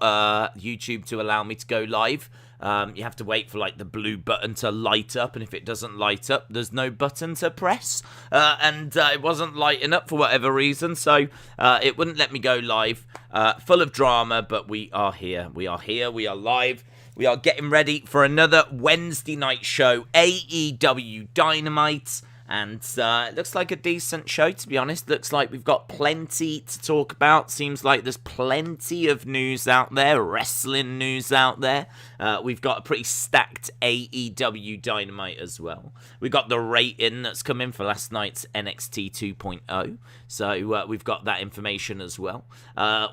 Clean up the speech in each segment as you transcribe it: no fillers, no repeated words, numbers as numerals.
YouTube to allow me to go live. You have to wait for like the blue button to light up, and if it doesn't light up, there's no button to press. And it wasn't lighting up for whatever reason, so it wouldn't let me go live. Full of drama, but we are here. We are here. We are live. We are getting ready for another Wednesday night show, AEW Dynamite. And it looks like a decent show, to be honest. Looks like we've got plenty to talk about. Seems like there's plenty of news out there, wrestling news out there. We've got a pretty stacked AEW Dynamite as well. We got the rating that's come in for last night's NXT 2.0. So we've got that information as well.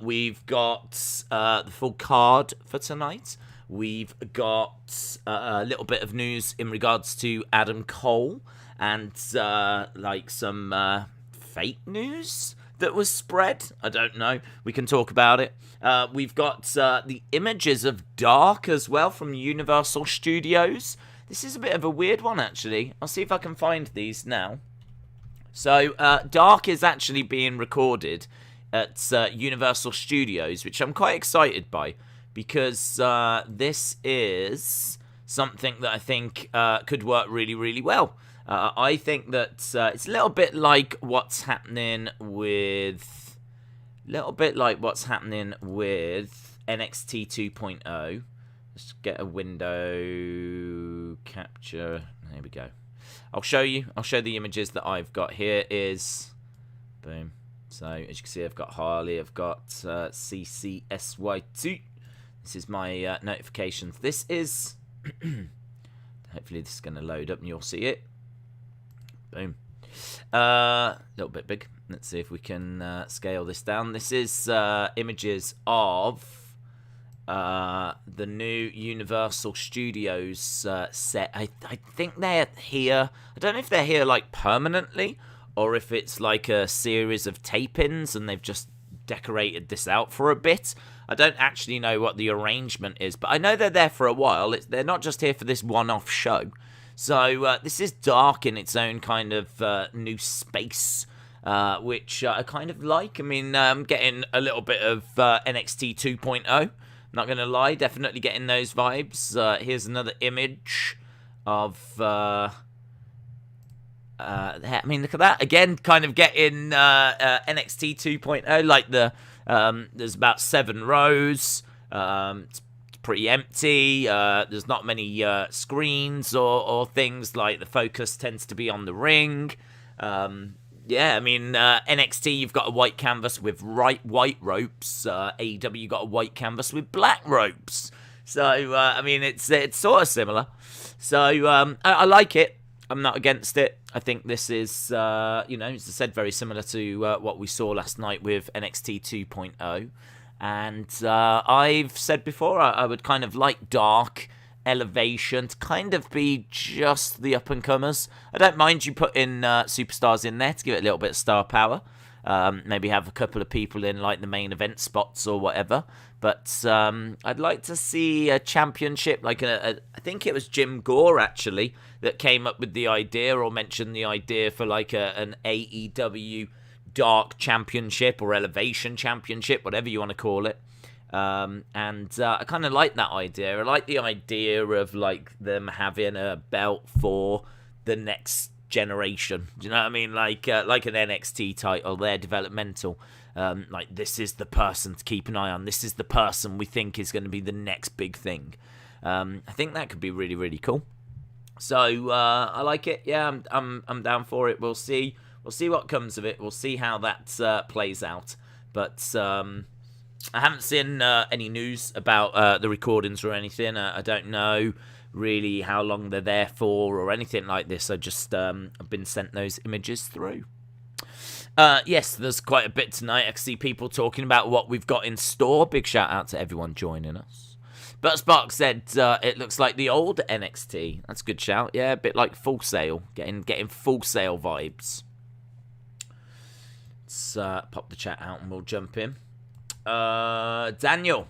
We've got the full card for tonight. We've got a little bit of news in regards to Adam Cole. And, like, some fake news that was spread. I don't know. We can talk about it. We've got the images of Dark as well from Universal Studios. This is a bit of a weird one, actually. I'll see if I can find these now. So, Dark is actually being recorded at Universal Studios, which I'm quite excited by. Because this is something that I think could work really, really well. I think that it's a little bit like what's happening with NXT 2.0. Let's get a window capture. There we go. I'll show the images that I've got here. Is boom. So as you can see, I've got Harley. I've got CCSY2. This is my notifications. This is hopefully this is going to load up and you'll see it. Boom. A little bit big. Let's see if we can scale this down. This is images of the new Universal Studios set. I think they're here. I don't know if they're here like permanently or if it's like a series of tape-ins and they've just decorated this out for a bit. I don't actually know what the arrangement is, but I know they're there for a while. They're not just here for this one-off show. So this is Dark in its own kind of new space, which I kind of like. I mean, I'm getting a little bit of NXT 2.0. Not going to lie, definitely getting those vibes. Here's another image of... I mean, look at that. Again, kind of getting NXT 2.0, like there's about 7 rows. It's pretty empty. There's not many screens or things. Like the focus tends to be on the ring. Yeah, I mean NXT, you've got a white canvas with white ropes. AEW got a white canvas with black ropes. So I mean it's sort of similar. So I like it. I'm not against it. I think this is, as I said, very similar to what we saw last night with NXT 2.0. And I've said before, I would kind of like Dark, Elevation to kind of be just the up-and-comers. I don't mind you putting superstars in there to give it a little bit of star power. Maybe have a couple of people in like the main event spots or whatever. But I'd like to see a championship, like I think it was Jim Gore actually that came up with the idea or mentioned the idea for like an AEW Dark Championship or Elevation Championship, whatever you want to call it. And I kind of like that idea. I like the idea of like them having a belt for the next generation. Do you know what I mean? Like an NXT title, they're developmental. Like this is the person to keep an eye on. This is the person we think is going to be the next big thing. I think that could be really, really cool. So I like it. Yeah, I'm down for it. We'll see. We'll see what comes of it. We'll see how that plays out. But I haven't seen any news about the recordings or anything. I don't know really how long they're there for or anything like this. I just I've been sent those images through. Yes, there's quite a bit tonight. I can see people talking about what we've got in store. Big shout out to everyone joining us. But Spark said it looks like the old NXT. That's a good shout. Yeah, a bit like Full Sail. Getting Full Sail vibes. Let's pop the chat out and we'll jump in. Daniel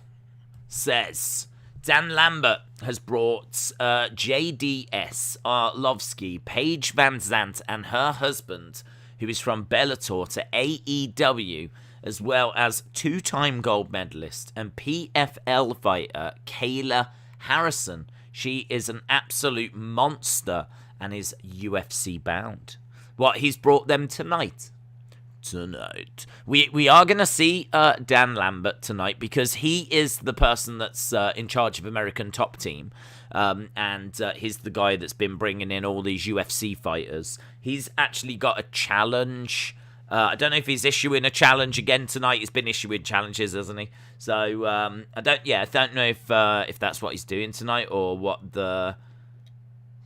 says Dan Lambert has brought JDS Arlovsky, Paige Van Zant, and her husband, who is from Bellator, to AEW as well as two-time gold medalist and PFL fighter Kayla Harrison. She is an absolute monster and is UFC bound. What, he's brought them tonight? Tonight. We are going to see Dan Lambert tonight because he is the person that's in charge of American Top Team. And he's the guy that's been bringing in all these UFC fighters. He's actually got a challenge. I don't know if he's issuing a challenge again tonight. He's been issuing challenges, hasn't he? So I don't know if that's what he's doing tonight or what the.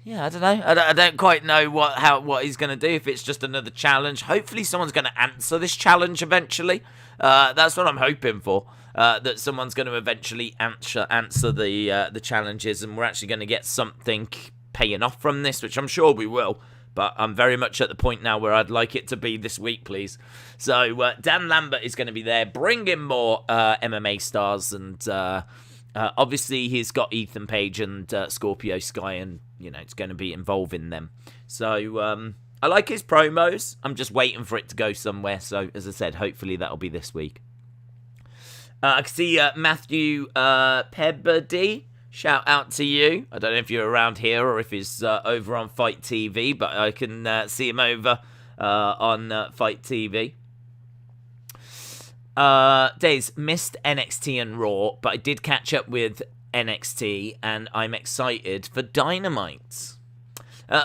Yeah, I don't know. I don't quite know what he's going to do, if it's just another challenge. Hopefully someone's going to answer this challenge eventually. That's what I'm hoping for, that someone's going to eventually answer the challenges, and we're actually going to get something paying off from this, which I'm sure we will. But I'm very much at the point now where I'd like it to be this week, please. So Dan Lambert is going to be there, bringing more MMA stars, and obviously he's got Ethan Page and Scorpio Sky, and it's going to be involving them. So I like his promos. I'm just waiting for it to go somewhere. So as I said, hopefully that'll be this week. I can see Matthew Pebbody. Shout out to you. I don't know if you're around here or if he's over on Fight TV, but I can see him over on Fight TV. Days, missed NXT and Raw, but I did catch up with NXT, and I'm excited for Dynamite.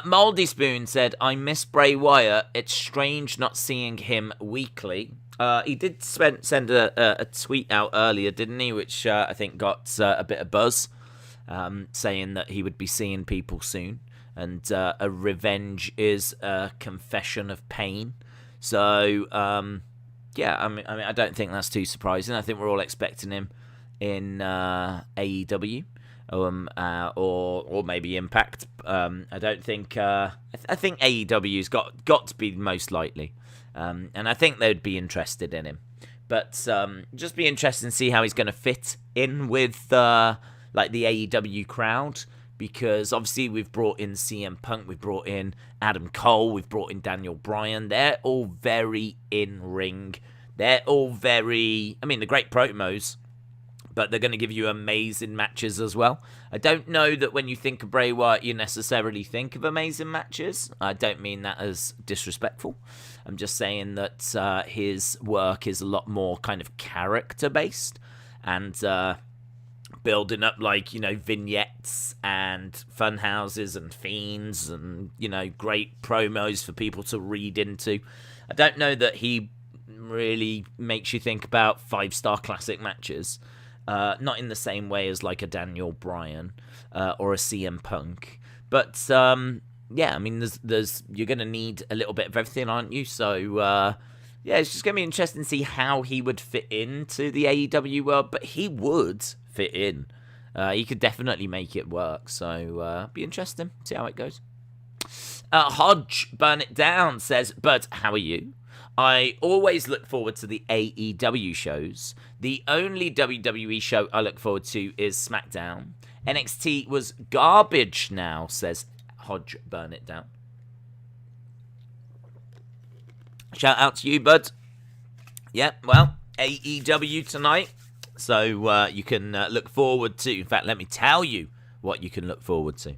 Moldy Spoon said, I miss Bray Wyatt. It's strange not seeing him weekly. He did send a tweet out earlier, didn't he? Which I think got a bit of buzz, saying that he would be seeing people soon. And a revenge is a confession of pain. So, yeah, I mean, I don't think that's too surprising. I think we're all expecting him in AEW, or maybe Impact. I don't think. I think AEW's got to be most likely, and I think they'd be interested in him. But just be interested to see how he's going to fit in with like the AEW crowd, because obviously we've brought in CM Punk, we've brought in Adam Cole, we've brought in Daniel Bryan. They're all very in-ring. They're all very, I mean, they're great promos, but they're going to give you amazing matches as well. I don't know that when you think of Bray Wyatt, you necessarily think of amazing matches. I don't mean that as disrespectful. I'm just saying that his work is a lot more kind of character-based and building up, like, vignettes and fun houses and fiends and, great promos for people to read into. I don't know that he really makes you think about 5-star classic matches. Not in the same way as like a Daniel Bryan or a CM Punk. But yeah, I mean, there's you're going to need a little bit of everything, aren't you? So yeah, it's just going to be interesting to see how he would fit into the AEW world. But he would fit in. He could definitely make it work. So be interesting. See how it goes. Hodge Burn It Down says, but how are you? I always look forward to the AEW shows. The only WWE show I look forward to is SmackDown. NXT was garbage now, says Hodge Burn It Down. Shout out to you, bud. Yeah, well, AEW tonight. So you can look forward to. In fact, let me tell you what you can look forward to.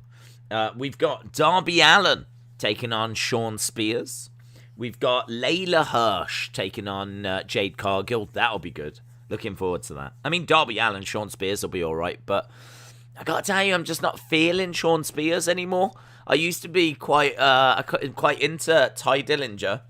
We've got Darby Allin taking on Shawn Spears. We've got Layla Hirsch taking on Jade Cargill. That'll be good. Looking forward to that. I mean, Darby Allin, Shawn Spears will be all right, but I gotta tell you, I'm just not feeling Shawn Spears anymore. I used to be quite into Ty Dillinger,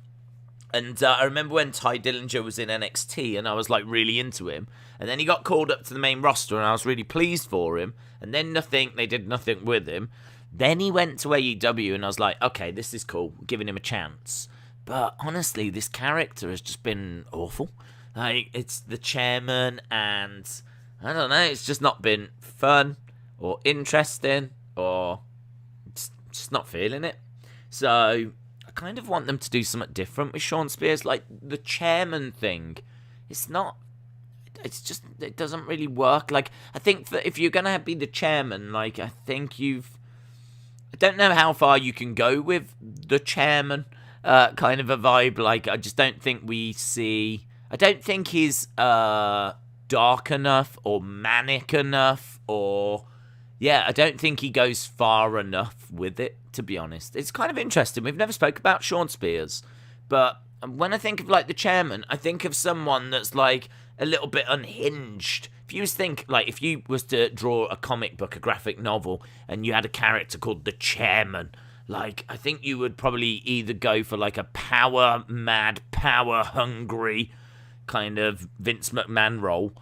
and I remember when Ty Dillinger was in NXT, and I was like really into him, and then he got called up to the main roster, and I was really pleased for him, and then they did nothing with him. Then he went to AEW, and I was like, okay, this is cool, giving him a chance. But honestly, this character has just been awful. Like, it's the chairman, and I don't know, it's just not been fun or interesting, or just not feeling it. So I kind of want them to do something different with Shawn Spears. Like, the chairman thing, it doesn't really work. Like, I think that if you're gonna be the chairman, like, I don't know how far you can go with the chairman kind of a vibe. Like, I just don't think we see. I don't think he's dark enough or manic enough, or I don't think he goes far enough with it, to be honest. It's kind of interesting. We've never spoke about Sean Spears, but when I think of like the chairman, I think of someone that's like a little bit unhinged. If you was to draw a comic book, a graphic novel, and you had a character called the chairman, like, I think you would probably either go for like a power mad, power hungry kind of Vince McMahon role,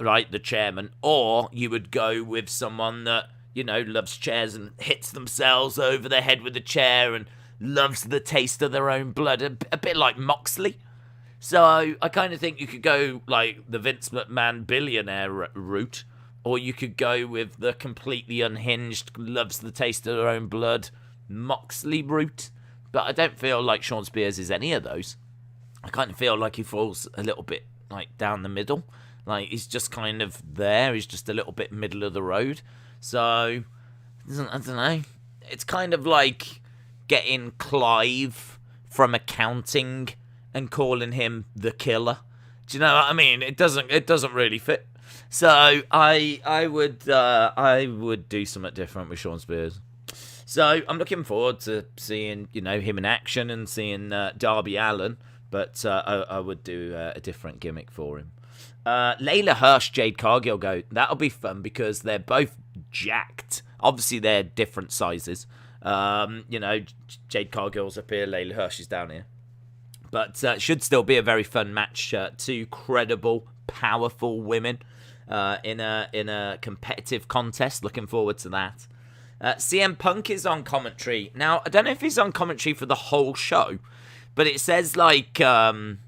right, the chairman, or you would go with someone that, loves chairs and hits themselves over the head with a chair and loves the taste of their own blood, a bit like Moxley. So I kind of think you could go like the Vince McMahon billionaire route, or you could go with the completely unhinged, loves the taste of their own blood Moxley route. But I don't feel like Sean Spears is any of those. I kind of feel like he falls a little bit like down the middle. Like, he's just kind of there. He's just a little bit middle of the road. So, I don't know. It's kind of like getting Clive from Accounting and calling him the Killer. Do you know what I mean? It doesn't really fit. So I would do something different with Sean Spears. So I'm looking forward to seeing him in action and seeing Darby Allin, but I would do a different gimmick for him. Layla Hirsch, Jade Cargill go. That'll be fun because they're both jacked. Obviously they're different sizes. Jade Cargill's up here, Layla Hirsch is down here. But should still be a very fun match. Two credible, powerful women in a competitive contest. Looking forward to that. CM Punk is on commentary. Now, I don't know if he's on commentary for the whole show, but it says like Dynamite.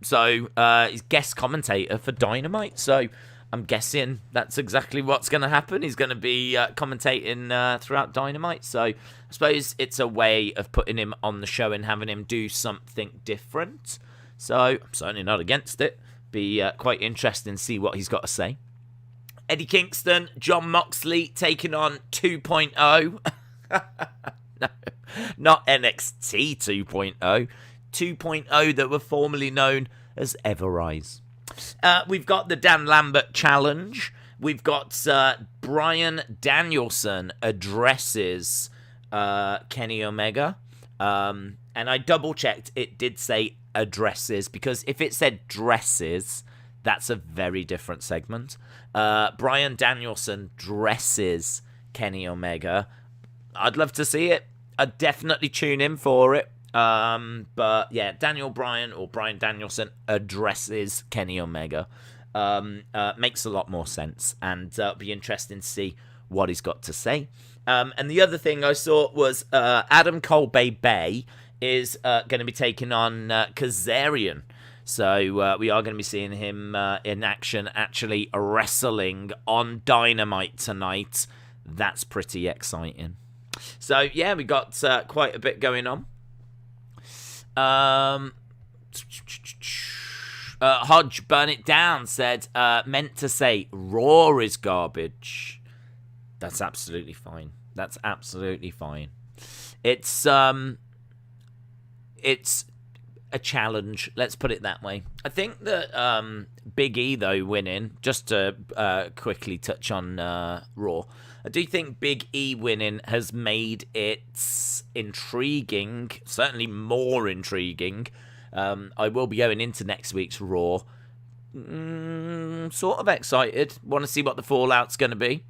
So he's guest commentator for Dynamite. So I'm guessing that's exactly what's going to happen. He's going to be commentating throughout Dynamite. So I suppose it's a way of putting him on the show and having him do something different. So I'm certainly not against it. Be quite interesting to see what he's got to say. Eddie Kingston, Jon Moxley taking on 2.0. No, not NXT 2.0. 2.0 that were formerly known as Everrise. We've got the Dan Lambert challenge. We've got Bryan Danielson addresses Kenny Omega. And I double-checked. It did say addresses, because if it said dresses, that's a very different segment. Bryan Danielson dresses Kenny Omega. I'd love to see it. I'd definitely tune in for it. But yeah, Bryan Danielson addresses Kenny Omega. Makes a lot more sense, and it'll be interesting to see what he's got to say. And the other thing I saw was Adam Cole Bay is going to be taking on Kazarian. So we are going to be seeing him in action, actually wrestling on Dynamite tonight. That's pretty exciting. So yeah, we got quite a bit going on. Hodge Burn It Down said, meant to say Raw is garbage. That's absolutely fine. That's absolutely fine. It's a challenge, let's put it that way. I think that Big E, though, winning, just to quickly touch on Raw, I do think Big E winning has made it intriguing, certainly more intriguing. I will be going into next week's Raw sort of excited. Want to see what the fallout's going to be.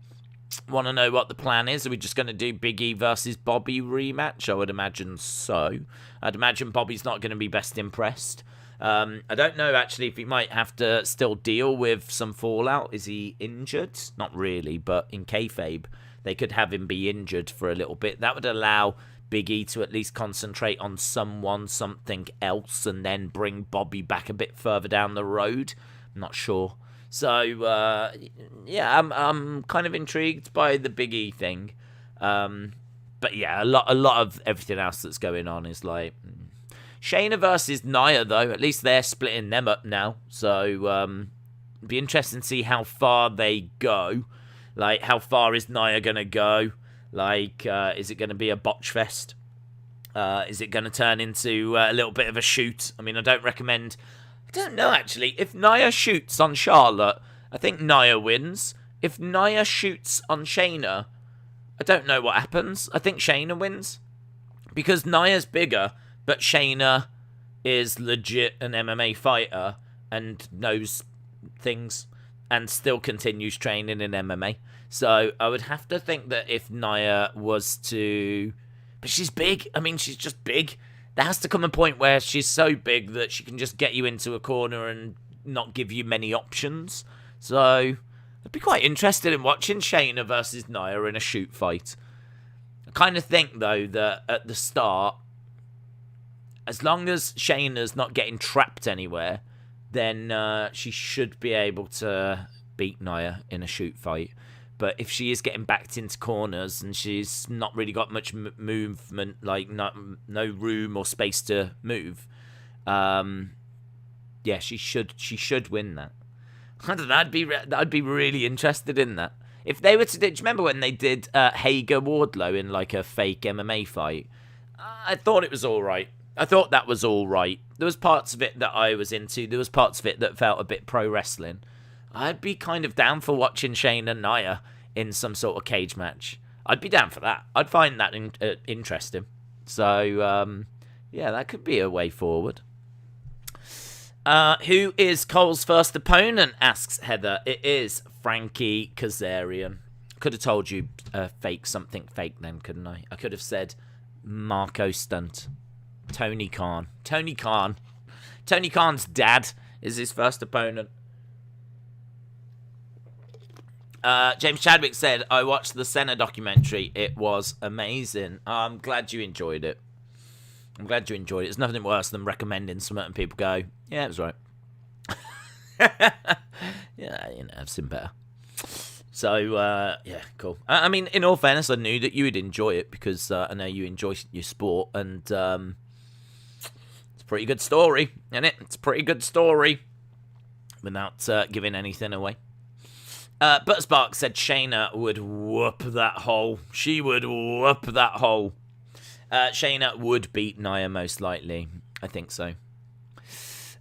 Want to know what the plan is. Are we just going to do Big E versus Bobby rematch? I would imagine so. I'd imagine Bobby's not going to be best impressed. I don't know, actually, if he might have to still deal with some fallout. Is he injured? Not really, but in kayfabe, they could have him be injured for a little bit. That would allow Big E to at least concentrate on something else, and then bring Bobby back a bit further down the road. I'm not sure. So, yeah, I'm kind of intrigued by the Big E thing. But yeah, a lot of everything else that's going on is like... Shayna versus Nia, though, at least they're splitting them up now. So, it'd be interesting to see how far they go. Like, how far is Nia going to go? Like, is it going to be a botch fest? Is it going to turn into a little bit of a shoot? I mean, I don't don't know, actually. If Nia shoots on Charlotte, I think Nia wins. If Nia shoots on Shayna, I don't know what happens. I think Shayna wins. Because Nia's bigger, but Shayna is legit an MMA fighter and knows things and still continues training in MMA. So I would have to think that if Nia was to... But she's big. I mean, she's just big. There has to come a point where she's so big that she can just get you into a corner and not give you many options. So I'd be quite interested in watching Shayna versus Nia in a shoot fight. I kind of think, though, that at the start, as long as Shayna's not getting trapped anywhere, then she should be able to beat Nia in a shoot fight. But if she is getting backed into corners and she's not really got much movement, like no room or space to move, yeah, she should win that. I don't know. I'd be really interested in that. If they were to do you remember when they did Hager Wardlow in like a fake MMA fight? I thought it was all right. I thought that was all right. There was parts of it that I was into. There was parts of it that felt a bit pro wrestling. I'd be kind of down for watching Shayna and Nia in some sort of cage match. I'd be down for that. I'd find that interesting. So, yeah, that could be a way forward. Who is Cole's first opponent, asks Heather. It is Frankie Kazarian. Could have told you something fake then, couldn't I? I could have said Marco Stunt. Tony Khan. Tony Khan's dad is his first opponent. James Chadwick said, I watched the Senna documentary. It was amazing. I'm glad you enjoyed it. There's nothing worse than recommending something and people go, yeah, it was right. Yeah, I've seen better. So, yeah, cool. I mean, in all fairness, I knew that you would enjoy it because I know you enjoy your sport and it's a pretty good story, isn't it? It's a pretty good story without giving anything away. Butterspark said Shayna would whoop that hole. She would whoop that hole. Shayna would beat Nia most likely. I think so.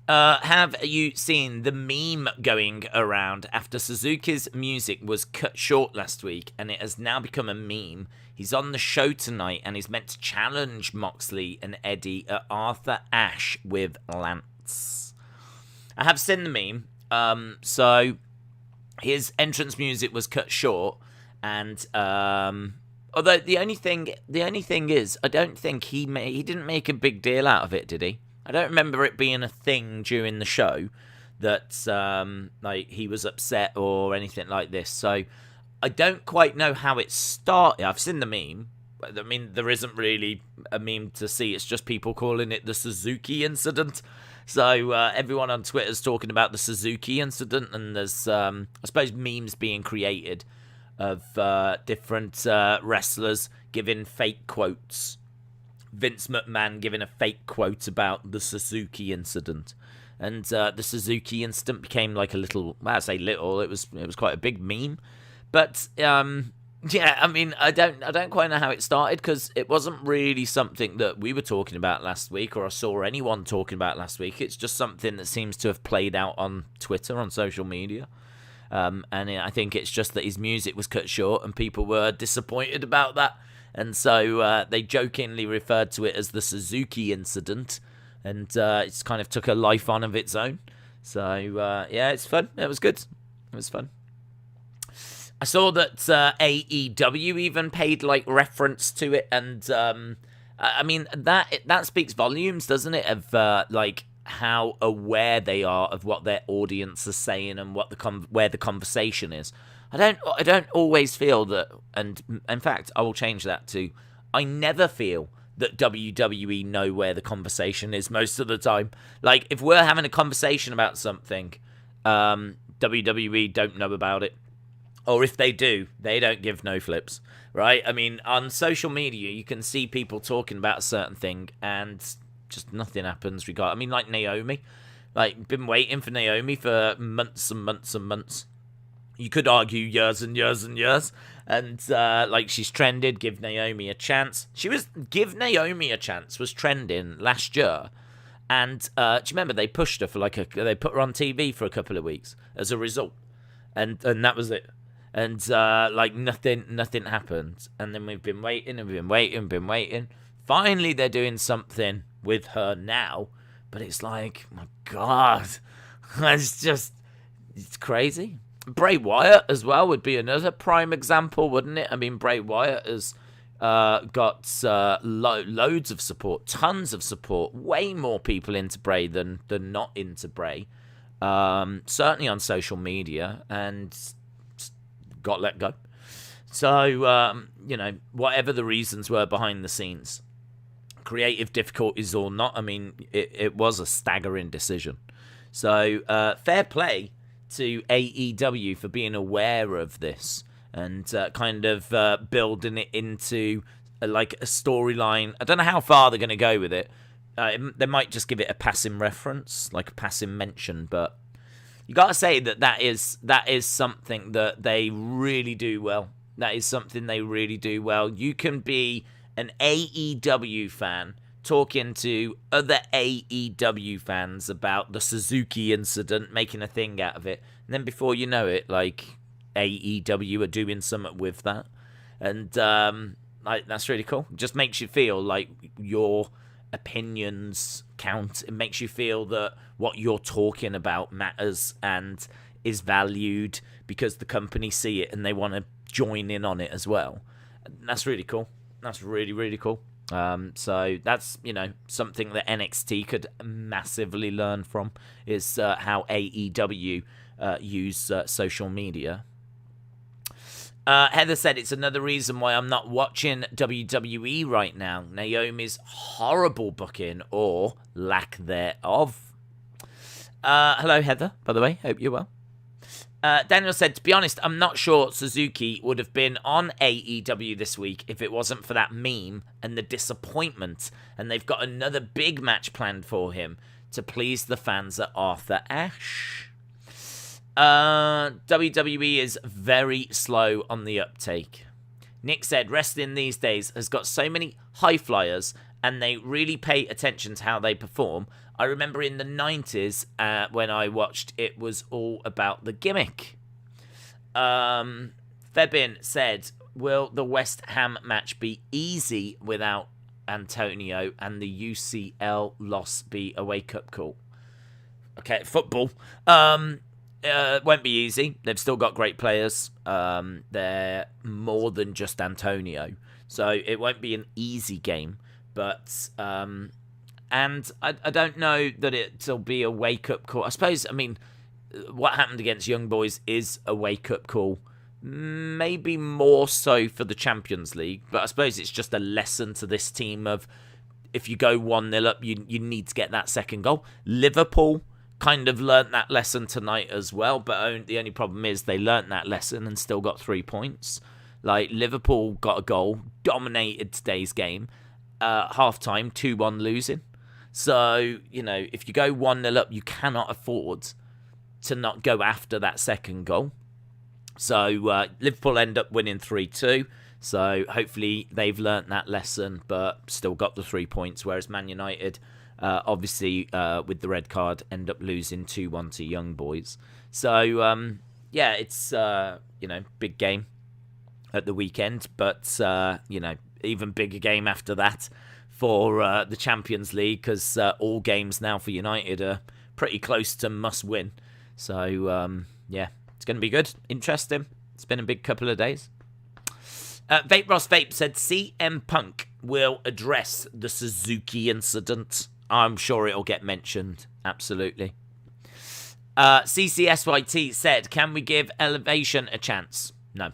Have you seen the meme going around after Suzuki's music was cut short last week and it has now become a meme? He's on the show tonight and he's meant to challenge Moxley and Eddie at Arthur Ashe with Lance. I have seen the meme. So his entrance music was cut short, and although the only thing is, I don't think he didn't make a big deal out of it, did he? I don't remember it being a thing during the show that like he was upset or anything like this. So I don't quite know how it started. I've seen the meme. I mean, there isn't really a meme to see. It's just people calling it the Suzuki Incident. So everyone on Twitter is talking about the Suzuki Incident, and there's, I suppose, memes being created of different wrestlers giving fake quotes. Vince McMahon giving a fake quote about the Suzuki Incident. And the Suzuki Incident became like a little, well, I say little, it was quite a big meme. But yeah, I mean, I don't quite know how it started because it wasn't really something that we were talking about last week or I saw anyone talking about last week. It's just something that seems to have played out on Twitter, on social media. And I think it's just that his music was cut short and people were disappointed about that. And so they jokingly referred to it as the Suzuki Incident. And it's kind of took a life on of its own. So, yeah, it's fun. It was good. It was fun. I saw that AEW even paid like reference to it, and I mean that speaks volumes, doesn't it? Of like how aware they are of what their audience is saying and what where the conversation is. I don't always feel that, and in fact, I will change that to I never feel that WWE know where the conversation is most of the time. Like if we're having a conversation about something, WWE don't know about it. Or if they do, they don't give no flips, right? I mean, on social media, you can see people talking about a certain thing and just nothing happens. I mean, like Naomi. Like, been waiting for Naomi for months and months and months. You could argue years and years and years. And, like, she's trended, give Naomi a chance. Give Naomi a chance was trending last year. And do you remember they pushed her for they put her on TV for a couple of weeks as a result, and that was it. And nothing happened. And then we've been waiting and been waiting. Finally, they're doing something with her now, but it's like, my God, it's crazy. Bray Wyatt as well would be another prime example, wouldn't it? I mean, Bray Wyatt has got loads of support, tons of support, way more people into Bray than not into Bray. Certainly on social media, and got let go. So, whatever the reasons were behind the scenes, creative difficulties or not, I mean, it was a staggering decision. So, fair play to AEW for being aware of this and kind of building it into a storyline. I don't know how far they're going to go with it. They might just give it a passing reference, like a passing mention, but you got to say that is something that they really do well. That is something they really do well. You can be an AEW fan talking to other AEW fans about the Suzuka Incident, making a thing out of it, and then before you know it, AEW are doing something with that, and that's really cool. It just makes you feel like your opinions count. It makes you feel that what you're talking about matters and is valued because the company see it and they want to join in on it as well. That's really cool. That's really, really cool. So that's, something that NXT could massively learn from, is how AEW use social media. Heather said, it's another reason why I'm not watching WWE right now. Naomi's horrible booking or lack thereof. Hello, Heather, by the way. Hope you're well. Daniel said, to be honest, I'm not sure Suzuki would have been on AEW this week if it wasn't for that meme and the disappointment. And they've got another big match planned for him to please the fans at Arthur Ashe. WWE is very slow on the uptake. Nick said, wrestling these days has got so many high flyers and they really pay attention to how they perform. I remember in the 90s when I watched, it was all about the gimmick. Febin said, will the West Ham match be easy without Antonio and the UCL loss be a wake-up call? Okay, football. It won't be easy. They've still got great players. They're more than just Antonio. So it won't be an easy game. But, and I don't know that it'll be a wake-up call. I suppose, what happened against Young Boys is a wake-up call. Maybe more so for the Champions League. But I suppose it's just a lesson to this team of, if you go 1-0 up, you need to get that second goal. Liverpool kind of learnt that lesson tonight as well, but the only problem is they learnt that lesson and still got 3 points. Liverpool got a goal, dominated today's game, half-time, 2-1 losing. So, if you go 1-0 up, you cannot afford to not go after that second goal. So, Liverpool end up winning 3-2. So, hopefully they've learnt that lesson, but still got the 3 points, whereas Man United, obviously, with the red card, end up losing 2-1 to Young Boys. So, it's, big game at the weekend, but, even bigger game after that for the Champions League, because all games now for United are pretty close to must-win. So, it's going to be good. Interesting. It's been a big couple of days. Vape Ross Vape said, CM Punk will address the Suzuka Incident. I'm sure it'll get mentioned. Absolutely. CCSYT said, can we give Elevation a chance? No.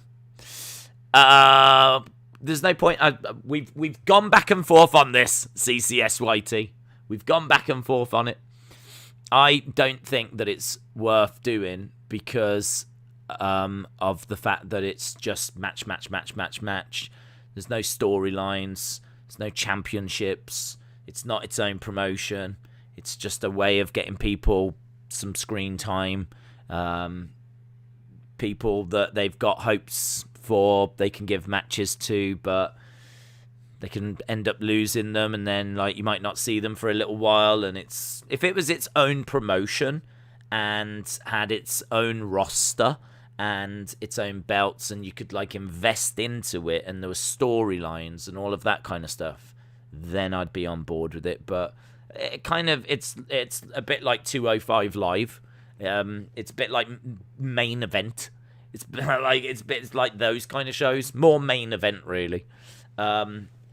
There's no point. We've gone back and forth on this, CCSYT. We've gone back and forth on it. I don't think that it's worth doing because of the fact that it's just match. There's no storylines. There's no championships. It's not its own promotion. It's just a way of getting people some screen time. People that they've got hopes for, they can give matches to, but they can end up losing them, and then like you might not see them for a little while. And if it was its own promotion and had its own roster and its own belts, and you could like invest into it, and there were storylines and all of that kind of stuff, then I'd be on board with it. But it kind of it's a bit like 205 Live. It's a bit like Main Event. It's like those kind of shows, more Main Event really,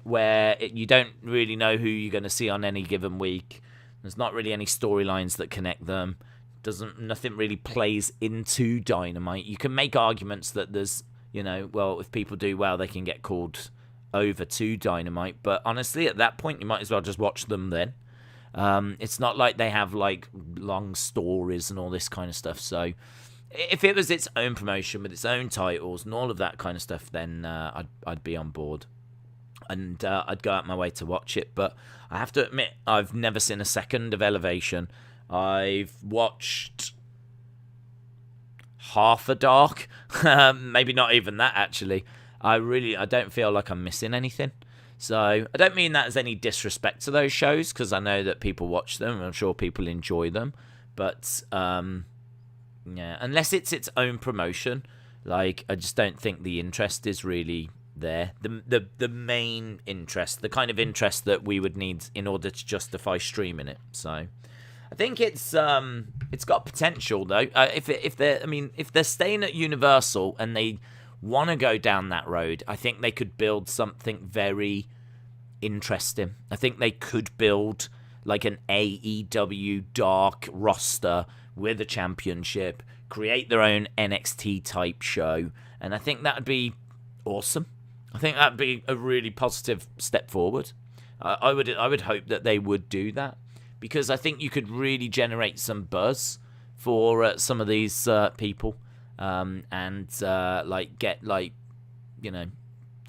where you don't really know who you're going to see on any given week. There's not really any storylines that connect them. Nothing really plays into Dynamite. You can make arguments that there's, well, if people do well, they can get called over to Dynamite. But honestly, at that point, you might as well just watch them then. It's not like they have like long stories and all this kind of stuff. So if it was its own promotion with its own titles and all of that kind of stuff, then I'd be on board. And I'd go out my way to watch it. But I have to admit, I've never seen a second of Elevation. I've watched half a Dark. Maybe not even that, actually. I don't feel like I'm missing anything. So I don't mean that as any disrespect to those shows, because I know that people watch them and I'm sure people enjoy them. But yeah, unless it's its own promotion, like I just don't think the interest is really there. The main interest, the kind of interest that we would need in order to justify streaming it. So I think it's got potential though. If they're staying at Universal and they want to go down that road, I think they could build something very interesting. I think they could build like an AEW Dark roster with a championship, create their own NXT type show, and I think that would be awesome. I think that'd be a really positive step forward. I would hope that they would do that, because I think you could really generate some buzz for some of these people, and get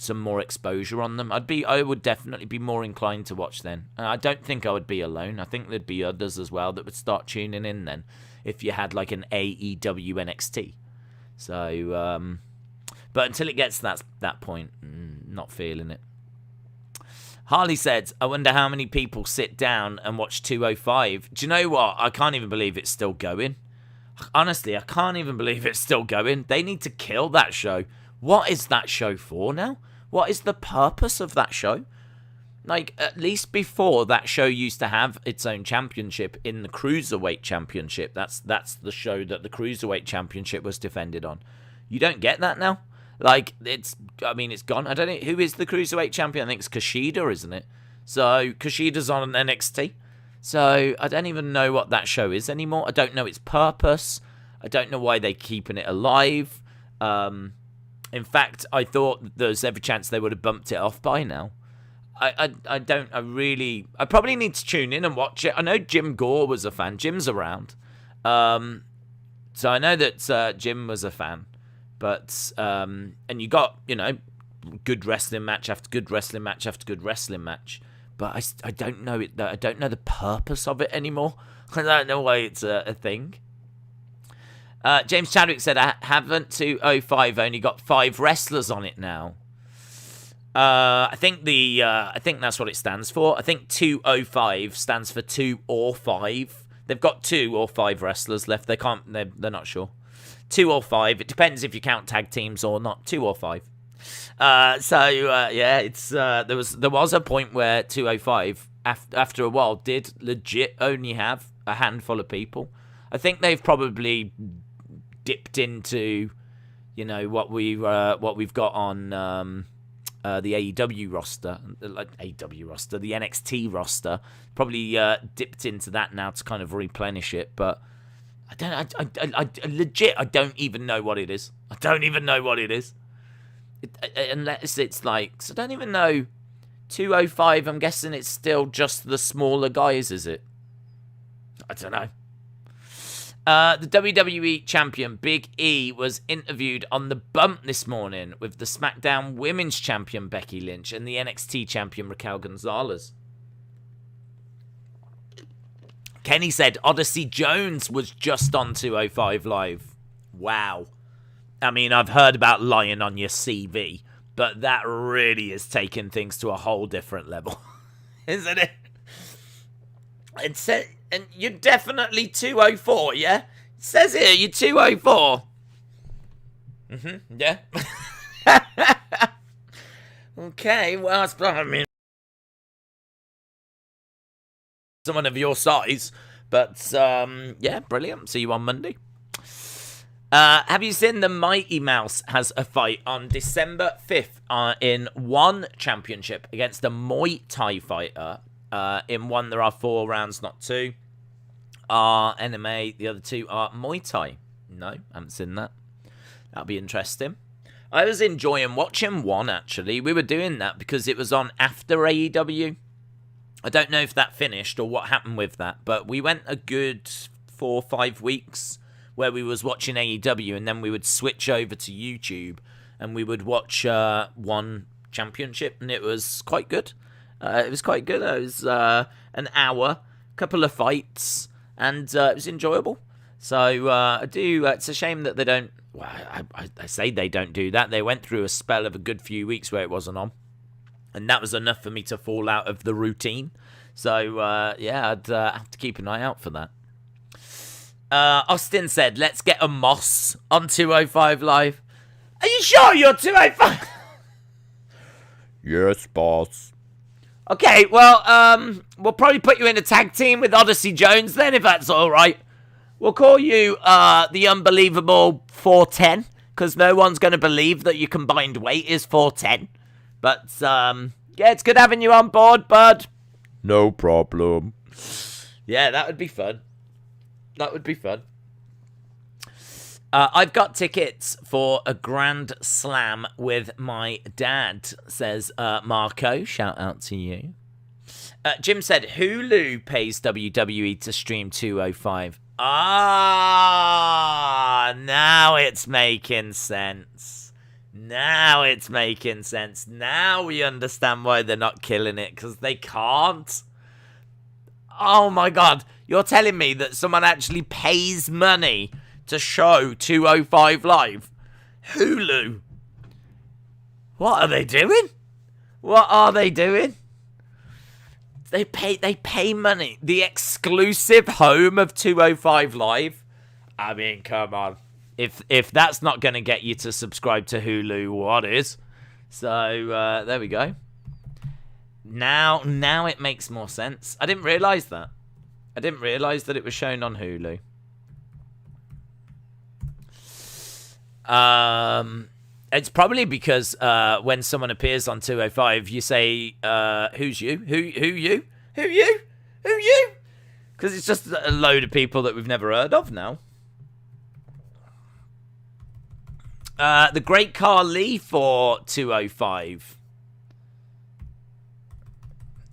some more exposure on them. I would definitely be more inclined to watch then. And I don't think I would be alone. I think there'd be others as well that would start tuning in then if you had like an AEW NXT. So, but until it gets to that point, not feeling it. Harley said, I wonder how many people sit down and watch 205. Do you know what? I can't even believe it's still going. Honestly, I can't even believe it's still going. They need to kill that show. What is that show for now? What is the purpose of that show? Like, at least before, that show used to have its own championship in the Cruiserweight Championship. That's the show that the Cruiserweight Championship was defended on. You don't get that now? Like, it's gone. I don't know. Who is the Cruiserweight Champion? I think it's Kushida, isn't it? So, Kushida's on NXT. So, I don't even know what that show is anymore. I don't know its purpose. I don't know why they're keeping it alive. In fact, I thought there's every chance they would have bumped it off by now. I probably need to tune in and watch it. I know Jim Gore was a fan. Jim's around. So I know that Jim was a fan. But, and you got, good wrestling match after good wrestling match after good wrestling match. But I don't know it. I don't know the purpose of it anymore. I don't know why it's a thing. James Chadwick said, haven't 205 only got 5 wrestlers on it now? I think that's what it stands for. I think 205 stands for 2 or 5. They've got 2 or 5 wrestlers left. They're not sure. 2 or 5. It depends if you count tag teams or not. 2 or 5. It's there was a point where 205 after a while did legit only have a handful of people. I think they've probably dipped into, what we've got on the AEW roster, the NXT roster. Probably dipped into that now to kind of replenish it, but I legit don't even know what it is. I don't even know what it is. Unless it's like, so I don't even know. 205, I'm guessing it's still just the smaller guys, is it? I don't know. The WWE champion Big E was interviewed on The Bump this morning with the SmackDown Women's champion Becky Lynch and the NXT champion Raquel Gonzalez. Kenny said Odyssey Jones was just on 205 Live. Wow. I mean, I've heard about lying on your CV, but that really is taking things to a whole different level, isn't it? And you're definitely 204, yeah? It says here you're 204. Yeah. Okay, well, I mean, someone of your size, but yeah, brilliant. See you on Monday. Have you seen the Mighty Mouse has a fight on December 5th in one championship against a Muay Thai fighter? In one, there are 4 rounds, not 2. MMA, the other 2 are Muay Thai. No, haven't seen that. That'll be interesting. I was enjoying watching one, actually. We were doing that because it was on after AEW. I don't know if that finished or what happened with that, but we went a good 4 or 5 weeks where we was watching AEW, and then we would switch over to YouTube and we would watch one championship, and it was quite good. It was quite good. It was an hour, couple of fights, and it was enjoyable. So I do. It's a shame that they don't. Well, I say they don't do that. They went through a spell of a good few weeks where it wasn't on, and that was enough for me to fall out of the routine. So yeah, I'd have to keep an eye out for that. Austin said, "Let's get a Moss on 205 Live." Are you sure you're 205? Yes, boss. Okay, well, we'll probably put you in a tag team with Odyssey Jones then, if that's all right. We'll call you the Unbelievable 410, because no one's going to believe that your combined weight is 410. But, yeah, it's good having you on board, bud. No problem. Yeah, that would be fun. That would be fun. I've got tickets for a Grand Slam with my dad, says Marco. Shout out to you. Jim said, Hulu pays WWE to stream 205. Ah, now it's making sense. Now it's making sense. Now we understand why they're not killing it, because they can't. Oh my god, you're telling me that someone actually pays money to show 205 Live? Hulu. What are they doing? What are they doing? They pay money. The exclusive home of 205 Live. I mean, come on. If that's not going to get you to subscribe to Hulu, what is? So, there we go. Now it makes more sense. I didn't realise that. I didn't realise that it was shown on Hulu. It's probably because when someone appears on 205, you say, who's you? Who you? Who you? Who you? Because it's just a load of people that we've never heard of now. The Great Khali for 205.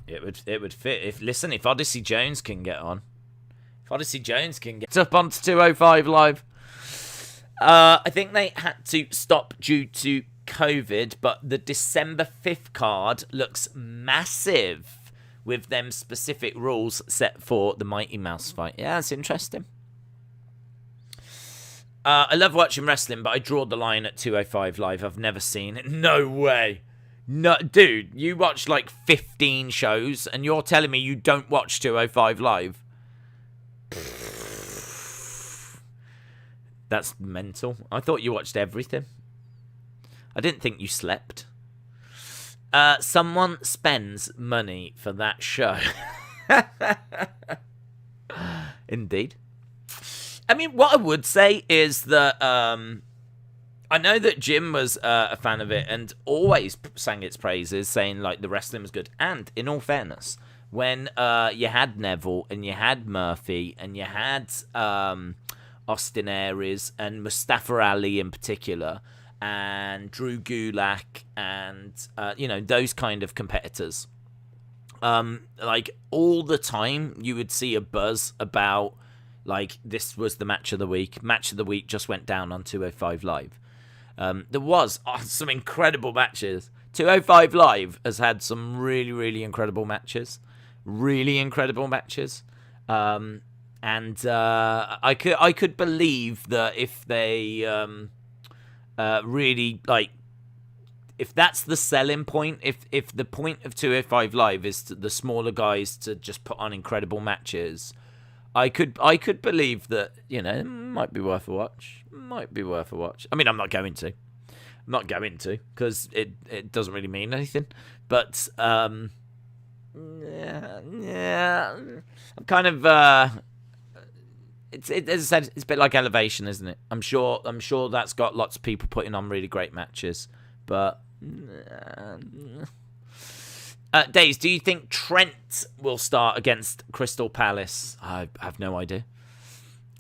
It would fit. If Odyssey Jones can get on. If Odyssey Jones can get up onto 205 Live. I think they had to stop due to COVID, but the December 5th card looks massive with them specific rules set for the Mighty Mouse fight. Yeah, that's interesting. I love watching wrestling, but I draw the line at 205 Live. I've never seen it. No way. No, dude, you watch like 15 shows, and you're telling me you don't watch 205 Live? That's mental. I thought you watched everything. I didn't think you slept. Someone spends money for that show. Indeed. I mean, what I would say is that I know that Jim was a fan of it and always sang its praises, saying like the wrestling was good. And in all fairness, when you had Neville and you had Murphy and you had Austin Aries and Mustafa Ali in particular, and Drew Gulak and those kind of competitors, like all the time you would see a buzz about like this was the match of the week. Match of the week just went down on 205 Live. There was some incredible matches. 205 Live has had some really, really incredible matches. Really incredible matches. And I could believe that if they really like if that's the selling point, if the point of 205 Live is the smaller guys to just put on incredible matches, I could believe that, you know, it might be worth a watch. Might be worth a watch. I mean, I'm not going to. Because it doesn't really mean anything. But yeah, I'm kind of as I said, it's a bit like Elevation, isn't it? I'm sure that's got lots of people putting on really great matches, but Days, do you think Trent will start against Crystal Palace? I have no idea.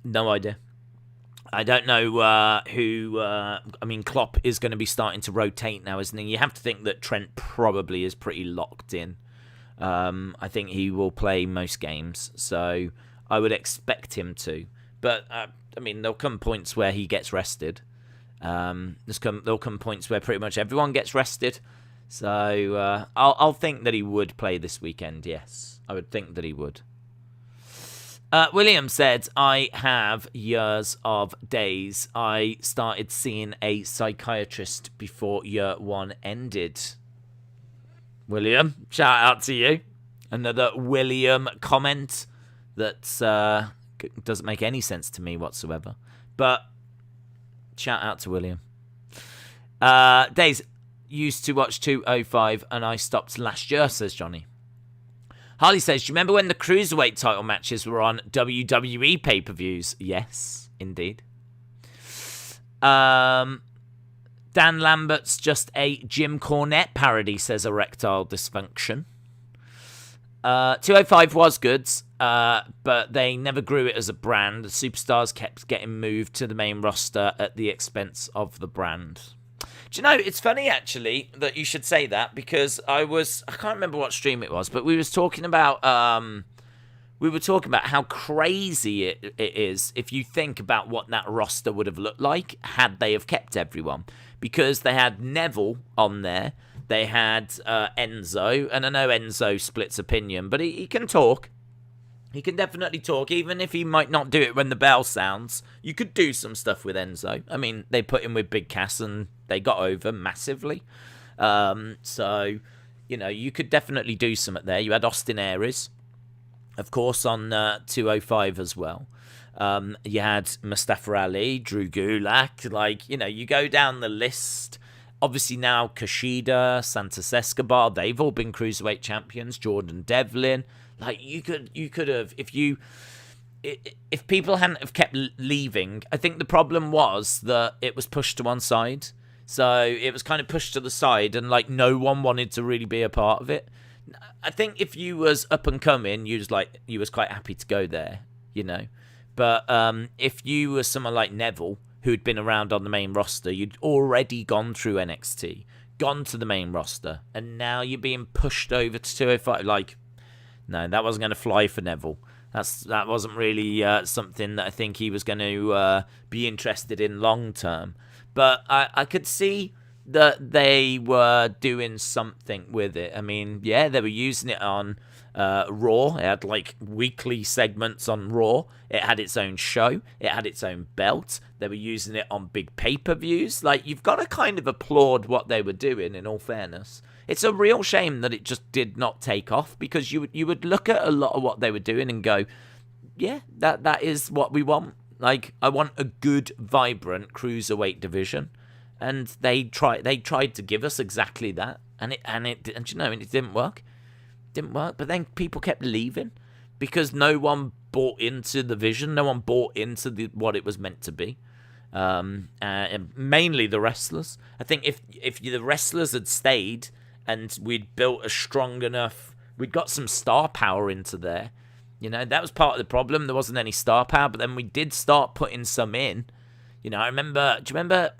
No idea. I don't know who. I mean, Klopp is going to be starting to rotate now, isn't he? You have to think that Trent probably is pretty locked in. I think he will play most games, so I would expect him to. But I mean, there'll come points where he gets rested. There'll come points where pretty much everyone gets rested. So I'll think that he would play this weekend. Yes, I would think that he would. William said, I have years of days. I started seeing a psychiatrist before year one ended. William, shout out to you. Another William comment that doesn't make any sense to me whatsoever. But shout out to William. Days, used to watch 205 and I stopped last year, says Johnny. Harley says, do you remember when the Cruiserweight title matches were on WWE pay-per-views? Yes, indeed. Dan Lambert's just a Jim Cornette parody, says Erectile Dysfunction. 205 was good, but they never grew it as a brand. The superstars kept getting moved to the main roster at the expense of the brand. Do you know, it's funny, actually, that you should say that, because I can't remember what stream it was, but we were talking about how crazy it is if you think about what that roster would have looked like had they have kept everyone. Because they had Neville on there, they had Enzo, and I know Enzo splits opinion, but he can talk. He can definitely talk, even if he might not do it when the bell sounds. You could do some stuff with Enzo. I mean, they put him with Big Cass and they got over massively. So, you know, you could definitely do something there. You had Austin Aries, of course, on 205 as well. You had Mustafa Ali, Drew Gulak. Like, you know, you go down the list. Obviously now Kushida, Santos Escobar, they've all been Cruiserweight champions. Jordan Devlin. Like, you could have, if people hadn't have kept leaving, I think the problem was that it was pushed to one side. So it was kind of pushed to the side and, like, no one wanted to really be a part of it. I think if you was up and coming, you was quite happy to go there, you know. But if you were someone like Neville, who'd been around on the main roster, you'd already gone through NXT, gone to the main roster, and now you're being pushed over to 205, like... No, that wasn't going to fly for Neville. That wasn't really something that I think he was going to be interested in long term. But I could see that they were doing something with it. I mean, yeah, they were using it on Raw. It had like weekly segments on Raw. It had its own show. It had its own belt. They were using it on big pay-per-views. Like, you've got to kind of applaud what they were doing, in all fairness. It's a real shame that it just did not take off, because you would look at a lot of what they were doing and go, yeah, that is what we want. Like, I want a good, vibrant Cruiserweight division. And they tried to give us exactly that. And you know, it didn't work. Didn't work. But then people kept leaving because no one bought into the vision. No one bought into what it was meant to be. And mainly the wrestlers. I think if the wrestlers had stayed and we'd built a strong enough, we'd got some star power into there. You know, that was part of the problem. There wasn't any star power, but then we did start putting some in. You know, do you remember,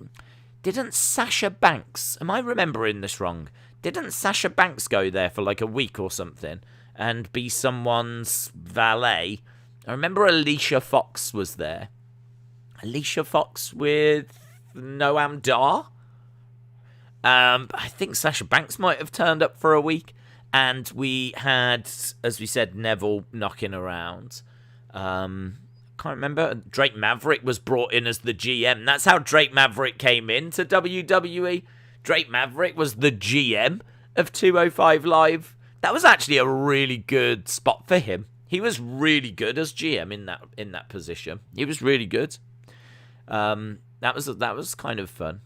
didn't Sasha Banks, am I remembering this wrong? Didn't Sasha Banks go there for like a week or something and be someone's valet? I remember Alicia Fox was there. Alicia Fox with Noam Dar? I think Sasha Banks might have turned up for a week. And we had, as we said, Neville knocking around. Can't remember. Drake Maverick was brought in as the GM. That's how Drake Maverick came into WWE. Drake Maverick was the GM of 205 Live. That was actually a really good spot for him. He was really good as GM in that position. He was really good. That was kind of fun.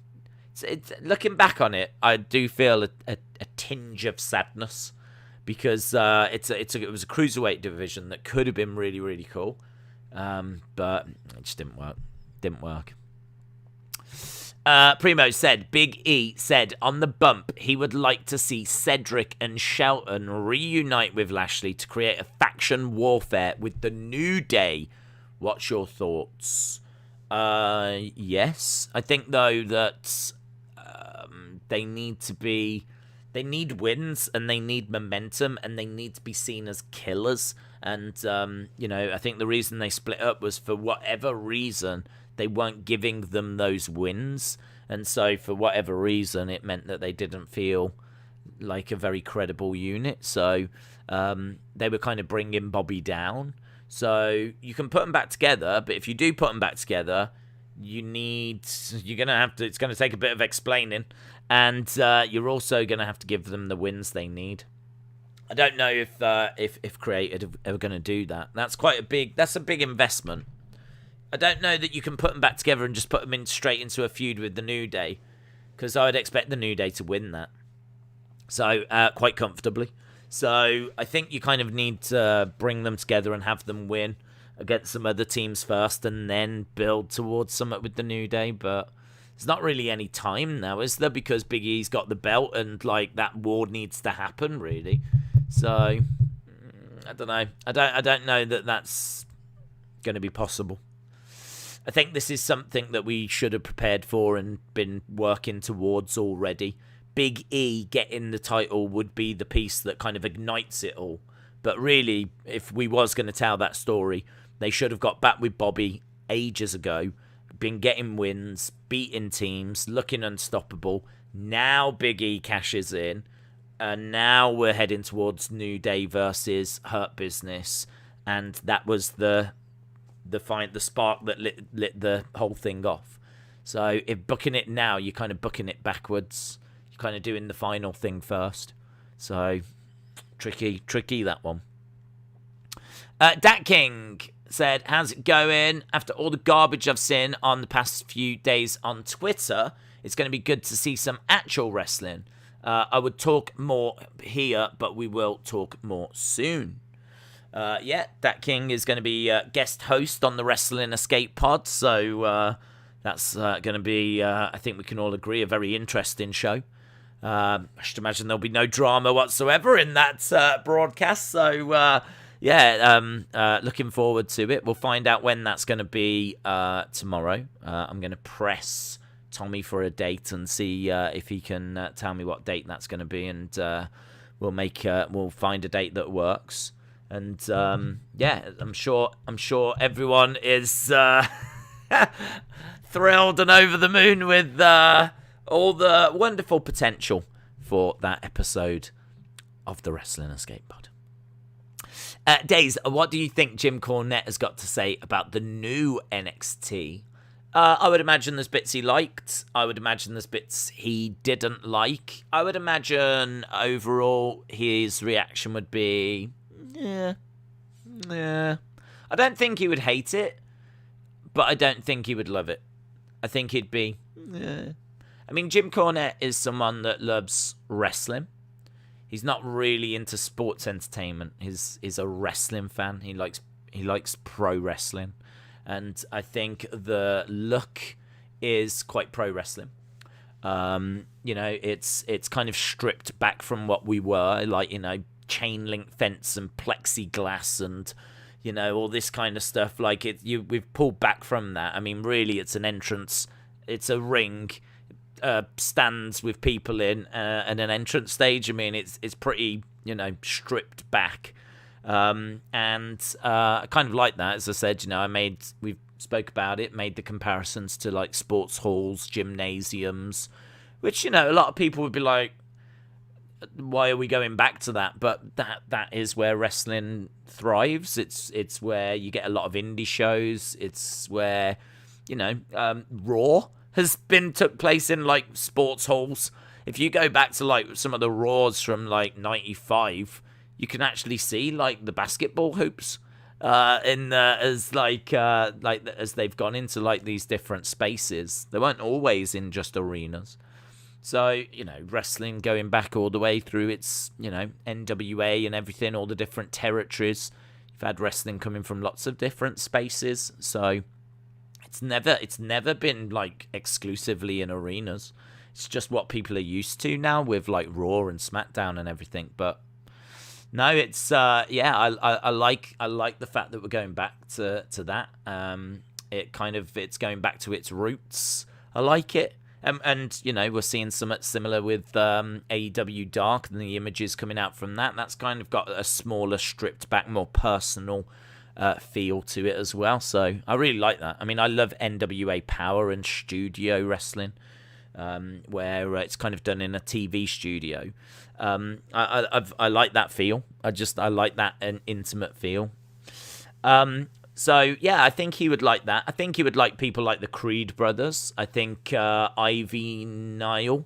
Looking back on it, I do feel a tinge of sadness because it was a cruiserweight division that could have been really, really cool, but it just didn't work. Didn't work. Primo said, Big E said on the bump he would like to see Cedric and Shelton reunite with Lashley to create a faction warfare with the New Day. What's your thoughts? Yes. I think, though, that they need wins and they need momentum and they need to be seen as killers. And, I think the reason they split up was for whatever reason they weren't giving them those wins. And so for whatever reason, it meant that they didn't feel like a very credible unit. So they were kind of bringing Bobby down. So you can put them back together, but if you do put them back together, it's going to take a bit of explaining, and you're also going to have to give them the wins they need. I don't know if Creative are going to do that. That's a big investment. I don't know that you can put them back together and just put them straight into a feud with the New Day, because I would expect the New Day to win that. So, quite comfortably. So, I think you kind of need to bring them together and have them win against some other teams first and then build towards something with the New Day. But there's not really any time now, is there? Because Big E's got the belt and, that war needs to happen, really. So, I don't know. I don't know that that's going to be possible. I think this is something that we should have prepared for and been working towards already. Big E getting the title would be the piece that kind of ignites it all. But really, if we was going to tell that story, they should have got back with Bobby ages ago, been getting wins, beating teams, looking unstoppable. Now Big E cashes in, and now we're heading towards New Day versus Hurt Business, and that was the spark that lit the whole thing off. So if booking it now, you're kind of booking it backwards. You're kind of doing the final thing first. So tricky that one. Dat King said, how's it going? After all the garbage I've seen on the past few days on Twitter, it's going to be good to see some actual wrestling. I would talk more here, but we will talk more soon. Dat King is going to be guest host on the Wrestling Escape Pod, so that's going to be, I think we can all agree, a very interesting show. I should imagine there'll be no drama whatsoever in that broadcast, so looking forward to it. We'll find out when that's going to be tomorrow. I'm going to press Tommy for a date and see if he can tell me what date that's going to be, and we'll find a date that works. And I'm sure everyone is thrilled and over the moon with all the wonderful potential for that episode of the Wrestling Escape Pod. Days, what do you think Jim Cornette has got to say about the new NXT? I would imagine there's bits he liked. I would imagine there's bits he didn't like. I would imagine overall his reaction would be, yeah. I don't think he would hate it, but I don't think he would love it. I think he'd be, yeah. I mean, Jim Cornette is someone that loves wrestling. He's not really into sports entertainment. He's a wrestling fan. He likes pro wrestling, and I think the look is quite pro wrestling. It's kind of stripped back from what we were, chain link fence and plexiglass and all this kind of stuff. We've pulled back from that. I mean, really, it's an entrance. It's a ring. Stands with people in and an entrance stage. I mean, it's pretty stripped back, and I kind of like that. As I said, we spoke about it, made the comparisons to sports halls, gymnasiums, which a lot of people would be like, why are we going back to that? But that is where wrestling thrives. It's where you get a lot of indie shows. It's where Raw has took place in like sports halls. If you go back to like some of the Raws from like '95, you can actually see like the basketball hoops as they've gone into like these different spaces. They weren't always in just arenas. So, wrestling going back all the way through its, NWA and everything, all the different territories. You've had wrestling coming from lots of different spaces. So it's never been like exclusively in arenas. It's just what people are used to now with like Raw and SmackDown and everything. But no, it's I like the fact that we're going back to that. It's going back to its roots. I like it. And we're seeing something similar with AEW Dark and the images coming out from that. That's kind of got a smaller, stripped back, more personal feel to it as well. So I really like that. I mean, I love NWA Power and studio wrestling, where it's kind of done in a TV studio. I like that feel. I like that an intimate feel. So, yeah, I think he would like that. I think he would like people like the Creed brothers. I think Ivy Nile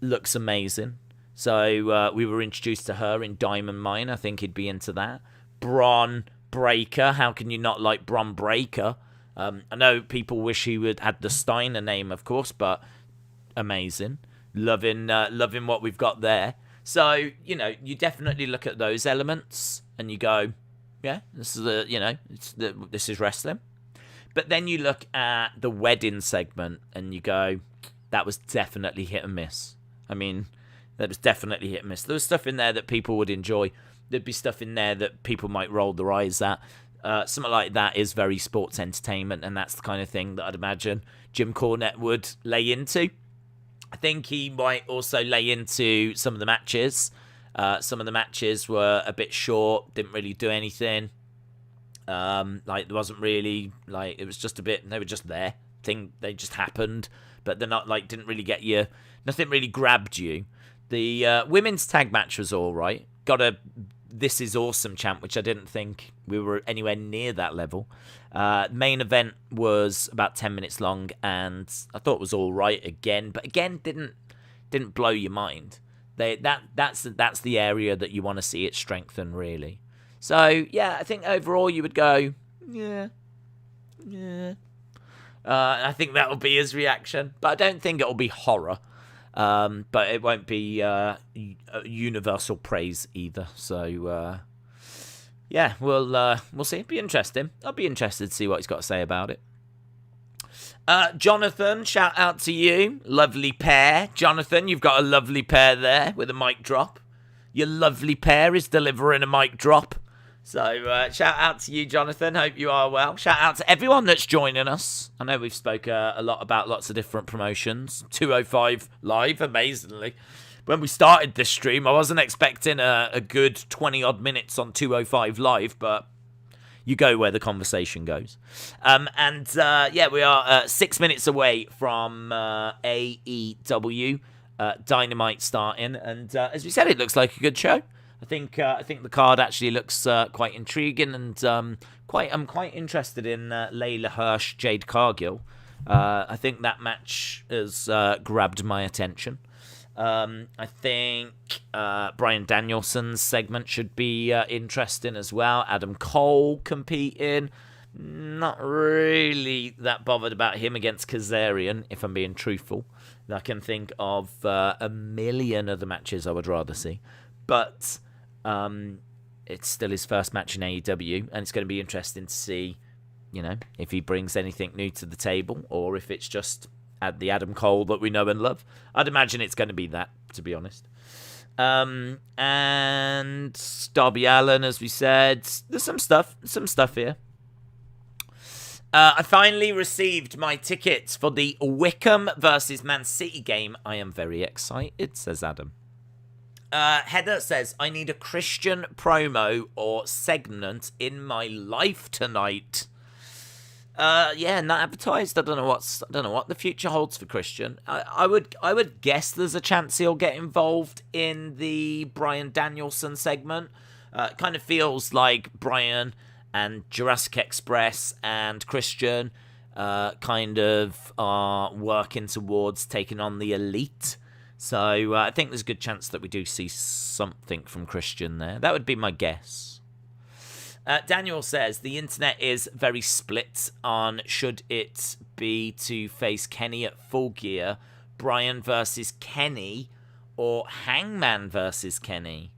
looks amazing. So, we were introduced to her in Diamond Mine. I think he'd be into that. Bron Breakker. How can you not like Bron Breakker? I know people wish he would had the Steiner name, of course, but amazing. Loving what we've got there. So, you definitely look at those elements and you go, yeah, this is wrestling. But then you look at the wedding segment and you go, that was definitely hit and miss. I mean, that was definitely hit and miss. There was stuff in there that people would enjoy. There'd be stuff in there that people might roll their eyes at. Something like that is very sports entertainment, and that's the kind of thing that I'd imagine Jim Cornette would lay into. I think he might also lay into some of the matches. Some of the matches were a bit short, didn't really do anything. There wasn't really, it was just a bit, they were just there. They just happened, but they're not, didn't really get you, nothing really grabbed you. The women's tag match was all right. Got a This Is Awesome chant, which I didn't think we were anywhere near that level. Main event was about 10 minutes long, and I thought it was all right again, but again, didn't blow your mind. That's the area that you want to see it strengthen, really. So, yeah, I think overall you would go, yeah. I think that will be his reaction. But I don't think it will be horror. But it won't be universal praise either. So, yeah, we'll see. It'll be interesting. I'll be interested to see what he's got to say about it. Jonathan, shout out to you. Lovely pair. Jonathan, you've got a lovely pair there with a mic drop. Your lovely pair is delivering a mic drop. So, shout out to you, Jonathan. Hope you are well. Shout out to everyone that's joining us. I know we've spoke a lot about lots of different promotions. 205 Live, amazingly. When we started this stream, I wasn't expecting a good 20-odd minutes on 205 Live, but you go where the conversation goes. Yeah, we are 6 minutes away from AEW Dynamite starting. And as we said, it looks like a good show. I think the card actually looks quite intriguing, and I'm quite interested in Layla Hirsch, Jade Cargill. I think that match has grabbed my attention. I think Bryan Danielson's segment should be interesting as well. Adam Cole competing. Not really that bothered about him against Kazarian, if I'm being truthful. I can think of a million other matches I would rather see. But it's still his first match in AEW, and it's going to be interesting to see, if he brings anything new to the table, or if it's just the Adam Cole that we know and love. I'd imagine it's going to be that, to be honest. And Darby Allin, as we said, there's some stuff here. I finally received my tickets for the Wickham versus Man City game. I am very excited, says Adam. Heather says, I need a Christian promo or segment in my life tonight. Yeah, not advertised. I don't know what the future holds for Christian. I would guess there's a chance he'll get involved in the Bryan Danielson segment. It kind of feels like Bryan and Jurassic Express and Christian kind of are working towards taking on the Elite. So I think there's a good chance that we do see something from Christian there. That would be my guess. Daniel says, the internet is very split on should it be to face Kenny at Full Gear, Bryan versus Kenny, or Hangman versus Kenny.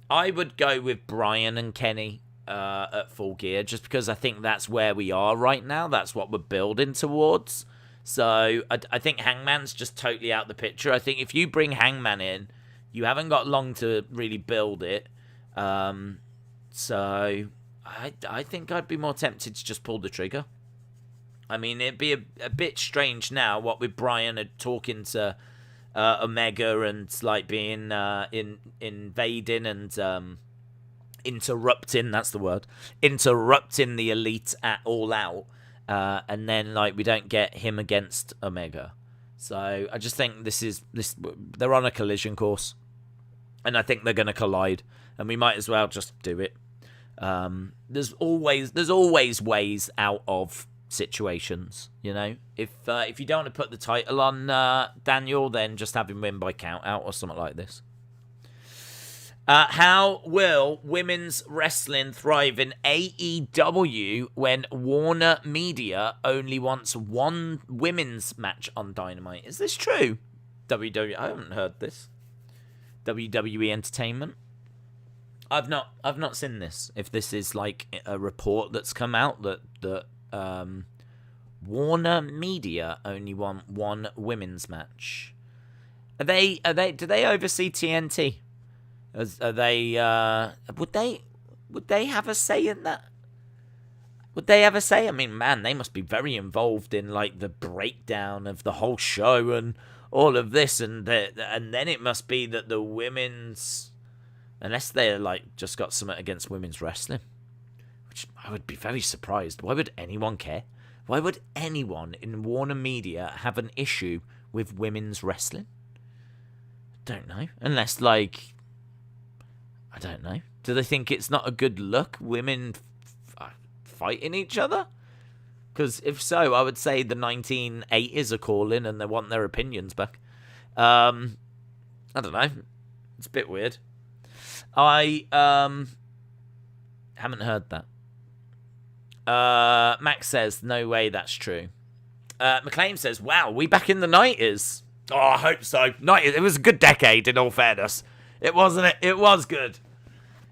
I would go with Bryan and Kenny at Full Gear, just because I think that's where we are right now. That's what we're building towards. So I think Hangman's just totally out the picture. I think if you bring Hangman in, you haven't got long to really build it. So I think I'd be more tempted to just pull the trigger. I mean, it'd be a bit strange now, what with Bryan talking to Omega and like being invading and interrupting. That's the word. Interrupting the Elite at All Out, and then like we don't get him against Omega. So I just think this. They're on a collision course, and I think they're going to collide, and we might as well just do it. There's always ways out of situations, you know. If you don't want to put the title on Daniel, then just have him win by count out or something like this. How will women's wrestling thrive in AEW when Warner Media only wants one women's match on Dynamite? Is this true? WWE, I haven't heard this. WWE Entertainment. I've not seen this. If this is like a report that's come out that Warner Media only want one women's match. Do they oversee TNT? Are they would they have a say in that? Would they have a say? I mean, man, they must be very involved in like the breakdown of the whole show and all of this, and then it must be that the women's, unless they're like just got something against women's wrestling, which I would be very surprised. Why would anyone care? Why would anyone in Warner Media have an issue with women's wrestling? Don't know. Unless, like, I don't know. Do they think it's not a good look, women fighting each other? Because if so, I would say the 1980s are calling and they want their opinions back. I don't know. It's a bit weird. I haven't heard that. Max says, no way that's true. McLean says, wow, we back in the 90s. Oh, I hope so. 90s, it was a good decade, in all fairness. It wasn't it? It was good.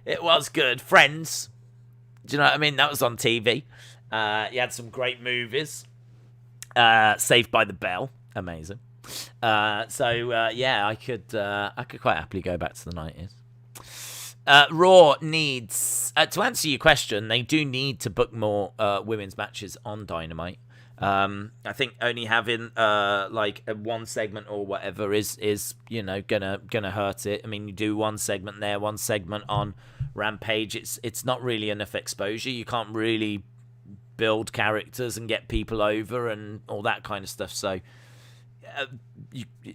It was good. Friends. Do you know what I mean? That was on TV. You had some great movies. Saved by the Bell. Amazing. Yeah, I could quite happily go back to the 90s. Raw needs, to answer your question, they do need to book more women's matches on Dynamite. I think only having like a one segment or whatever is you know gonna hurt it. I mean, you do one segment there, one segment on Rampage. It's not really enough exposure. You can't really build characters and get people over and all that kind of stuff. So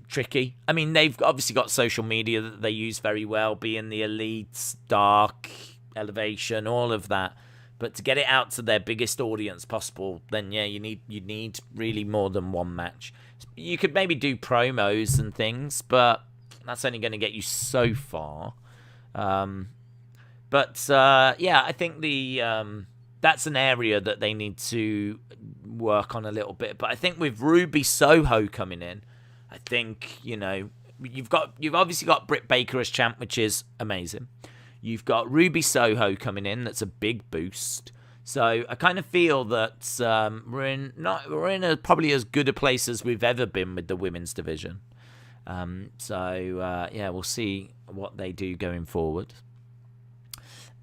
tricky. I mean, they've obviously got social media that they use very well, being the Elites, Dark, Elevation, all of that. But to get it out to their biggest audience possible, then yeah, you need really more than one match. You could maybe do promos and things, but that's only going to get you so far. Yeah, I think that's an area that they need to work on a little bit. But I think with Ruby Soho coming in, I think, you know, you've obviously got Britt Baker as champ, which is amazing. You've got Ruby Soho coming in. That's a big boost. So I kind of feel that we're in probably as good a place as we've ever been with the women's division. Yeah, we'll see what they do going forward.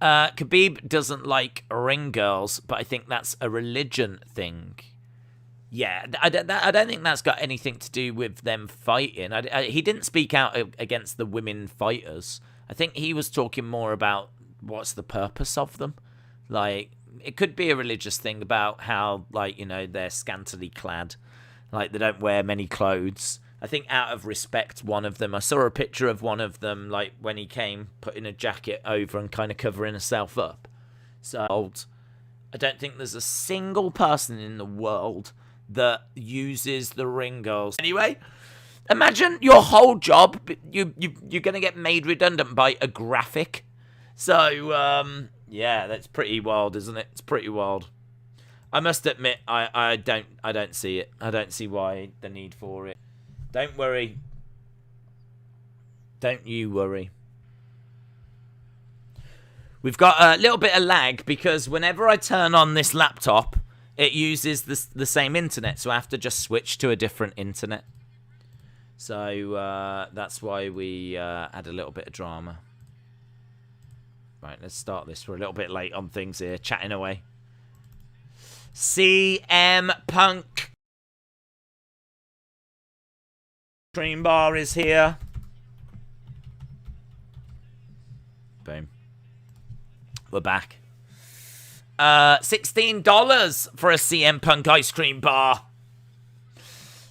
Khabib doesn't like ring girls, but I think that's a religion thing. Yeah, I don't think that's got anything to do with them fighting. He didn't speak out against the women fighters. I think he was talking more about what's the purpose of them. Like, it could be a religious thing about how, like, you know, they're scantily clad. Like, they don't wear many clothes. I think out of respect, one of them, I saw a picture of one of them, like, when he came, putting a jacket over and kind of covering herself up. So, I don't think there's a single person in the world that uses the ring girls. Anyway, imagine your whole job, you're going to get made redundant by a graphic. So, yeah, that's pretty wild, isn't it? It's pretty wild. I must admit, I don't see it. I don't see why the need for it. Don't worry. Don't you worry. We've got a little bit of lag because whenever I turn on this laptop, it uses the same internet, so I have to just switch to a different internet. So that's why we had a little bit of drama. Right, let's start this. We're a little bit late on things here, chatting away. CM Punk. Cream bar is here. Boom. We're back. $16 for a CM Punk ice cream bar.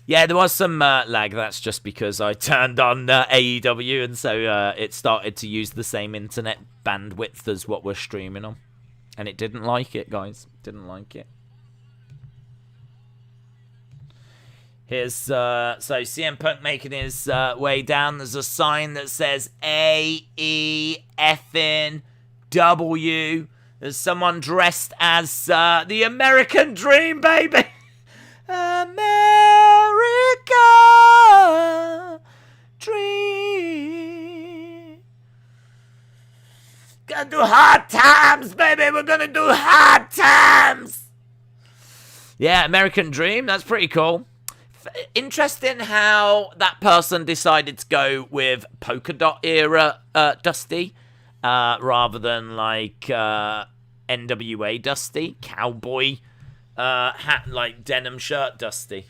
Yeah, there was some lag. That's just because I turned on AEW, and so it started to use the same internet bandwidth as what we're streaming on. And it didn't like it, guys. Didn't like it. Here's, so CM Punk making his way down. There's a sign that says AEFNW. There's someone dressed as the American Dream, baby. America Dream. Gonna do hard times, baby. We're gonna do hard times. Yeah, American Dream. That's pretty cool. Interesting how that person decided to go with polka dot era Dusty rather than like NWA Dusty, cowboy hat, like denim shirt Dusty.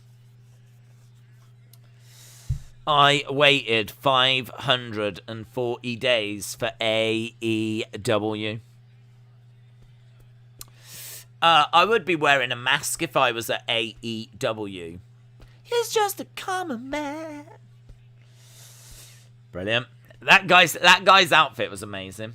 I waited 540 days for AEW. I would be wearing a mask if I was at AEW. He's just a common man. Brilliant. That guy's outfit was amazing.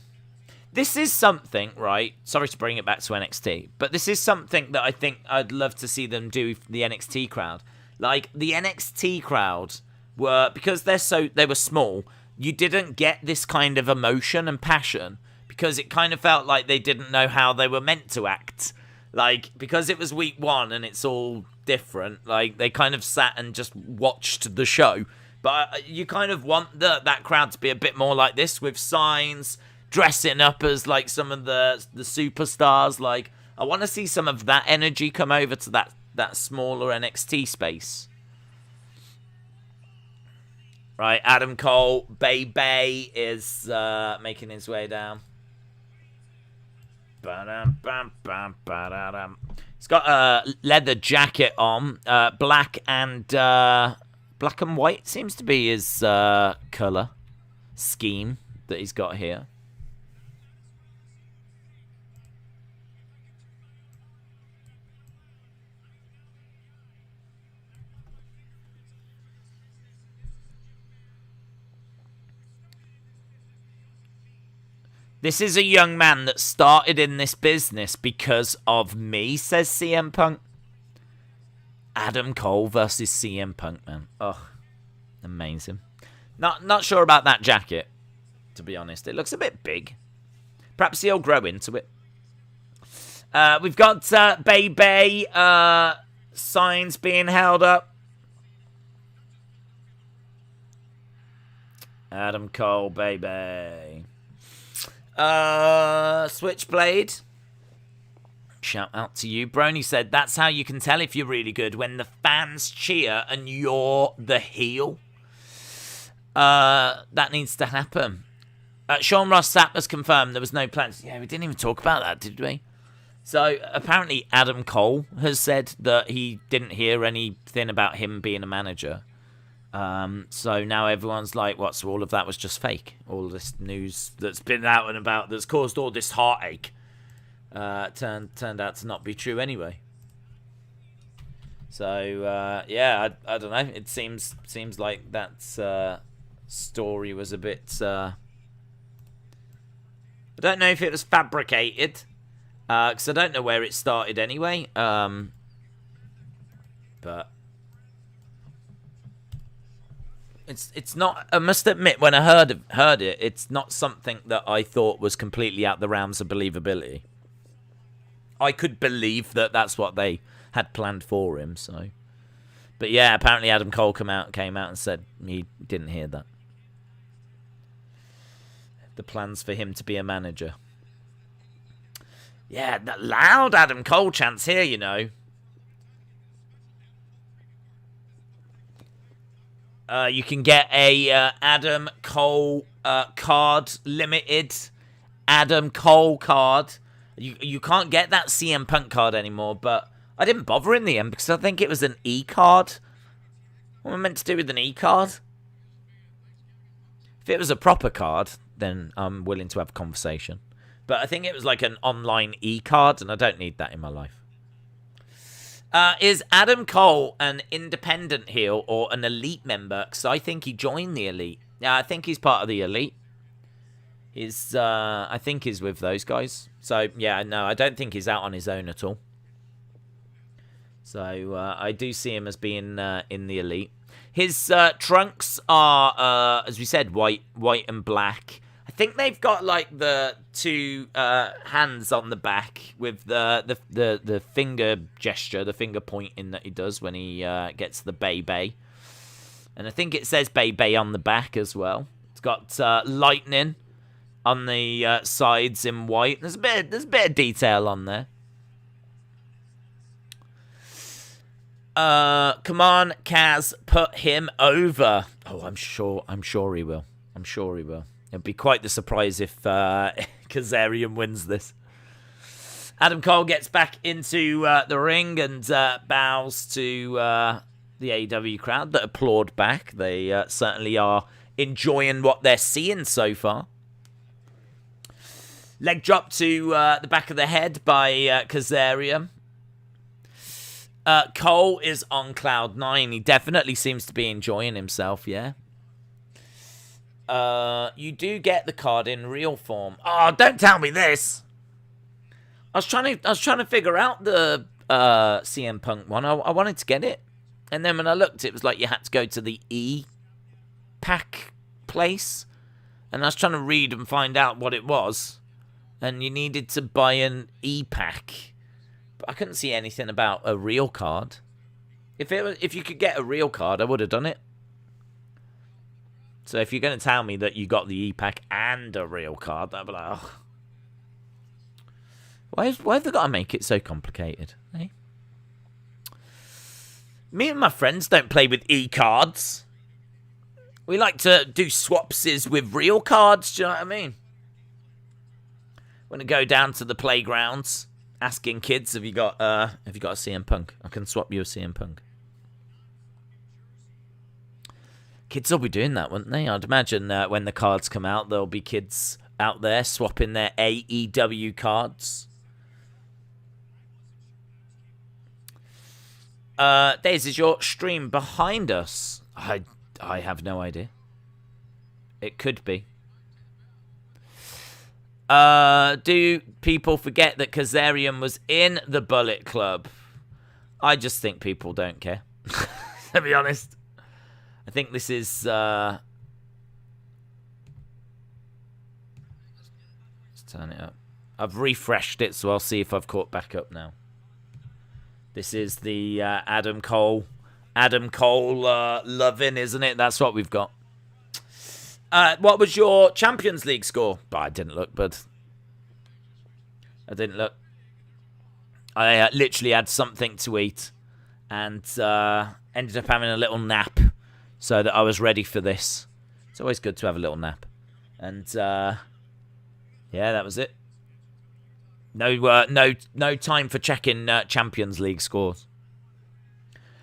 This is something, right? Sorry to bring it back to NXT, but this is something that I think I'd love to see them do for the NXT crowd. Like the NXT crowd were, because they were small, you didn't get this kind of emotion and passion because it kind of felt like they didn't know how they were meant to act. Like, because it was week one and it's all different, like, they kind of sat and just watched the show. But you kind of want that crowd to be a bit more like this, with signs, dressing up as, like, some of the superstars. Like, I want to see some of that energy come over to that smaller NXT space. Right, Adam Cole, Bay is making his way down. He's got a leather jacket on, black and white seems to be his color scheme that he's got here. This is a young man that started in this business because of me, says CM Punk. Adam Cole versus CM Punk, man. Oh, amazing. Not sure about that jacket, to be honest. It looks a bit big. Perhaps he'll grow into it. We've got Bay signs being held up. Adam Cole, Bay. Switchblade. Shout out to you. Brony said, that's how you can tell if you're really good, when the fans cheer and you're the heel. That needs to happen. Sean Ross Sapp has confirmed there was no plans. Yeah, we didn't even talk about that, did we? So apparently Adam Cole has said that he didn't hear anything about him being a manager. So now everyone's like, what? So all of that was just fake. All this news that's been out and about that's caused all this heartache turned out to not be true anyway. So yeah, I don't know. It seems like that story was a bit. I don't know if it was fabricated. Because I don't know where it started anyway. But it's not. I must admit, when I heard it, it's not something that I thought was completely out the realms of believability. I could believe that that's what they had planned for him. So, but yeah, apparently Adam Cole came out and said he didn't hear that. The plans for him to be a manager. Yeah, that loud Adam Cole chants here, you know. You can get a Adam Cole card, limited Adam Cole card. You can't get that CM Punk card anymore, but I didn't bother in the end because I think it was an E card. What am I meant to do with an E card? If it was a proper card, then I'm willing to have a conversation. But I think it was like an online E card, and I don't need that in my life. Is Adam Cole an independent heel or an Elite member? Because I think he joined the Elite. Yeah, I think he's part of the Elite. I think he's with those guys. So, yeah, no, I don't think he's out on his own at all. So, I do see him as being in the Elite. His trunks are, as we said, white and black. I think they've got like the two hands on the back with the finger gesture, the finger pointing that he does when he gets the Bay. And I think it says Bay on the back as well. It's got lightning on the sides in white. There's a bit of detail on there. Come on, Kaz, put him over. Oh, I'm sure he will. I'm sure he will. It'd be quite the surprise if Kazarian wins this. Adam Cole gets back into the ring and bows to the AEW crowd that applaud back. They certainly are enjoying what they're seeing so far. Leg drop to the back of the head by Kazarian. Cole is on cloud 9. He definitely seems to be enjoying himself, yeah. You do get the card in real form. Oh, don't tell me this. I was trying to figure out the CM Punk one. I wanted to get it, and then when I looked, it was like you had to go to the E-Pack place, and I was trying to read and find out what it was, and you needed to buy an E-Pack, but I couldn't see anything about a real card. If you could get a real card, I would have done it. So if you're going to tell me that you got the E-Pack and a real card, I'd be like, oh. Why have they got to make it so complicated? Eh? Me and my friends don't play with E-cards. We like to do swapses with real cards, do you know what I mean? When I go down to the playgrounds, asking kids, have you got a CM Punk? I can swap you a CM Punk. Kids will be doing that, wouldn't they? I'd imagine when the cards come out, there'll be kids out there swapping their AEW cards. Days, is your stream behind us? I have no idea. It could be. Do people forget that Kazarian was in the Bullet Club? I just think people don't care. To be honest. I think this is... Let's turn it up. I've refreshed it, so I'll see if I've caught back up now. This is the Adam Cole loving, isn't it? That's what we've got. What was your Champions League score? But I didn't look, bud. I didn't look. I literally had something to eat and ended up having a little nap so that I was ready for this. It's always good to have a little nap. And yeah, that was it. No time for checking Champions League scores.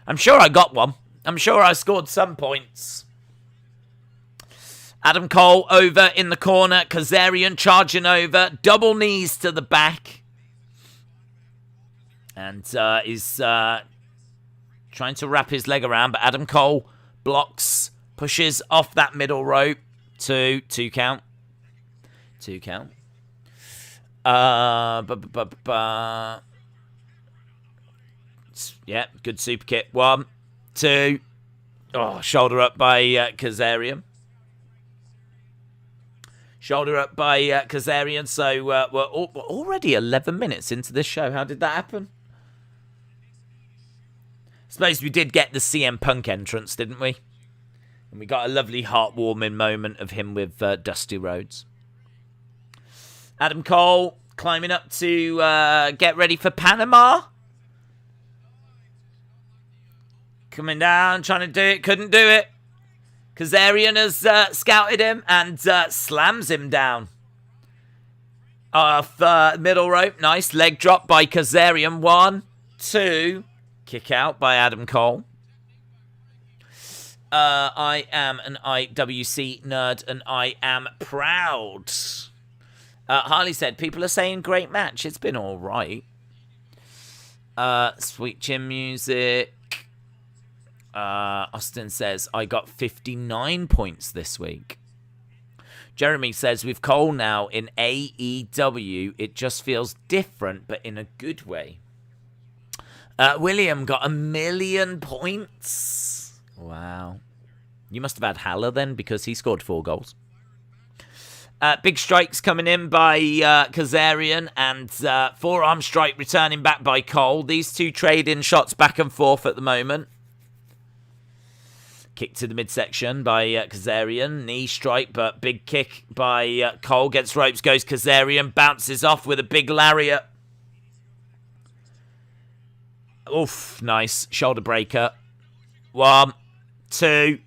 I'm sure I got one. I'm sure I scored some points. Adam Cole over in the corner. Kazarian charging over. Double knees to the back. And is trying to wrap his leg around. But Adam Cole blocks. Pushes off that middle rope. Two count. Yeah, good super kick. 1, 2. Oh, shoulder up by Kazarian. Shoulder up by Kazarian. So we're already 11 minutes into this show. How did that happen? Suppose we did get the CM Punk entrance, didn't we? And we got a lovely heartwarming moment of him with Dusty Rhodes. Adam Cole climbing up to get ready for Panama. Coming down, trying to do it, couldn't do it. Kazarian has scouted him and slams him down. Off middle rope, nice leg drop by Kazarian. 1, 2, kick out by Adam Cole. I am an IWC nerd and I am proud. Harley said, people are saying great match. It's been all right. Sweet chin music. Austin says, I got 59 points this week. Jeremy says, with Cole now in AEW, it just feels different, but in a good way. William got 1,000,000 points. Wow. You must have had Haller then, because he scored 4 goals. Big strikes coming in by Kazarian, and forearm strike returning back by Cole. These two trading shots back and forth at the moment. Kick to the midsection by Kazarian. Knee strike, but big kick by Cole. Gets ropes, goes Kazarian. Bounces off with a big lariat. Oof, nice. Shoulder breaker. 1, 2.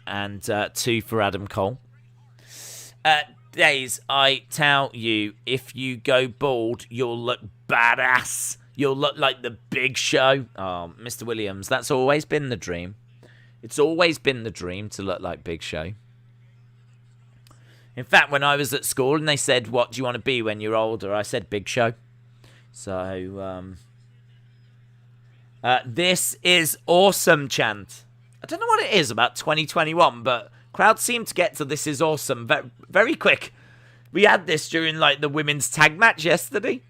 And 2 for Adam Cole. Days, I tell you, if you go bald, you'll look badass. You'll look like the Big Show. Oh, Mr. Williams, that's always been the dream. It's always been the dream to look like Big Show. In fact, when I was at school and they said, what do you want to be when you're older? I said Big Show. So, this is awesome chant. I don't know what it is about 2021, but crowds seem to get to this is awesome very, very quick. We had this during like the women's tag match yesterday.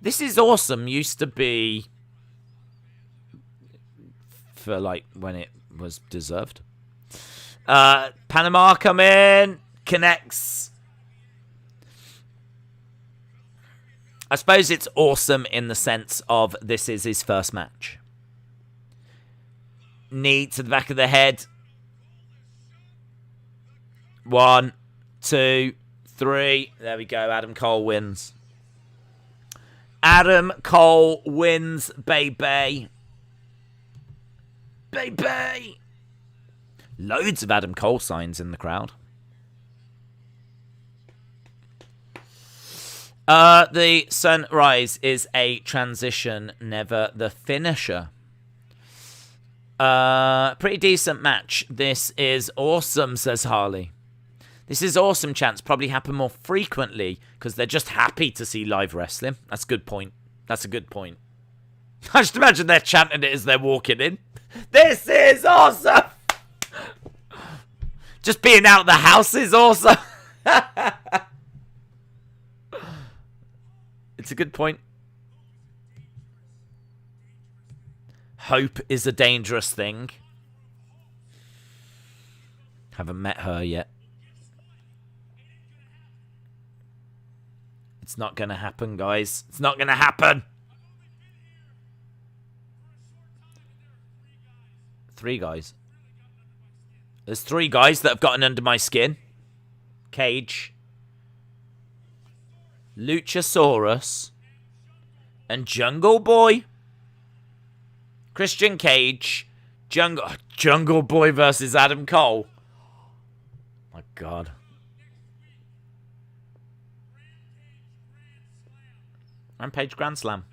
This is awesome used to be for like when it was deserved. Panama come in, connects. I suppose it's awesome in the sense of this is his first match. Knee to the back of the head. 1, 2, 3. There we go. Adam Cole wins. Adam Cole wins, baby. Baby. Loads of Adam Cole signs in the crowd. The sunrise is a transition, never the finisher. Pretty decent match. This is awesome, says Harley. This is awesome, chants. Probably happen more frequently because they're just happy to see live wrestling. That's a good point. That's a good point. I just imagine they're chanting it as they're walking in. This is awesome! Just being out the house is awesome. It's a good point. Hope is a dangerous thing. Haven't met her yet. It's not going to happen, guys. It's not going to happen. 3 guys. There's 3 guys that have gotten under my skin. Cage. Luchasaurus. And Jungle Boy. Christian Cage. Jungle Boy versus Adam Cole. My God. Rampage Grand Slam.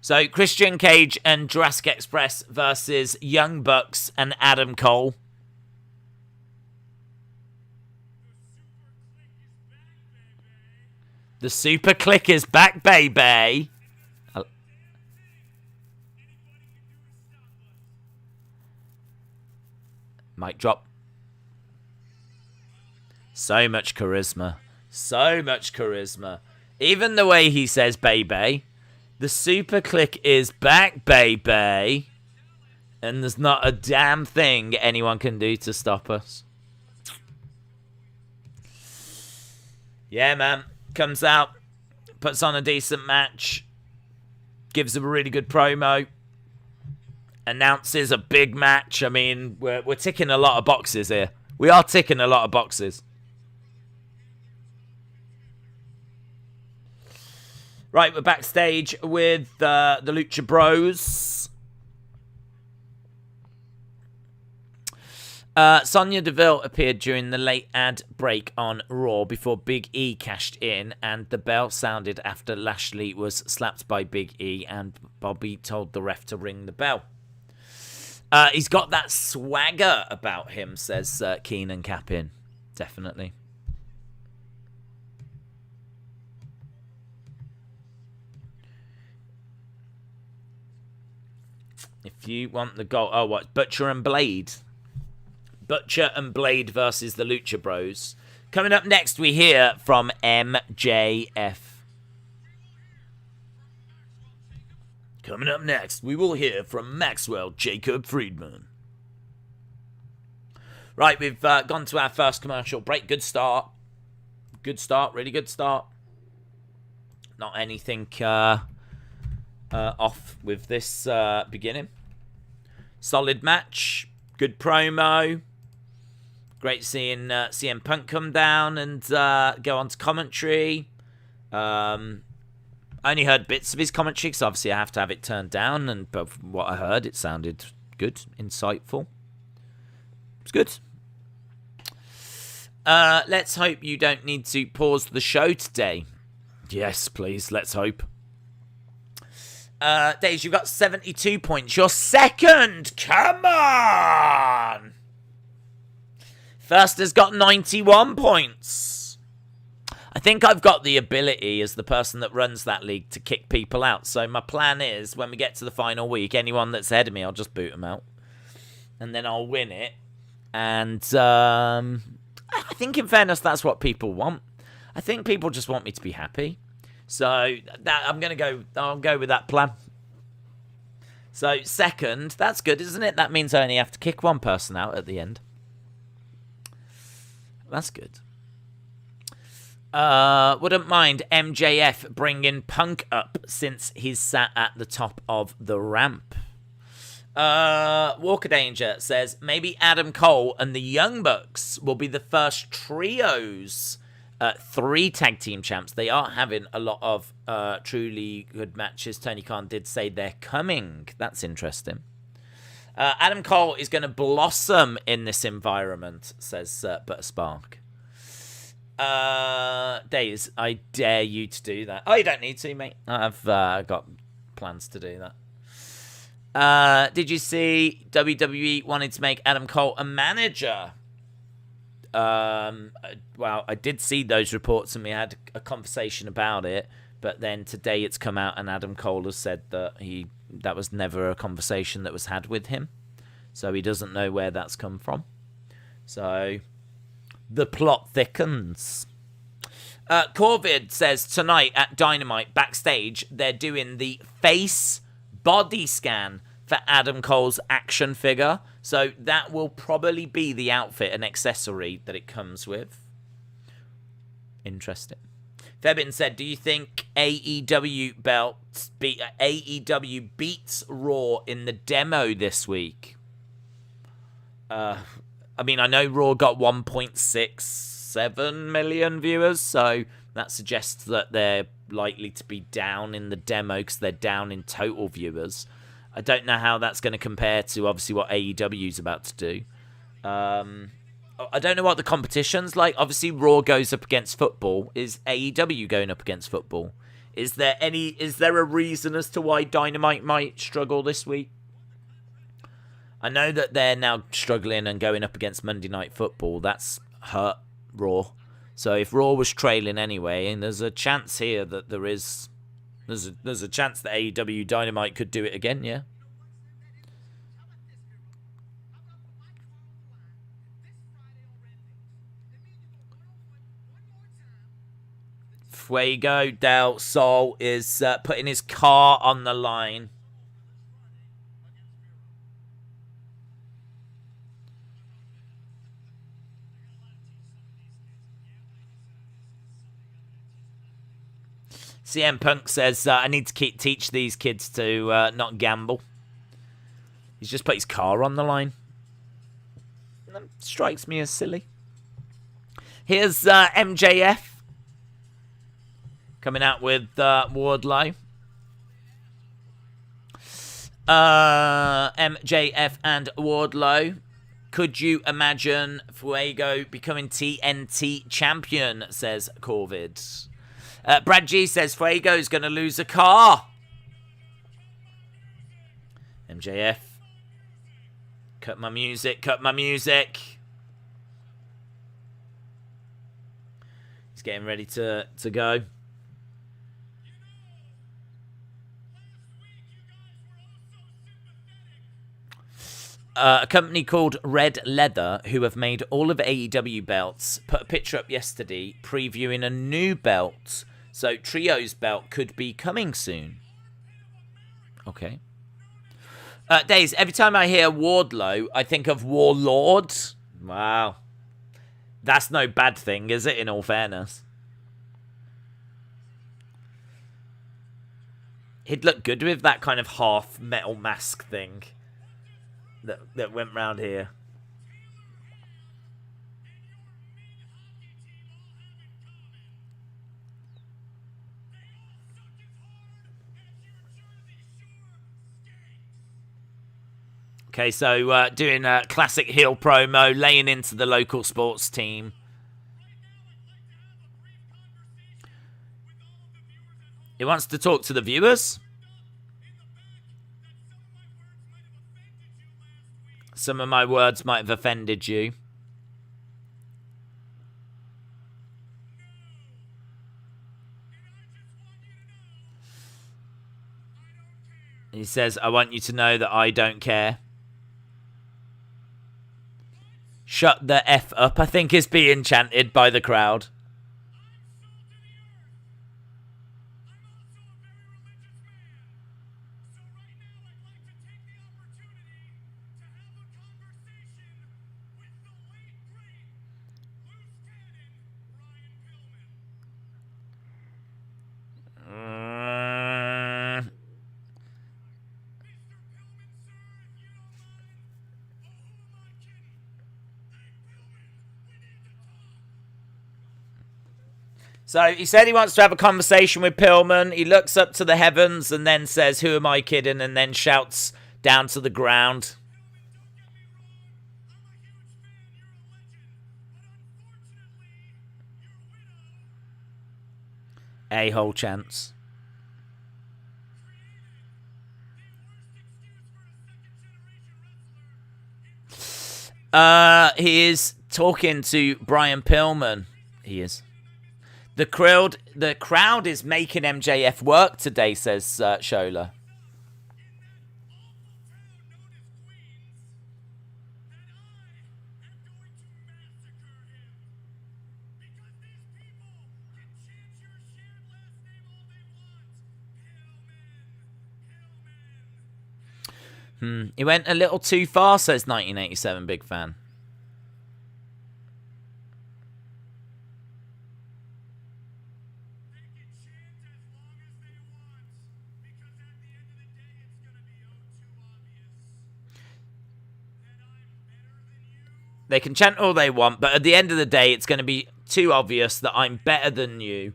So, Christian Cage and Jurassic Express versus Young Bucks and Adam Cole. The Super Click is back, baby. Mic drop. So much charisma. So much charisma. Even the way he says baby. The Super Click is back, baby. And there's not a damn thing anyone can do to stop us. Yeah, man. Comes out. Puts on a decent match. Gives a really good promo. Announces a big match. I mean, we're ticking a lot of boxes here. We are ticking a lot of boxes. Right, we're backstage with the Lucha Bros. Sonya Deville appeared during the late ad break on Raw before Big E cashed in, and the bell sounded after Lashley was slapped by Big E, and Bobby told the ref to ring the bell. He's got that swagger about him, says Keenan Capin. Definitely. If you want the goal... Oh, what? Butcher and Blade. Butcher and Blade versus the Lucha Bros. Coming up next, we hear from MJF. Coming up next, we will hear from Maxwell Jacob Friedman. Right, we've gone to our first commercial break. Good start. Good start. Really good start. Not anything off with this beginning. Solid match. Good promo. Great seeing CM Punk come down and go on to commentary. I only heard bits of his commentary because obviously I have to have it turned down. But from what I heard, it sounded good, insightful. It's good. Let's hope you don't need to pause the show today. Yes, please. Let's hope. Days, you've got 72 points. You're second. Come on. First has got 91 points. I think I've got the ability as the person that runs that league to kick people out. So my plan is when we get to the final week, anyone that's ahead of me, I'll just boot them out. And then I'll win it. And I think in fairness, that's what people want. I think people just want me to be happy. So I'll go with that plan. So second, that's good, isn't it? That means I only have to kick one person out at the end. That's good. Wouldn't mind MJF bringing Punk up since he's sat at the top of the ramp. Walker Danger says maybe Adam Cole and the Young Bucks will be the first trios. 3 tag team champs. They are having a lot of truly good matches. Tony Khan did say they're coming. That's interesting. Adam Cole is going to blossom in this environment, says Butter Spark. Days, I dare you to do that. Oh, you don't need to, mate. I've got plans to do that. Did you see WWE wanted to make Adam Cole a manager? Well, I did see those reports and we had a conversation about it, but then today it's come out and Adam Cole has said that that was never a conversation that was had with him, so he doesn't know where that's come from. So the plot thickens. Corvid says tonight at Dynamite backstage they're doing the face body scan for Adam Cole's action figure. So that will probably be the outfit and accessory that it comes with. Interesting. Febin said, do you think AEW beats Raw in the demo this week? I mean, I know Raw got 1.67 million viewers, so that suggests that they're likely to be down in the demo because they're down in total viewers. I don't know how that's going to compare to, obviously, what AEW is about to do. I don't know what the competition's like. Obviously, Raw goes up against football. Is AEW going up against football? Is there a reason as to why Dynamite might struggle this week? I know that they're now struggling and going up against Monday Night Football. That's hurt Raw. So if Raw was trailing anyway, and there's a chance here that there's a chance that AEW Dynamite could do it again, yeah? Fuego del Sol is putting his car on the line. CM Punk says, I need to teach these kids to not gamble. He's just put his car on the line. That strikes me as silly. Here's MJF coming out with Wardlow. MJF and Wardlow. Could you imagine Fuego becoming TNT champion, says Corvid. Brad G says Fuego's going to lose a car. MJF. Cut my music, cut my music. He's getting ready to go. A company called Red Leather, who have made all of AEW belts, put a picture up yesterday previewing a new belt. So Trio's belt could be coming soon. Okay. Days, every time I hear Wardlow, I think of Warlord. Wow. That's no bad thing, is it, in all fairness? He'd look good with that kind of half metal mask thing that went round here. Okay, so doing a classic heel promo, laying into the local sports team. He wants to talk to the viewers. Some of my words might have offended you. He says, I want you to know that I don't care. Shut the F up, I think is being chanted by the crowd. So he said he wants to have a conversation with Pillman. He looks up to the heavens and then says, who am I kidding? And then shouts down to the ground. A-hole chance. He is talking to Brian Pillman. He is. The crowd is making MJF work today, says Shola. He went a little too far, says 1987 big fan. They can chant all they want, but at the end of the day, it's going to be too obvious that I'm better than you,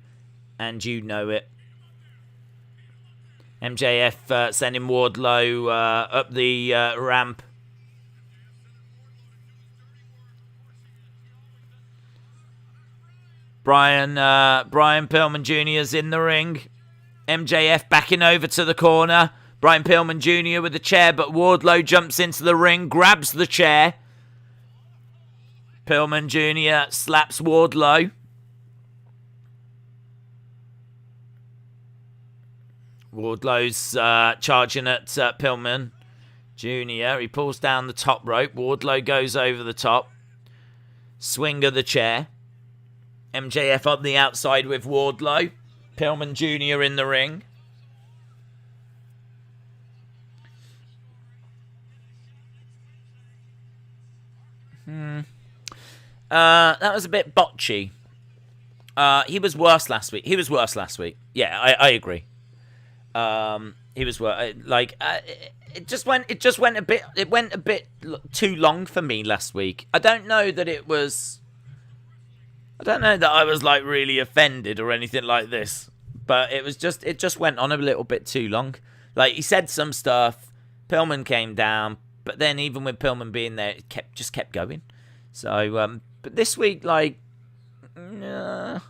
and you know it. MJF sending Wardlow up the ramp. Bryan Pillman Jr. is in the ring. MJF backing over to the corner. Bryan Pillman Jr. with the chair, but Wardlow jumps into the ring, grabs the chair. Pillman Jr. slaps Wardlow. Wardlow's charging at Pillman Jr. He pulls down the top rope. Wardlow goes over the top. Swing of the chair. MJF on the outside with Wardlow. Pillman Jr. in the ring. That was a bit botchy. He was worse last week. Yeah, I agree. He was worse. It just went a bit too long for me last week. I don't know that I was like really offended or anything like this, but it just went on a little bit too long. Like, he said some stuff, Pillman came down, but then even with Pillman being there, it kept going. So, but this week, like, I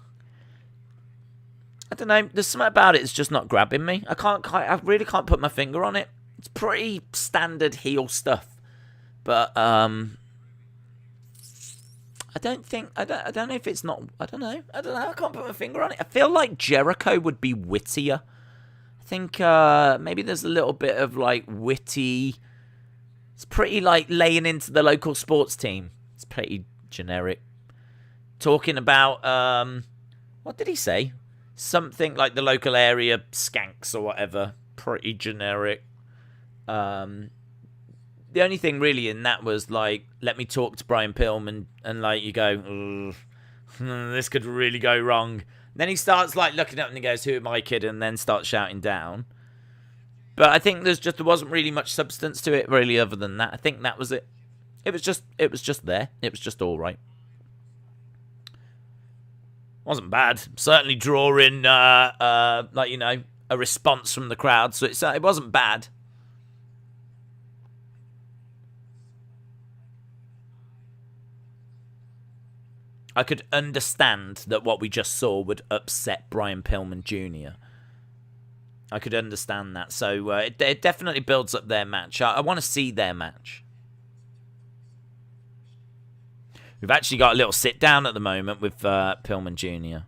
don't know. There's something about it that's just not grabbing me. I really can't put my finger on it. It's pretty standard heel stuff, but I don't know if it's not. I don't know. I can't put my finger on it. I feel like Jericho would be wittier. I think maybe there's a little bit of like witty. It's pretty like laying into the local sports team. It's pretty generic. Talking about what did he say? Something like the local area skanks or whatever. Pretty generic. The only thing really in that was like, let me talk to Brian Pillman, and like you go, this could really go wrong. Then he starts like looking up and he goes, "Who am I, kid?" and then starts shouting down. But I think there wasn't really much substance to it really, other than that. I think that was it. It was just there. It was just all right. Wasn't bad. Certainly drawing like, you know, a response from the crowd. So it wasn't bad. I could understand that what we just saw would upset Brian Pillman Jr. I could understand that. So it definitely builds up their match. I want to see their match. We've actually got a little sit down at the moment with Pillman Jr.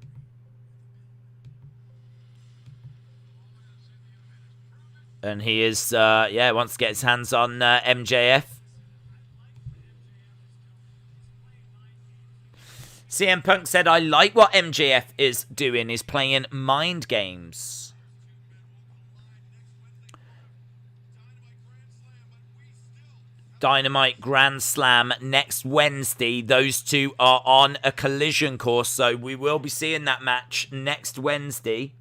And he is, wants to get his hands on MJF. CM Punk said, "I like what MJF is doing. He's playing mind games." Dynamite Grand Slam next Wednesday. Those two are on a collision course, so we will be seeing that match next Wednesday.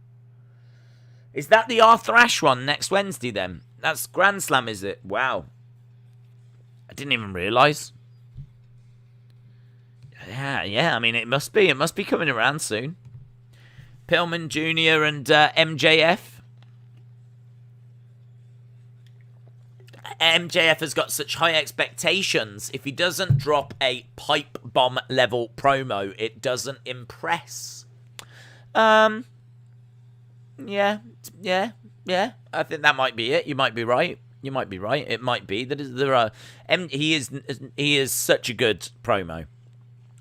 Is that the Arthur Ashe one next Wednesday then? That's Grand Slam, is it? Wow. I didn't even realise. Yeah, I mean, it must be. It must be coming around soon. Pillman Jr. and MJF. MJF has got such high expectations. If he doesn't drop a pipe bomb level promo, it doesn't impress. Yeah. I think that might be it. You might be right. It might be that there are. He is such a good promo.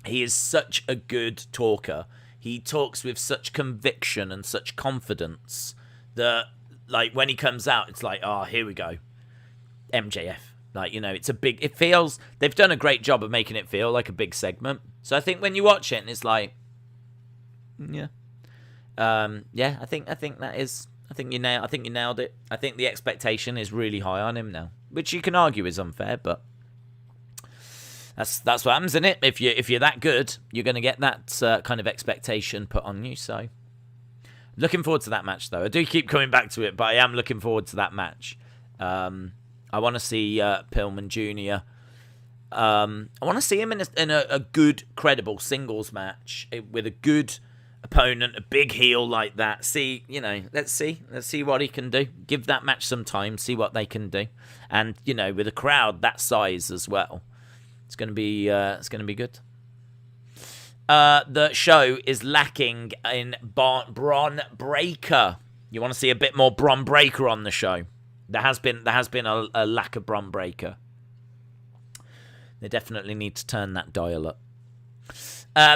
He is such a good talker. He talks with such conviction and such confidence that, like, when he comes out, it's like, oh, here we go. MJF. Like, you know, it feels, they've done a great job of making it feel like a big segment. So I think when you watch it, and it's like, yeah. I think you nailed it. I think the expectation is really high on him now, which you can argue is unfair, but that's what happens, isn't it? If you're that good, you're going to get that kind of expectation put on you. So, looking forward to that match, though. I do keep coming back to it, but I am looking forward to that match. I want to see Pillman Jr. I want to see him in a good, credible singles match with a good opponent, a big heel like that. See, you know, let's see what he can do. Give that match some time, see what they can do, and you know, with a crowd that size as well. It's going to be good. The show is lacking in Bron Breakker. You want to see a bit more Bron Breakker on the show. There has been a lack of Bron Breakker. They definitely need to turn that dial up.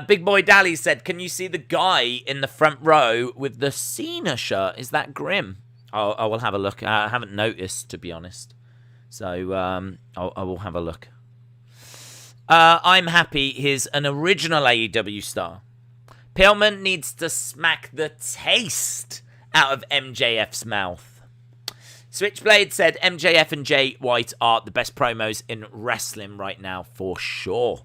Big Boy Dally said, "Can you see the guy in the front row with the Cena shirt? Is that Grim?" I will have a look. I haven't noticed, to be honest. So I will have a look. I'm happy he's an original AEW star. Pillman needs to smack the taste out of MJF's mouth. Switchblade said MJF and Jay White are the best promos in wrestling right now, for sure.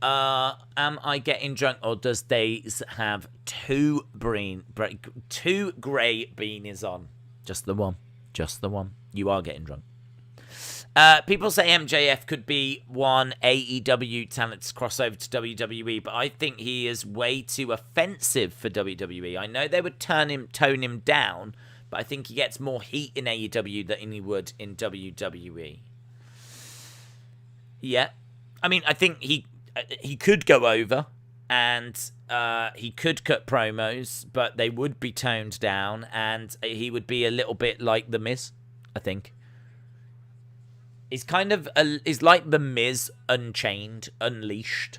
Am I getting drunk, or does Days have two grey beanies on? Just the one. Just the one. You are getting drunk. People say MJF could be one AEW talent to cross over to WWE, but I think he is way too offensive for WWE. I know they would tone him down, but I think he gets more heat in AEW than he would in WWE. Yeah. I mean, I think he could go over, and he could cut promos, but they would be toned down, and he would be a little bit like The Miz, I think. He's kind of he's like The Miz unchained, unleashed,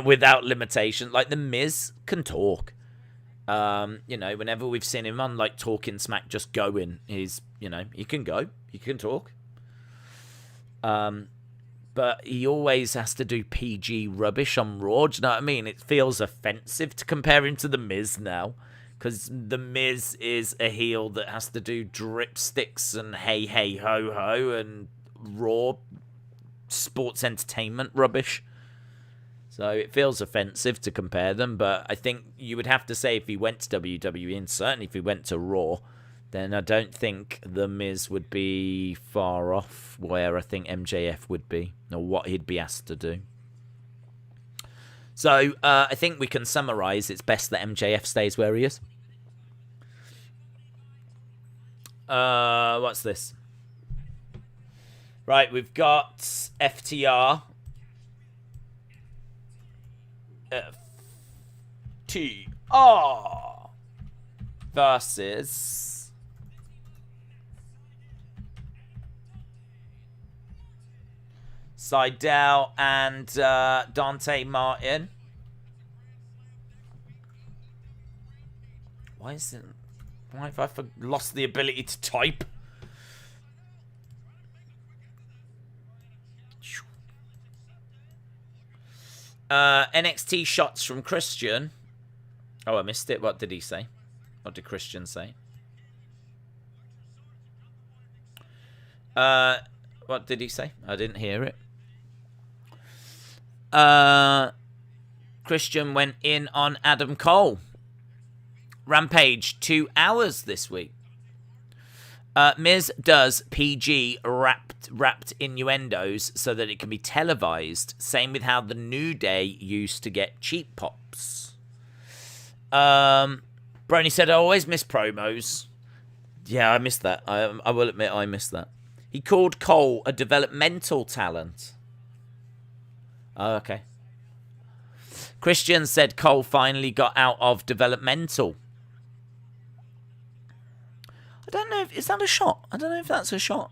without limitation. Like, The Miz can talk. Whenever we've seen him on like Talking Smack, just going, he can go, he can talk. But he always has to do PG rubbish on Raw. Do you know what I mean? It feels offensive to compare him to The Miz now, because The Miz is a heel that has to do dripsticks and hey, hey, ho, ho, and Raw sports entertainment rubbish. So it feels offensive to compare them, but I think you would have to say if he went to WWE, and certainly if he went to Raw, then I don't think The Miz would be far off where I think MJF would be, or what he'd be asked to do. So I think we can summarise, it's best that MJF stays where he is. What's this? Right, we've got FTR. FTR versus Seidel and Dante Martin. Why have I lost the ability to type? NXT shots from Christian. Oh, I missed it. What did he say? What did Christian say? What did he say? I didn't hear it. Christian went in on Adam Cole. Rampage 2 hours this week. Miz does PG wrapped innuendos so that it can be televised. Same with how the New Day used to get cheap pops. Brony said, I always miss promos. Yeah, I missed that. I will admit I missed that. He called Cole a developmental talent. Oh, okay. Christian said Cole finally got out of developmental. I don't know is that a shot? I don't know if that's a shot.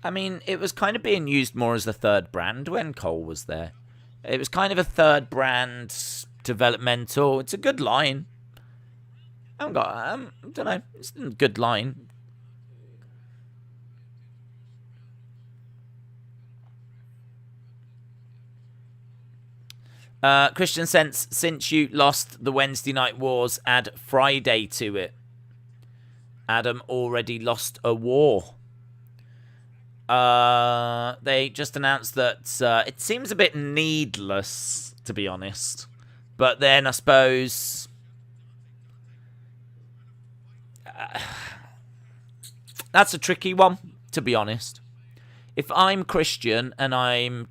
I mean, it was kind of being used more as the third brand when Cole was there. It was kind of a third brand developmental. It's a good line. I don't know. It's a good line. Christian Sense, since you lost the Wednesday Night Wars, add Friday to it. Adam already lost a war. They just announced that it seems a bit needless, to be honest. But then I suppose that's a tricky one, to be honest. If I'm Christian and I'm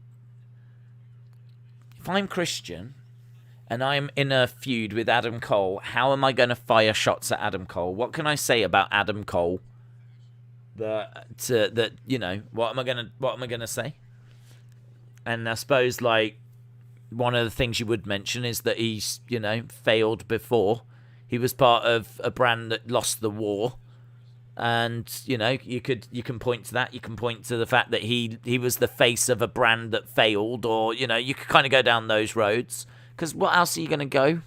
in a feud with Adam Cole, how am I going to fire shots at Adam Cole? What can I say about Adam Cole? What am I gonna say? And I suppose like one of the things you would mention is that he's failed before. He was part of a brand that lost the war. And, you can point to that. You can point to the fact that he was the face of a brand that failed, or, you could kind of go down those roads. Because what else are you going to go?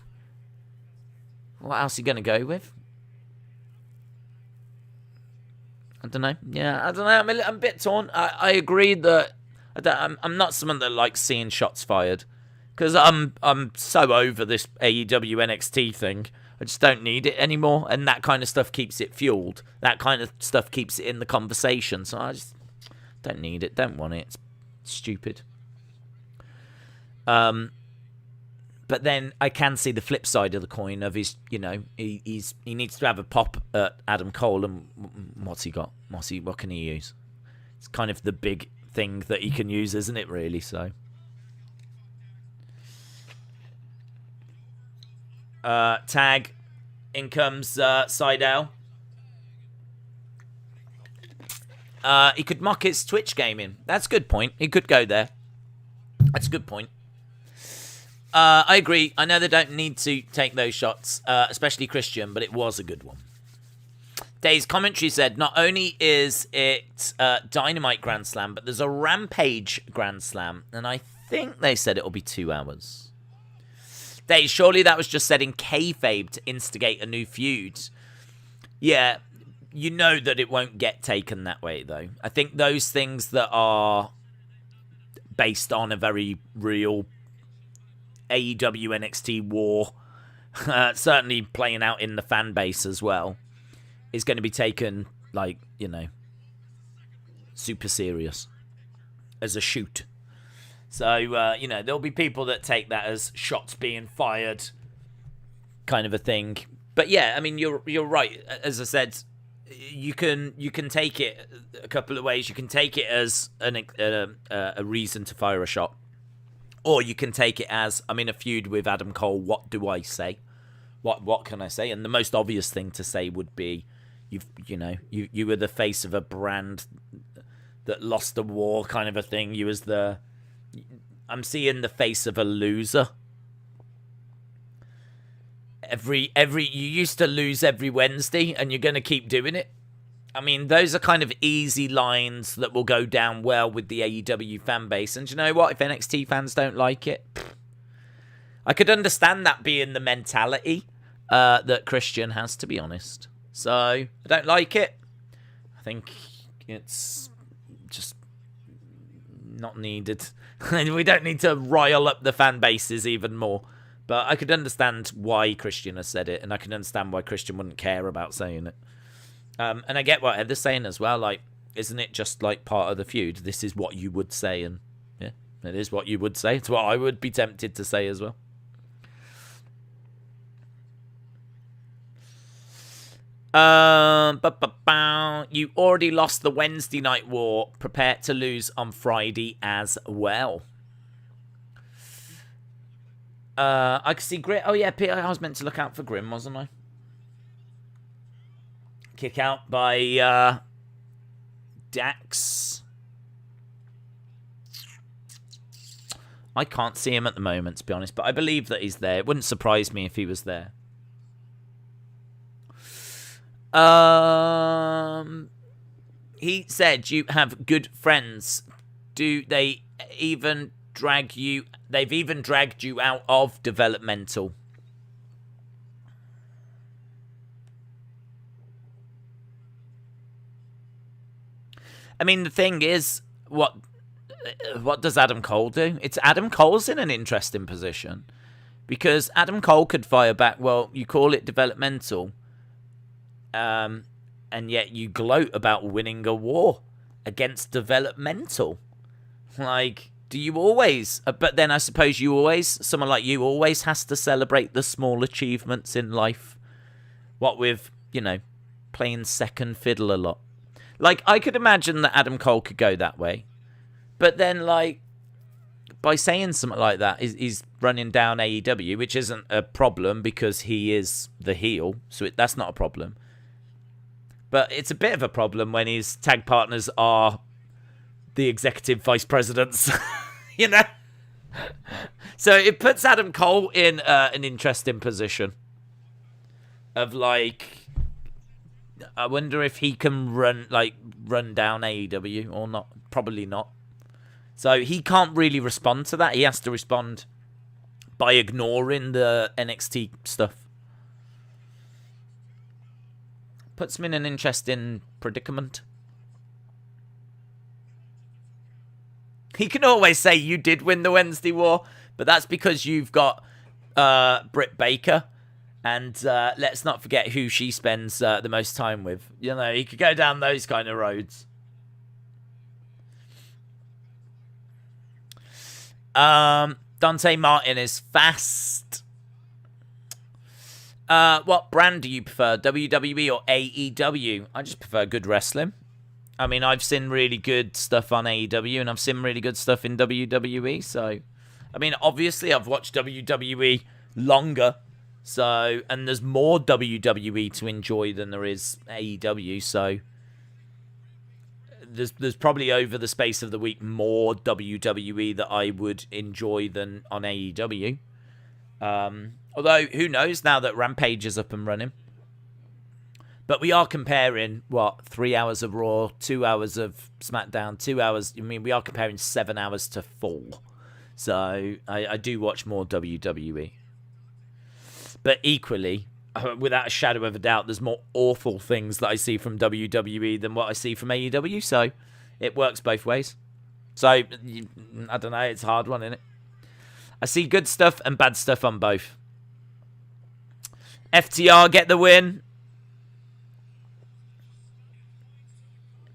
What else are you going to go with? I don't know. Yeah, I don't know. I'm a bit torn. I agree that I'm not someone that likes seeing shots fired, because I'm so over this AEW NXT thing. I just don't need it anymore, and that kind of stuff keeps it fueled. That kind of stuff keeps it in the conversation, so I just don't need it, don't want it. It's stupid. But then I can see the flip side of the coin of his, he needs to have a pop at Adam Cole, and what's he got? What can he use? It's kind of the big thing that he can use, isn't it, really? So tag, in comes Seidel. He could mock his Twitch gaming. That's a good point. He could go there. That's a good point. I agree. I know they don't need to take those shots, especially Christian, but it was a good one. Dave's commentary said, not only is it Dynamite Grand Slam, but there's a Rampage Grand Slam, and I think they said it'll be 2 hours. Dave, surely that was just said in kayfabe to instigate a new feud. Yeah, you know that it won't get taken that way, though. I think those things that are based on a very real AEW NXT war, certainly playing out in the fan base as well, is going to be taken, super serious as a shoot. So, there'll be people that take that as shots being fired kind of a thing. But yeah, I mean, you're right. As I said, you can take it a couple of ways. You can take it as a reason to fire a shot. Or you can take it as, I'm in a feud with Adam Cole, what do I say? What can I say? And the most obvious thing to say would be, you were the face of a brand that lost the war, kind of a thing. I'm seeing the face of a loser. You used to lose every Wednesday, and you're going to keep doing it. I mean, those are kind of easy lines that will go down well with the AEW fan base. And you know what? If NXT fans don't like it, I could understand that being the mentality that Christian has, to be honest. So, I don't like it. I think it's just not needed. We don't need to rile up the fan bases even more. But I could understand why Christian has said it, and I can understand why Christian wouldn't care about saying it. And I get what Heather's saying as well. Like, isn't it just like part of the feud? This is what you would say, and yeah, it is what you would say. It's what I would be tempted to say as well. You already lost the Wednesday night war. Prepare to lose on Friday as well. I can see Grim. Oh yeah, Peter, I was meant to look out for Grim, wasn't I? Kick out by Dax. I can't see him at the moment, to be honest, but I believe that he's there. It wouldn't surprise me if he was there. He said you have good friends. Do they even drag you? They've even dragged you out of developmental. I mean, the thing is, what does Adam Cole do? It's Adam Cole's in an interesting position, because Adam Cole could fire back, well, you call it developmental, and yet you gloat about winning a war against developmental. Like, do you always... But then I suppose someone like you always has to celebrate the small achievements in life. What with, playing second fiddle a lot. Like, I could imagine that Adam Cole could go that way. But then, like, by saying something like that, he's running down AEW, which isn't a problem because he is the heel, so that's not a problem. But it's a bit of a problem when his tag partners are the executive vice presidents, So it puts Adam Cole in an interesting position of, like... I wonder if he can run down AEW or not. Probably not. So he can't really respond to that. He has to respond by ignoring the NXT stuff. Puts him in an interesting predicament. He can always say you did win the Wednesday War, but that's because you've got Britt Baker. And let's not forget who she spends the most time with. You know, he could go down those kind of roads. Dante Martin is fast. What brand do you prefer, WWE or AEW? I just prefer good wrestling. I mean, I've seen really good stuff on AEW, and I've seen really good stuff in WWE. So, I mean, obviously, I've watched WWE longer. So, and there's more WWE to enjoy than there is AEW. So, there's probably over the space of the week more WWE that I would enjoy than on AEW. Although, who knows now that Rampage is up and running. But we are comparing, 3 hours of Raw, 2 hours of SmackDown, 2 hours. I mean, we are comparing 7 hours to 4. So, I do watch more WWE. But equally, without a shadow of a doubt, there's more awful things that I see from WWE than what I see from AEW. So, it works both ways. So, I don't know. It's a hard one, isn't it? I see good stuff and bad stuff on both. FTR get the win.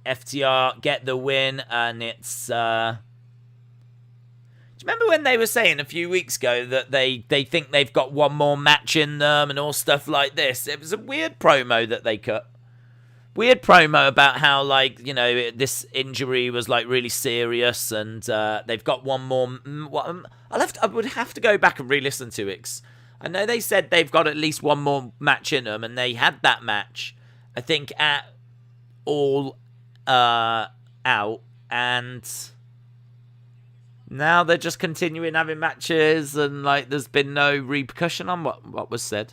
FTR get the win, and it's... Do you remember when they were saying a few weeks ago that they think they've got one more match in them and all stuff like this? It was a weird promo that they cut. Weird promo about how, like, you know, this injury was, like, really serious, and they've got one more... I would have to go back and re-listen to it, 'cause I know they said they've got at least one more match in them, and they had that match, I think, at All Out, and now they're just continuing having matches, and, like, there's been no repercussion on what was said.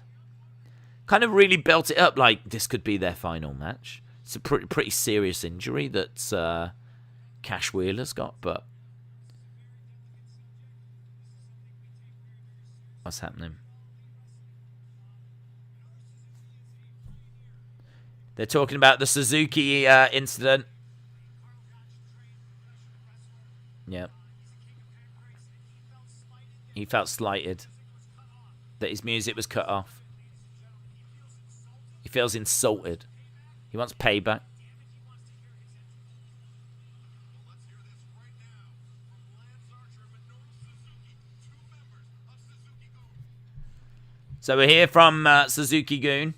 Kind of really built it up like this could be their final match. It's a pretty serious injury that Cash Wheeler's got, but what's happening? They're talking about the Suzuki incident. Yeah. He felt slighted. That his music was cut off. He feels insulted. He wants payback. So we're here from Suzuki Goon.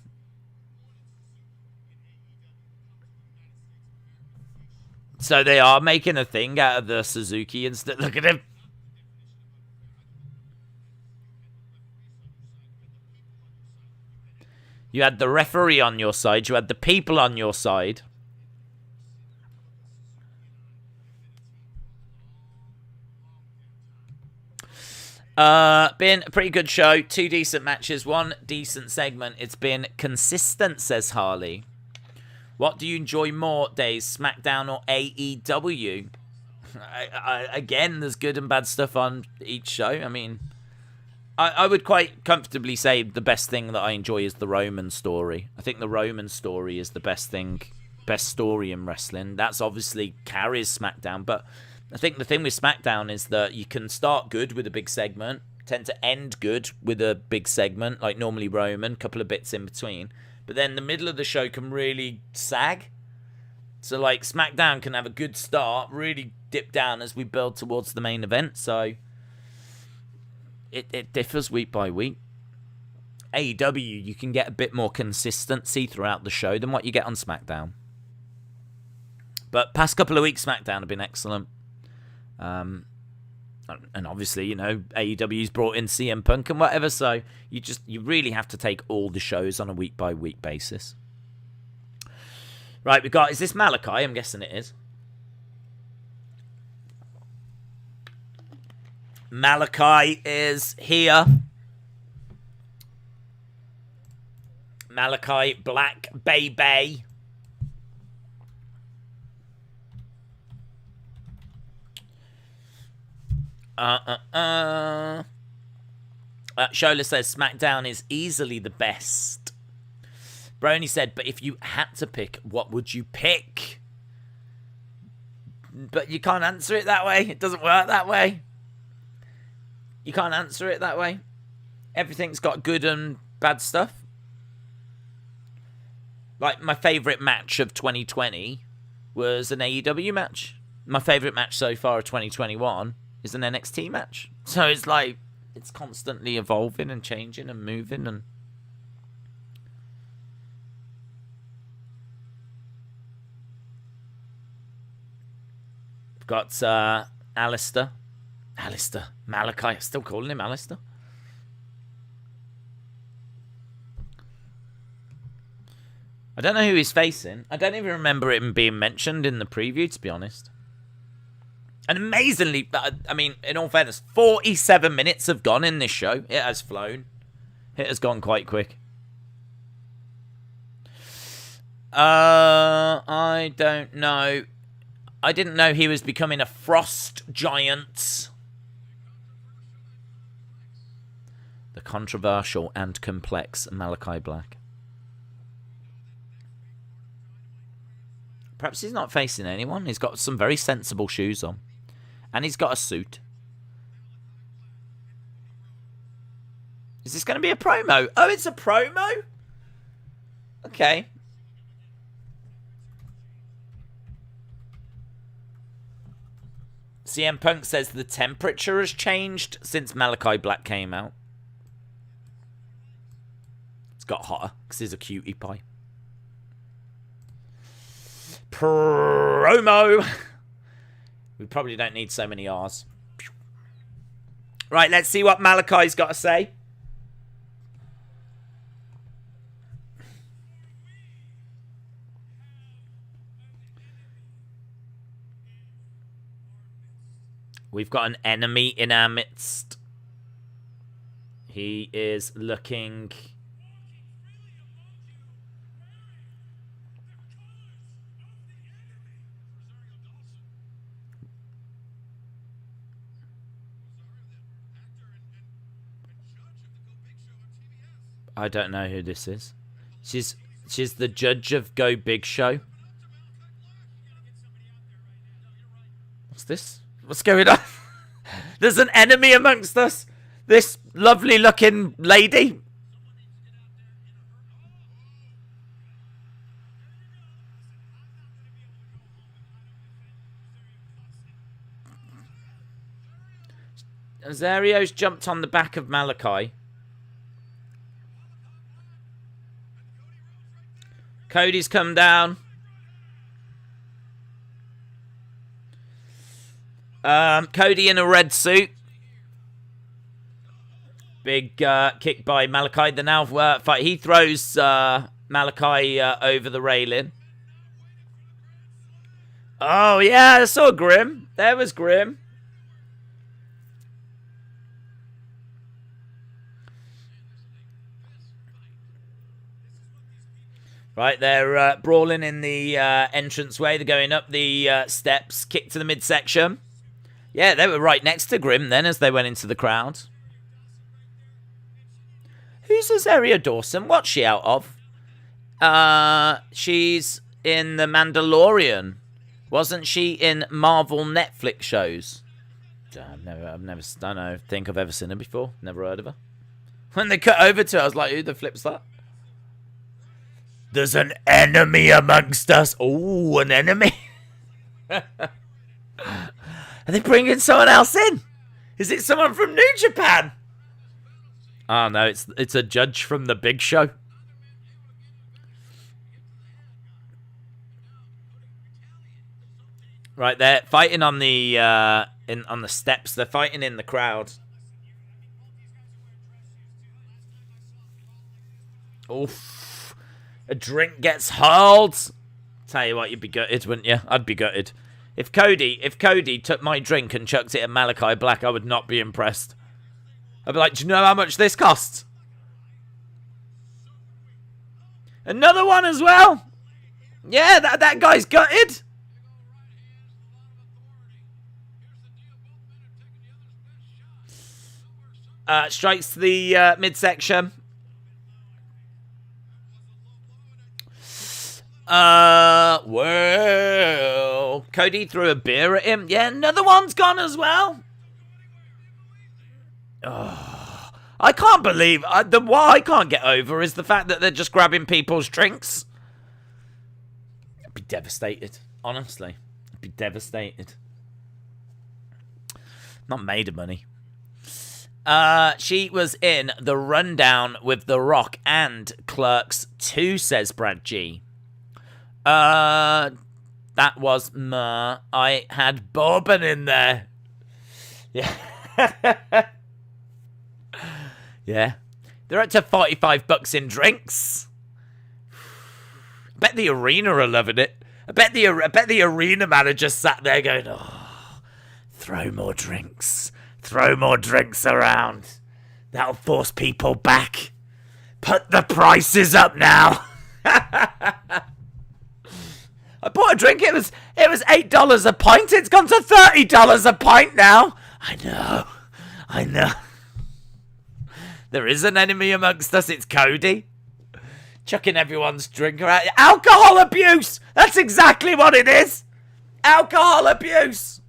So they are making a thing out of the Suzuki incident. Look at him. You had the referee on your side. You had the people on your side. Been a pretty good show. 2 decent matches. 1 decent segment. It's been consistent, says Harley. What do you enjoy more, Days? SmackDown or AEW? Again, there's good and bad stuff on each show. I mean... I would quite comfortably say the best thing that I enjoy is the Roman story. I think the Roman story is the best story in wrestling. That's obviously carries SmackDown, but I think the thing with SmackDown is that you can start good with a big segment, tend to end good with a big segment, like normally Roman, couple of bits in between, but then the middle of the show can really sag. So like SmackDown can have a good start, really dip down as we build towards the main event, so... It differs week by week. AEW, you can get a bit more consistency throughout the show than what you get on SmackDown. But past couple of weeks, SmackDown have been excellent. And obviously, you know, AEW's brought in CM Punk and whatever, so you really have to take all the shows on a week by week basis. Right, we got, is this Malachi? I'm guessing it is. Malachi is here. Malachi Black Baby. Shola says SmackDown is easily the best. Brony said, but if you had to pick, what would you pick? But you can't answer it that way. It doesn't work that way. You can't answer it that way. Everything's got good and bad stuff. Like, my favourite match of 2020 was an AEW match. My favourite match so far of 2021 is an NXT match. So it's like, it's constantly evolving and changing and moving and... We've got Alistair. Malachi. I'm still calling him Alistair. I don't know who he's facing. I don't even remember him being mentioned in the preview, to be honest. And amazingly, I mean, in all fairness, 47 minutes have gone in this show. It has flown. It has gone quite quick. I don't know. I didn't know he was becoming a frost giant. The controversial and complex Malachi Black. Perhaps he's not facing anyone. He's got some very sensible shoes on. And he's got a suit. Is this going to be a promo? Oh, it's a promo? Okay. CM Punk says the temperature has changed since Malachi Black came out. It's got hotter because he's a cutie pie. Promo. We probably don't need so many R's. Right, let's see what Malachi's got to say. We've got an enemy in our midst. He is looking... I don't know who this is. She's the judge of Go Big Show. What's this? What's going on? There's an enemy amongst us. This lovely looking lady. Azario's jumped on the back of Malachi. Cody's come down. Cody in a red suit. Big kick by Malachi. The now fight. He throws Malachi over the railing. Oh, yeah. I saw Grim. There was Grim. Right, they're brawling in the entranceway. They're going up the steps. Kick to the midsection. Yeah, they were right next to Grim then as they went into the crowd. Who's Azaria Dawson? What's she out of? She's in The Mandalorian. Wasn't she in Marvel Netflix shows? I don't think I've ever seen her before. Never heard of her. When they cut over to her, I was like, who the flip's that? There's an enemy amongst us. Oh, an enemy. Are they bringing someone else in? Is it someone from New Japan? Oh, no, it's a judge from the Big Show. Right, they're fighting on the on the steps. They're fighting in the crowd. Oof. A drink gets hurled. Tell you what, you'd be gutted, wouldn't you? I'd be gutted. If Cody took my drink and chucked it at Malachi Black, I would not be impressed. I'd be like, do you know how much this costs? Another one as well. Yeah, that guy's gutted. Strikes to the midsection. Well, Cody threw a beer at him. Yeah, another one's gone as well. Oh, I can't believe... what I can't get over is the fact that they're just grabbing people's drinks. I'd be devastated. Honestly. I'd be devastated. Not made of money. She was in the rundown with The Rock and Clerks 2, says Brad G. That was I had bourbon in there. Yeah. Yeah. They're up to $45 in drinks. I bet the arena are loving it. I bet the arena manager sat there going, oh, throw more drinks. Throw more drinks around. That'll force people back. Put the prices up now. I bought a drink. It was $8 a pint. It's gone to $30 a pint now. I know. There is an enemy amongst us. It's Cody. Chucking everyone's drink around. Alcohol abuse. That's exactly what it is. Alcohol abuse.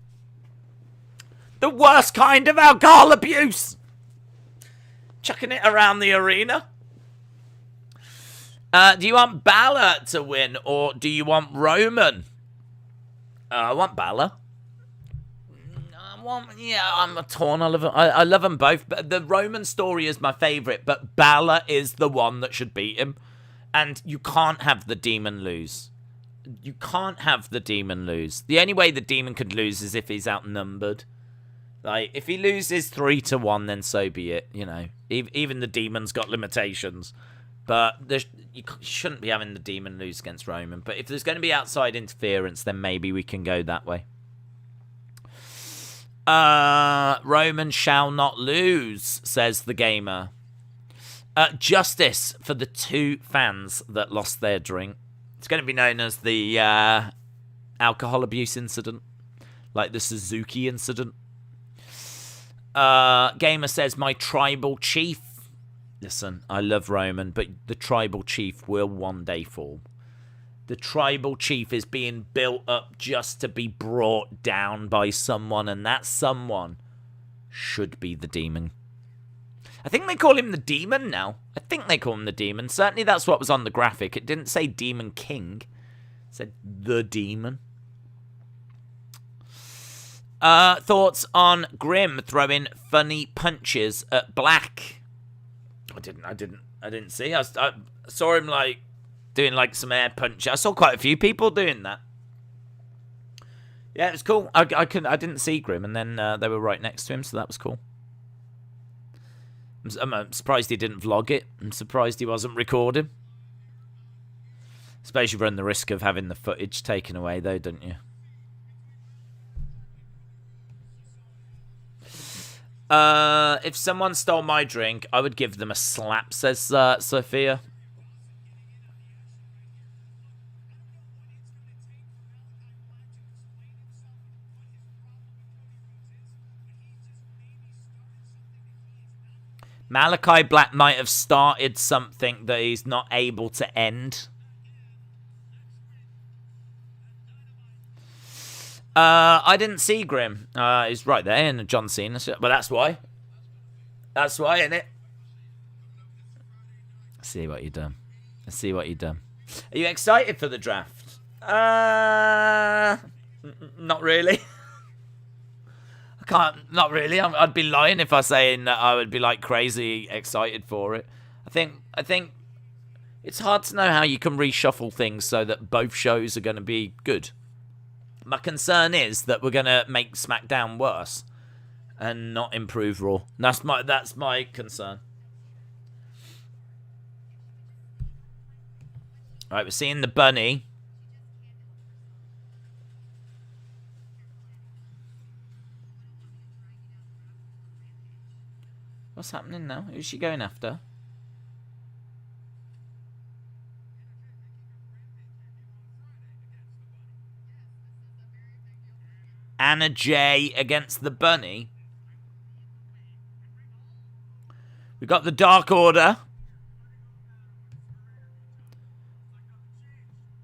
The worst kind of alcohol abuse. Chucking it around the arena. Do you want Balor to win or do you want Roman? I want Balor. I'm torn. I love them both. But the Roman story is my favourite. But Balor is the one that should beat him. And you can't have the demon lose. You can't have the demon lose. The only way the demon could lose is if he's outnumbered. Like, if he loses 3-1, then so be it, you know. Even the demon's got limitations. But you shouldn't be having the demon lose against Roman. But if there's going to be outside interference, then maybe we can go that way. Roman shall not lose, says the gamer. Justice for the 2 fans that lost their drink. It's going to be known as the alcohol abuse incident. Like the Suzuka Incident. Gamer says, my tribal chief. Listen, I love Roman, but the tribal chief will one day fall. The tribal chief is being built up just to be brought down by someone, and that someone should be the demon. I think they call him the demon now. I think they call him the demon. Certainly that's what was on the graphic. It didn't say Demon King. It said the demon. Thoughts on Grimm throwing funny punches at Black? I didn't see. I saw him like doing like some air punch. I saw quite a few people doing that. Yeah, it was cool. I didn't see Grimm, and then they were right next to him, so that was cool. I'm surprised he didn't vlog it. I'm surprised he wasn't recording. I suppose you run the risk of having the footage taken away, though, don't you? If someone stole my drink, I would give them a slap, says Sophia. Malachi Black might have started something that he's not able to end. I didn't see Grimm. He's right there in John Cena. Well, that's why. That's why, isn't it? Let's see what you've done. Let's see what you've done. Are you excited for the draft? Not really. Not really. I'd be lying if I saying that I would be like crazy excited for it. I think it's hard to know how you can reshuffle things so that both shows are going to be good. My concern is that we're going to make SmackDown worse and not improve Raw. That's my concern. All right, we're seeing the bunny. What's happening now? Who's she going after? Anna Jay against the bunny. We got the Dark Order.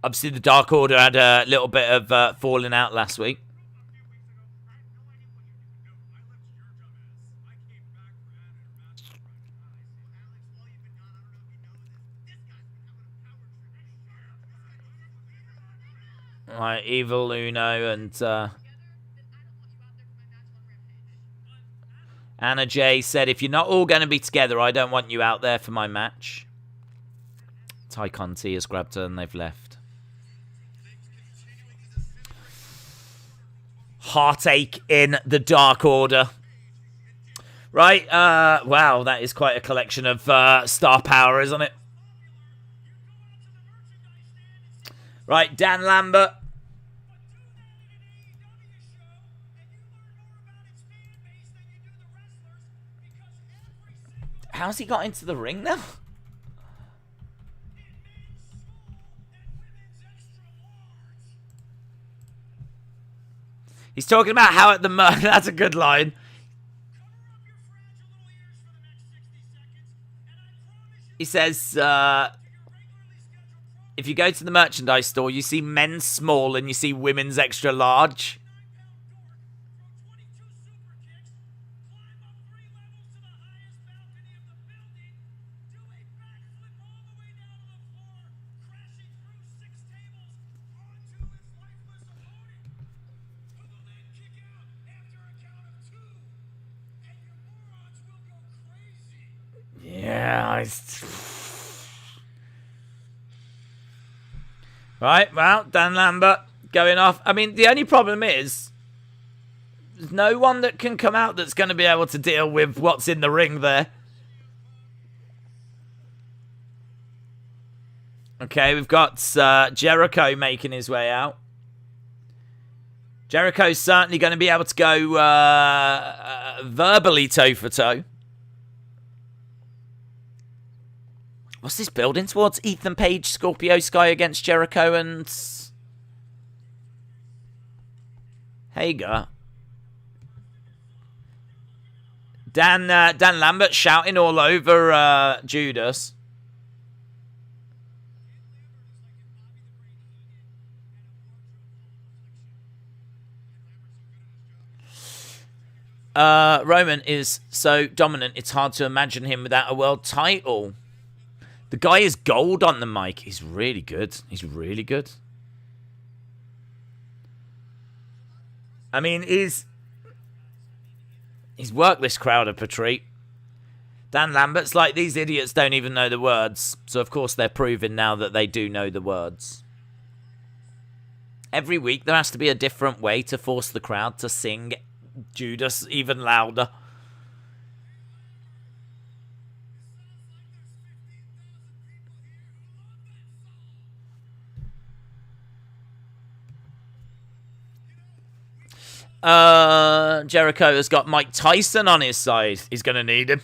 Obviously, the Dark Order had a little bit of falling out last week. Right, Evil Uno and Anna J said, if you're not all going to be together, I don't want you out there for my match. Ty Conti has grabbed her and they've left. Heartache in the Dark Order. Right, wow, that is quite a collection of star power, isn't it? Right, Dan Lambert. How's he got into the ring now? He's talking about how at the that's a good line. He says, if you go to the merchandise store, you see men's small and you see women's extra large. Yeah, right, well, Dan Lambert going off. I mean, the only problem is there's no one that can come out that's going to be able to deal with what's in the ring there. Okay, we've got Jericho making his way out. Jericho's certainly going to be able to go verbally toe-for-toe. What's this building towards? Ethan Page, Scorpio Sky against Jericho and Hager. Dan Lambert shouting all over Judas. Roman is so dominant, it's hard to imagine him without a world title. The guy is gold on the mic. He's really good. He's really good. I mean, he's worked this crowd up a treat. Dan Lambert's like, these idiots don't even know the words. So, of course, they're proving now that they do know the words. Every week, there has to be a different way to force the crowd to sing Judas even louder. Jericho has got Mike Tyson on his side. He's going to need him.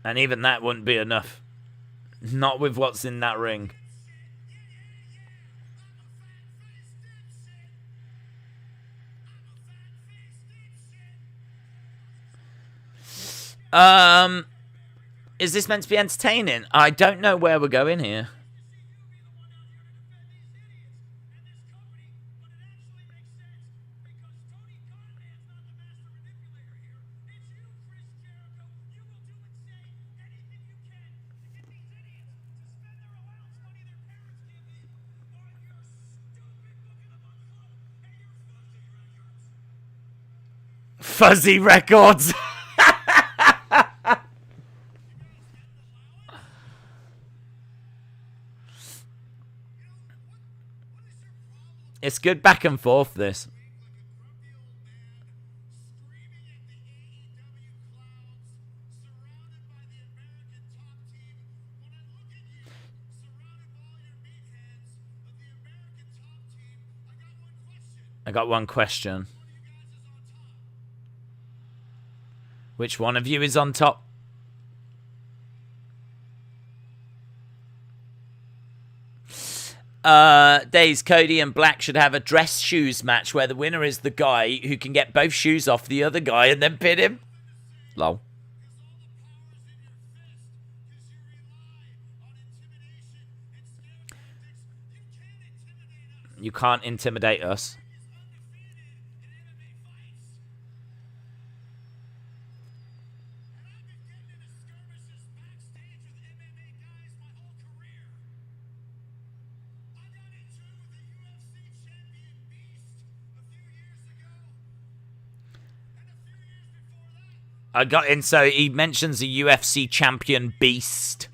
And even that wouldn't be enough. Not with what's in that ring. Is this meant to be entertaining? I don't know where we're going here. Fuzzy Records. It's good back and forth, this. I got one question. Which one of you is on top? Days, Cody and Black should have a dress shoes match where the winner is the guy who can get both shoes off the other guy and then pin him. Lol. You can't intimidate us. I got in, so he mentions a UFC champion beast.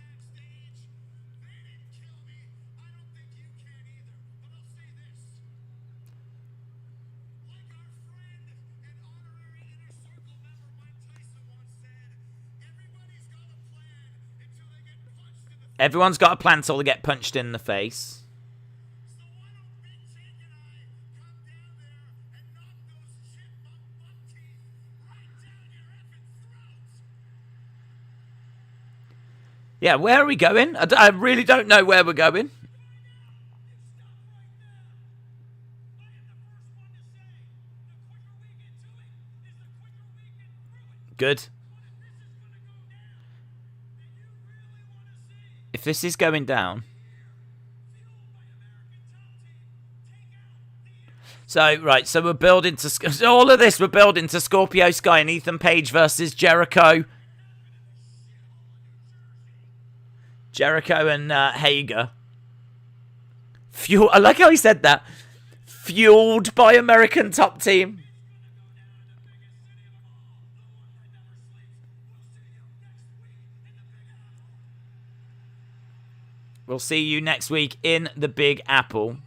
Everyone's got a plan until they get punched in the face. Yeah, where are we going? I really don't know where we're going. Good. If this is going down... So, right, so we're building to... So all of this, we're building to Scorpio Sky and Ethan Page versus Jericho. Jericho and Hager. I like how he said that. Fueled by American Top Team. We'll see you next week in the Big Apple.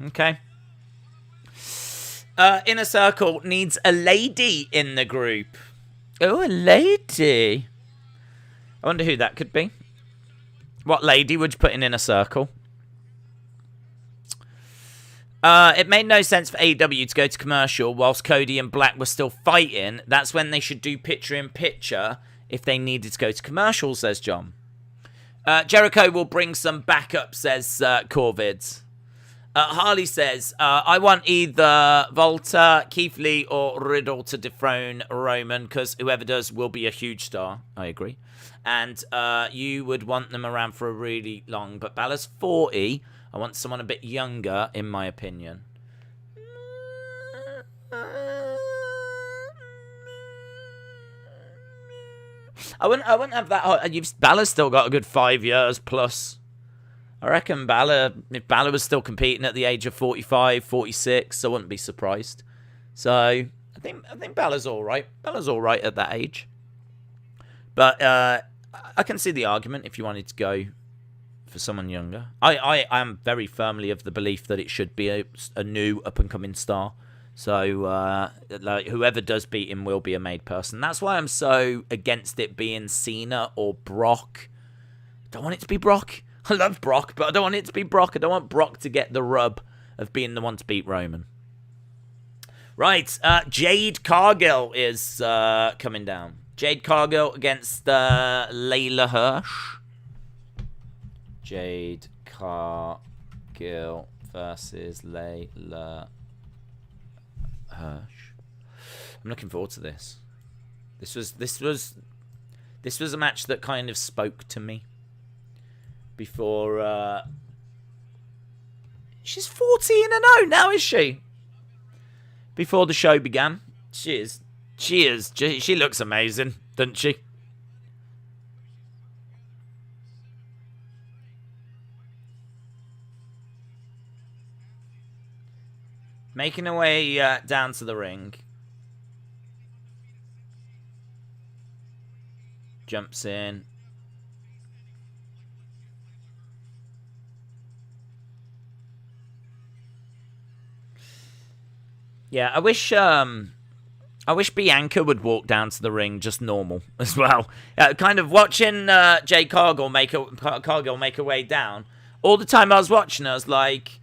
Okay. Inner Circle needs a lady in the group. Oh, a lady. I wonder who that could be. What lady would you put in Inner Circle? It made no sense for AEW to go to commercial whilst Cody and Black were still fighting. That's when they should do picture-in-picture if they needed to go to commercial, says John. Jericho will bring some backup, says Corvid. Harley says, I want either Volta, Keith Lee, or Riddle to dethrone Roman, because whoever does will be a huge star. I agree. And you would want them around for a really long. But Balor's 40. I want someone a bit younger, in my opinion. I wouldn't have that. Balor's still got a good 5 years plus. I reckon if Balor was still competing at the age of 45, 46, I wouldn't be surprised. So I think Balor's all right. Balor's all right at that age. But I can see the argument if you wanted to go for someone younger. I am very firmly of the belief that it should be a new up-and-coming star. So like whoever does beat him will be a made person. That's why I'm so against it being Cena or Brock. Don't want it to be Brock. I love Brock, but I don't want it to be Brock. I don't want Brock to get the rub of being the one to beat Roman. Right, Jade Cargill is coming down. Jade Cargill against Layla Hirsch. Jade Cargill versus Layla Hirsch. I'm looking forward to this. This was a match that kind of spoke to me. Before she's 14-0 now, is she? Before the show began, she is. She looks amazing, doesn't she? Making her way down to the ring. Jumps in. Yeah, I wish Bianca would walk down to the ring just normal as well. Kind of watching Jade Cargill make her way down. All the time I was watching her, I was like,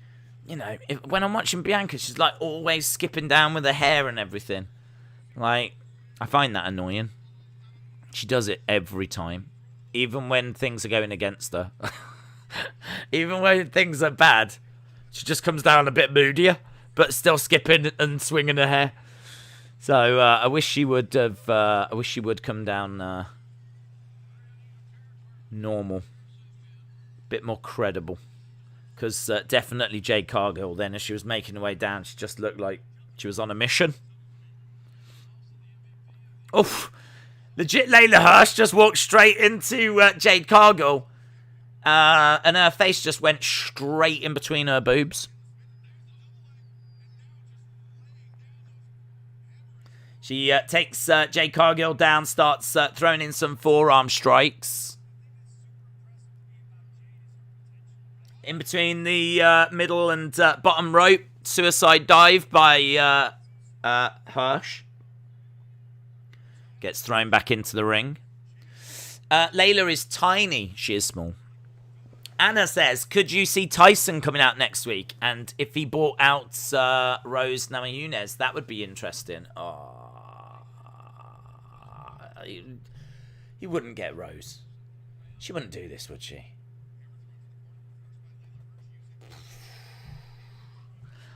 you know, when I'm watching Bianca, she's like always skipping down with her hair and everything. Like, I find that annoying. She does it every time. Even when things are going against her. Even when things are bad. She just comes down a bit moodier, but still skipping and swinging her hair. So I wish she would have. I wish she would come down normal, bit more credible. Because definitely Jade Cargill, then, as she was making her way down, she just looked like she was on a mission. Oof. Legit Layla Hirsch just walked straight into Jade Cargill. And her face just went straight in between her boobs. She takes Jade Cargill down, starts throwing in some forearm strikes. In between the middle and bottom rope, suicide dive by Hirsch. Gets thrown back into the ring. Layla is tiny. She is small. Anna says, could you see Tyson coming out next week? And if he bought out Rose Namajunas, that would be interesting. He wouldn't get Rose. She wouldn't do this, would she?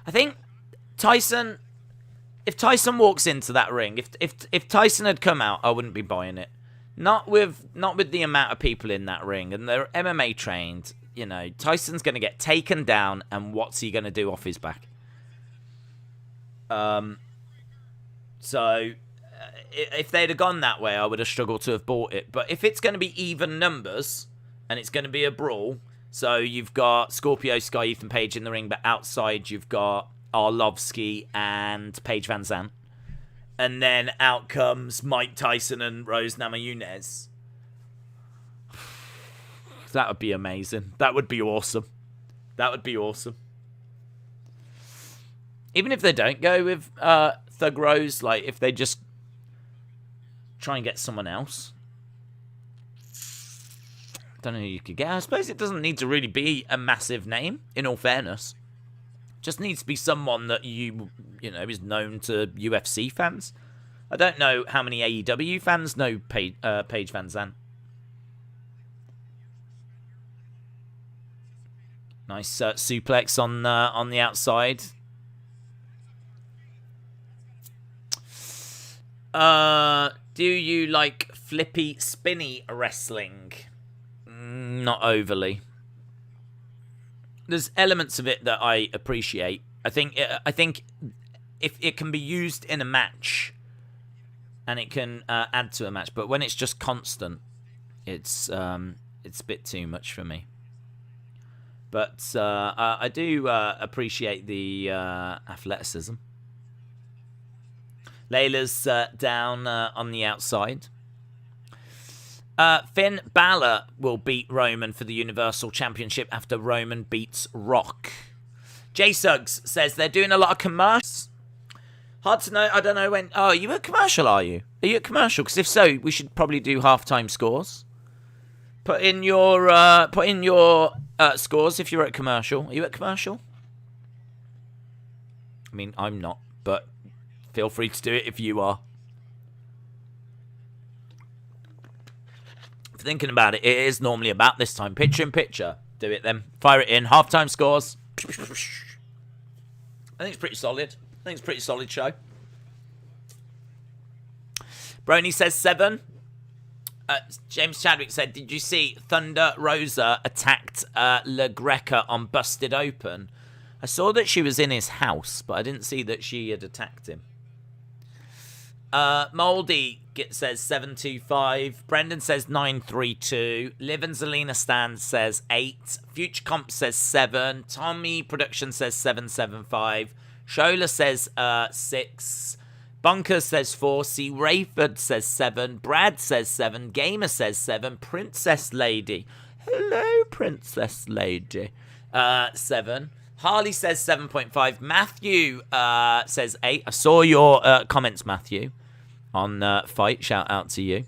I think Tyson, if Tyson walks into that ring, if Tyson had come out, I wouldn't be buying it. Not with the amount of people in that ring, and they're MMA trained. You know, Tyson's going to get taken down, and what's he going to do off his back? So if they'd have gone that way, I would have struggled to have bought it. But if it's going to be even numbers, and it's going to be a brawl. So you've got Scorpio Sky, Ethan Page in the ring, but outside you've got Arlovsky and Paige Van Zandt. And then out comes Mike Tyson and Rose Namajunas. That would be amazing. That would be awesome. That would be awesome. Even if they don't go with Thug Rose, like if they just try and get someone else. Don't know who you could get. I suppose it doesn't need to really be a massive name, in all fairness. Just needs to be someone that you know is known to UFC fans. I don't know how many AEW fans know Paige Van Zandt. Nice suplex on the outside. Do you like flippy, spinny wrestling? Not overly. There's elements of it that I appreciate. I think if it can be used in a match, and it can add to a match, but when it's just constant, it's a bit too much for me. But I do appreciate the athleticism. Layla's down on the outside. Finn Balor will beat Roman for the Universal Championship after Roman beats Rock. J Suggs says they're doing a lot of commercials. Hard to know. I don't know when. Oh, are you at commercial, are you? Are you at commercial? Because if so, we should probably do halftime scores. Put in your scores if you're at commercial. Are you at commercial? I mean, I'm not, but feel free to do it if you are. Thinking about it, it is normally about this time. Picture in picture. Do it then. Fire it in. Halftime scores. I think it's pretty solid. I think it's a pretty solid show. Brony says 7. James Chadwick said, did you see Thunder Rosa attacked La Greca on Busted Open? I saw that she was in his house, but I didn't see that she had attacked him. Moldy says 725. Brendan says 932. Liv and Zelina Stan says 8. Future Comp says 7. Tommy Production says 775. Shola says 6. Bunker says 4. C. Rayford says 7. Brad says 7. Gamer says 7. Princess Lady. Hello, Princess Lady. 7. Harley says 7.5. Matthew says 8. I saw your comments, Matthew, on Fight. Shout out to you.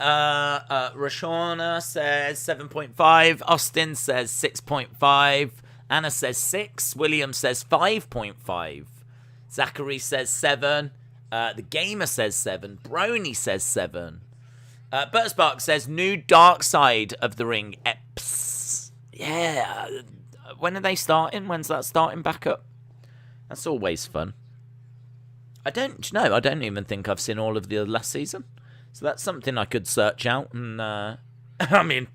Rashona says 7.5. Austin says 6.5. Anna says 6. William says 5.5. Zachary says 7. The Gamer says 7. Brony says 7. Bert Spark says new dark side of the ring. Eps. Yeah. when are they starting? When's that starting back up? That's always fun. I don't even think I've seen all of the last season. So that's something I could search out. And, I mean,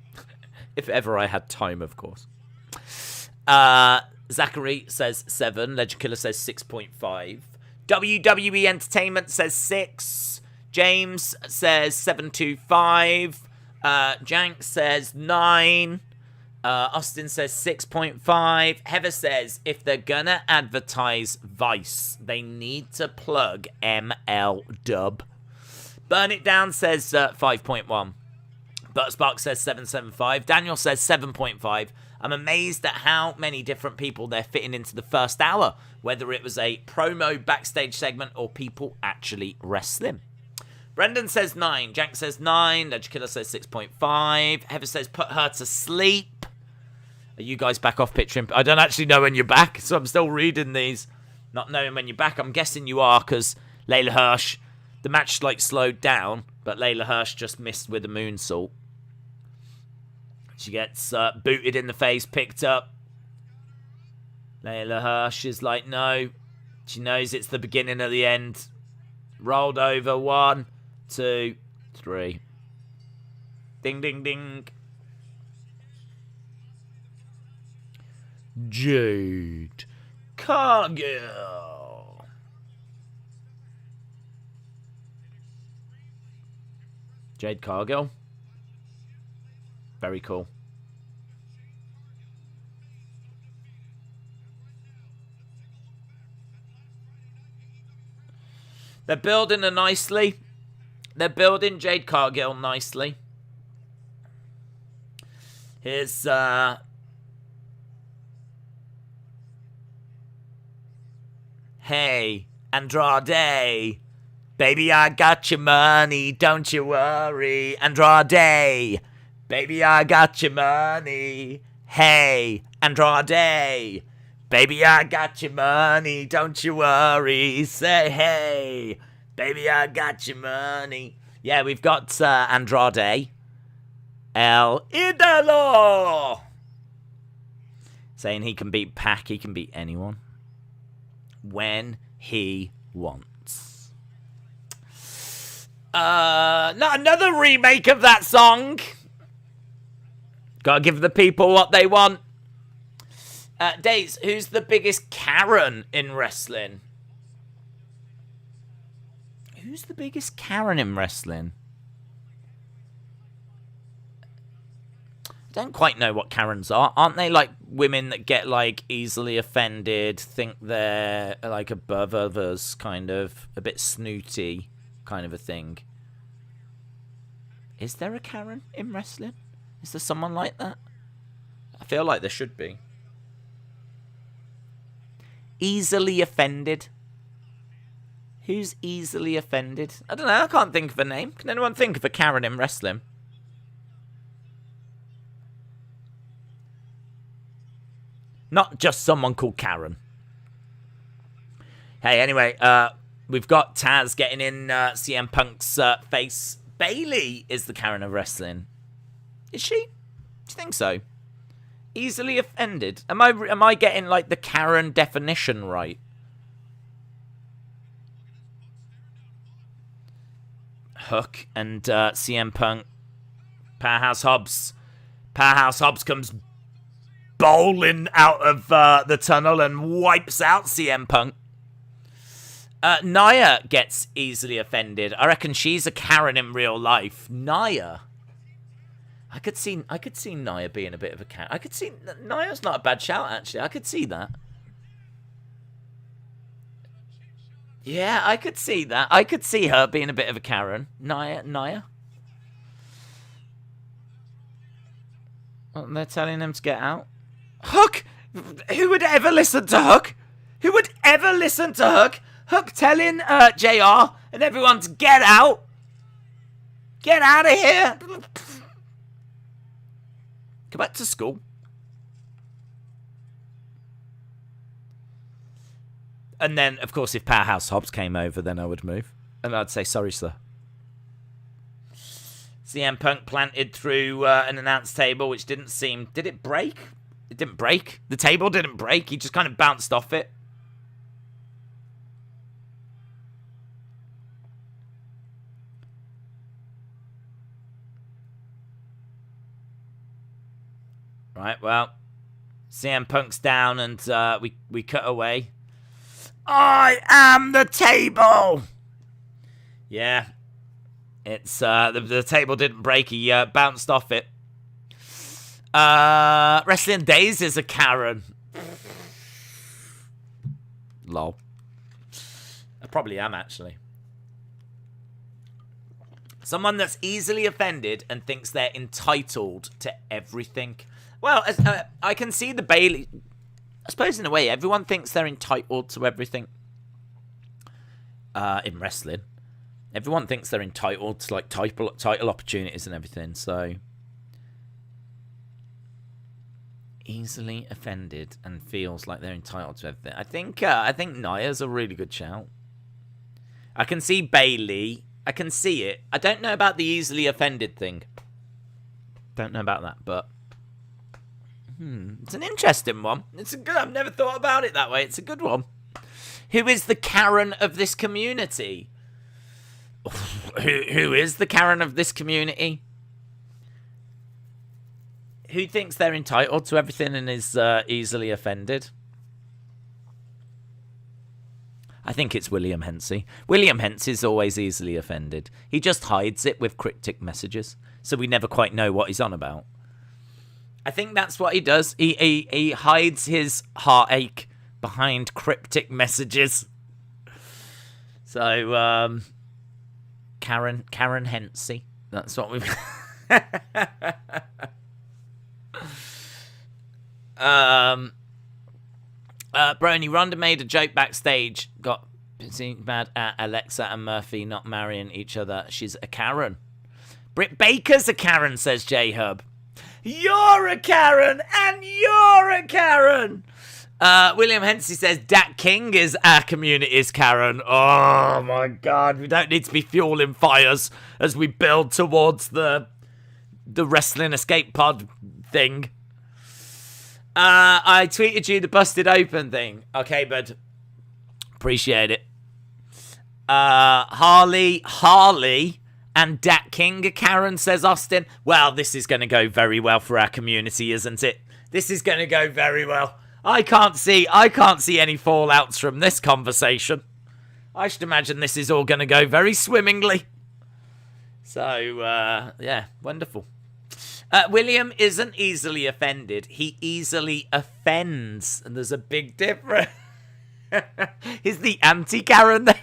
if ever I had time, of course. Zachary says 7. Legend Killer says 6.5. WWE Entertainment says 6. James says 7.25. Jank says 9. Austin says 6.5. Heather says, if they're gonna advertise Vice, they need to plug ML Dub. Burn It Down says 5.1. Butterspark says 7.75. Daniel says 7.5. I'm amazed at how many different people they're fitting into the first hour, whether it was a promo backstage segment or people actually wrestling. Brendan says 9. Jank says 9. Legend Killer says 6.5. Heather says put her to sleep. Are you guys back off picturing? I don't actually know when you're back, so I'm still reading these. Not knowing when you're back. I'm guessing you are, because Layla Hirsch, the match slowed down, but Layla Hirsch just missed with a moonsault. She gets booted in the face, picked up. Layla Hirsch is like, no. She knows it's the beginning of the end. Rolled over. 1, 2, 3. Ding, ding, ding. Jade Cargill. Jade Cargill. Very cool. They're building her nicely. They're building Jade Cargill nicely. Here's hey, Andrade. Baby, I got your money, don't you worry. Andrade. Baby, I got your money. Hey, Andrade. Baby, I got your money, don't you worry. Say hey. Baby, I got your money. Yeah, we've got Andrade. El Idolo. Saying he can beat Pac, he can beat anyone. When he wants. Not another remake of that song. Gotta give the people what they want. Days, who's the biggest Karen in wrestling? Who's the biggest Karen in wrestling? I don't quite know what Karens are. Aren't they like women that get like easily offended, think they're like above others, kind of a bit snooty kind of a thing? Is there a Karen in wrestling? Is there someone like that? I feel like there should be. Easily offended. Who's easily offended? I don't know. I can't think of a name. Can anyone think of a Karen in wrestling? Not just someone called Karen. Hey, anyway, we've got Taz getting in CM Punk's face. Bailey is the Karen of wrestling. Is she? Do you think so? Easily offended. Am I getting like the Karen definition right? Hook and CM Punk. Powerhouse Hobbs. Powerhouse Hobbs comes bowling out of the tunnel and wipes out CM Punk. Nia gets easily offended. I reckon she's a Karen in real life. Nia. I could see Nia being a bit of a Karen. I could see Nia's not a bad shout actually. I could see that. Yeah, I could see that. I could see her being a bit of a Karen. Nia. Well, they're telling him to get out. Hook! Who would ever listen to Hook? Who would ever listen to Hook? Hook telling JR and everyone to get out. Get out of here. Go back to school. And then, of course, if Powerhouse Hobbs came over, then I would move. And I'd say, sorry, sir. CM Punk planted through an announce table, which didn't seem... Did it break? It didn't break. The table didn't break. He just kind of bounced off it. Right, well, CM Punk's down and we cut away. I am the table! Yeah. It's, the table didn't break. He bounced off it. Wrestling Days is a Karen. Lol. I probably am, actually. Someone that's easily offended and thinks they're entitled to everything. Well, I can see the Bailey. I suppose in a way, everyone thinks they're entitled to everything. In wrestling, everyone thinks they're entitled to like title opportunities and everything. So easily offended and feels like they're entitled to everything. I think Nia's a really good shout. I can see Bailey. I can see it. I don't know about the easily offended thing. Don't know about that, but. It's an interesting one. It's a good. I've never thought about it that way. It's a good one. Who is the Karen of this community? Who is the Karen of this community? Who thinks they're entitled to everything and is easily offended? I think it's William Hensey. William Hensey's always easily offended. He just hides it with cryptic messages, so we never quite know what he's on about. I think that's what he does. He hides his heartache behind cryptic messages. So, Karen Hensey. That's what we've... Brony, Ronda made a joke backstage. Got mad at Alexa and Murphy not marrying each other. She's a Karen. Britt Baker's a Karen, says J-Hub. You're a Karen, and you're a Karen. William Hensey says Dak King is our community's Karen. Oh my God, we don't need to be fueling fires as we build towards the wrestling escape pod thing. I tweeted you the busted open thing. Okay, bud. Appreciate it. Harley. And Dat King, Karen, says Austin. Well, this is going to go very well for our community, isn't it? This is going to go very well. I can't see any fallouts from this conversation. I should imagine this is all going to go very swimmingly. So, yeah, wonderful. William isn't easily offended. He easily offends. And there's a big difference. Is the anti-Karen there?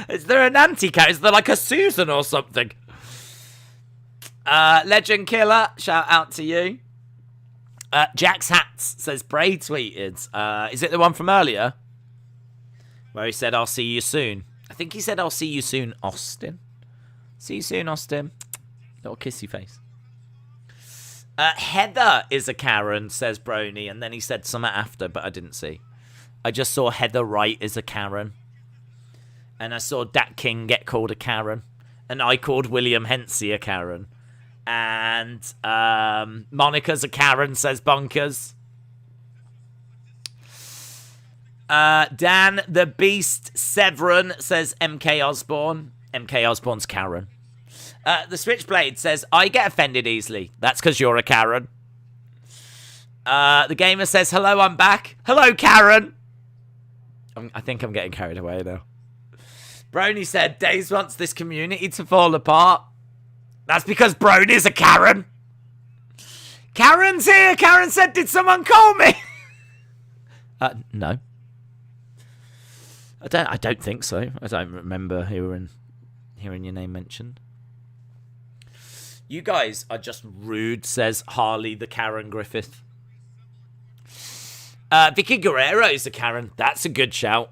Is there an anti-Karen? Is there like a Susan or something? Legend Killer, shout out to you. Jack's Hats says Bray tweeted. Is it the one from earlier? Where he said, I'll see you soon. I think he said, I'll see you soon, Austin. See you soon, Austin. Little kissy face. Heather is a Karen, says Brony. And then he said something after, but I didn't see. I just saw Heather Wright is a Karen. And I saw Dat King get called a Karen. And I called William Hensey a Karen. And Monica's a Karen, says Bonkers. Dan the Beast Severin says MK Osborne. MK Osborne's Karen. The Switchblade says, I get offended easily. That's because you're a Karen. The Gamer says, hello, I'm back. Hello, Karen. I think I'm getting carried away now. Brony said, Days wants this community to fall apart. That's because Brony's a Karen. Karen's here. Karen said, did someone call me? No. I don't think so. I don't remember hearing your name mentioned. You guys are just rude, says Harley the Karen Griffith. Vicky Guerrero's a Karen. That's a good shout.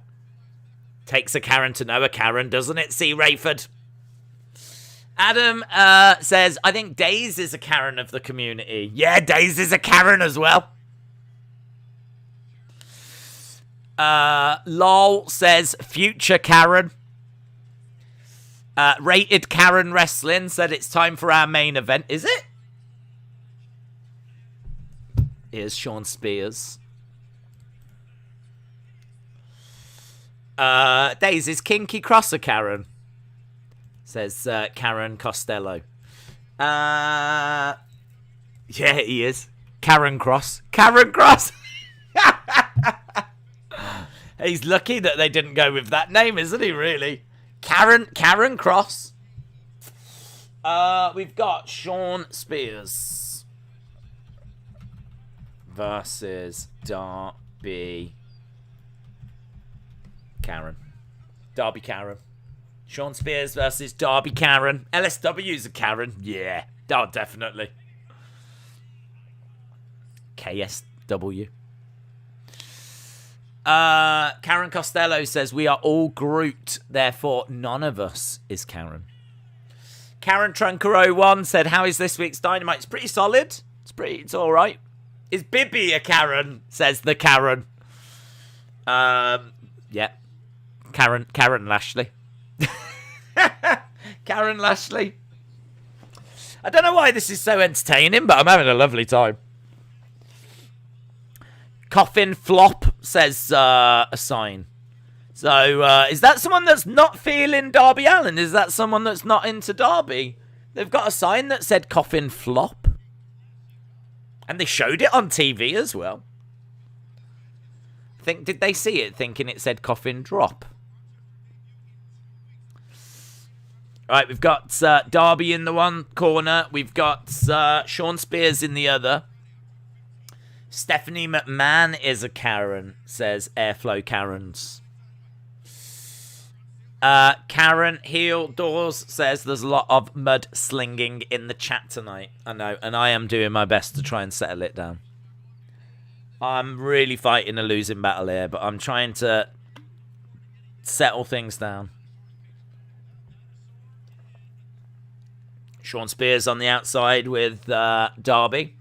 Takes a Karen to know a Karen, doesn't it, C. Rayford? Adam says, I think Days is a Karen of the community. Yeah, Days is a Karen as well. LOL says, future Karen. Rated Karen Wrestling said it's time for our main event. Is it? Here's Sean Spears. Days, is Kinky Cross a Karen? Says Karen Costello. Yeah, he is. Karen Cross. Karen Cross! He's lucky that they didn't go with that name, isn't he, really? Karen Cross. We've got Sean Spears versus Darby Karen. Sean Spears versus Darby Karen. LSW's a Karen. Yeah. Oh, definitely. KSW. Karen Costello says, we are all Groot, therefore none of us is Karen. Karen Trunkero1 said, how is this week's Dynamite? It's pretty solid. It's all right. Is Bibby a Karen? Says the Karen. Yeah. Karen Lashley. Karen Lashley. I don't know why this is so entertaining, but I'm having a lovely time. Coffin Flop says a sign. So, is that someone that's not feeling Darby Allin? Is that someone that's not into Darby? They've got a sign that said Coffin Flop. And they showed it on TV as well. Did they see it thinking it said Coffin Drop? Right, we've got Darby in the one corner. We've got Sean Spears in the other. Stephanie McMahon is a Karen, says Airflow Karens. Karen Heel Doors says there's a lot of mud slinging in the chat tonight. I know, and I am doing my best to try and settle it down. I'm really fighting a losing battle here, but I'm trying to settle things down. Sean Spears on the outside with Darby.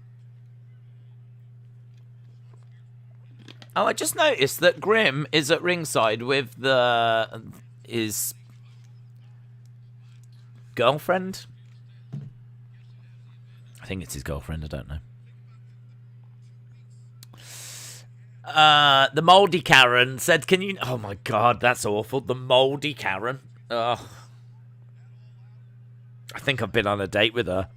Oh, I just noticed that Grim is at ringside with his girlfriend. I think it's his girlfriend. I don't know. The Moldy Karen said, can you... Oh, my God, that's awful. The Moldy Karen. Ugh. I think I've been on a date with her.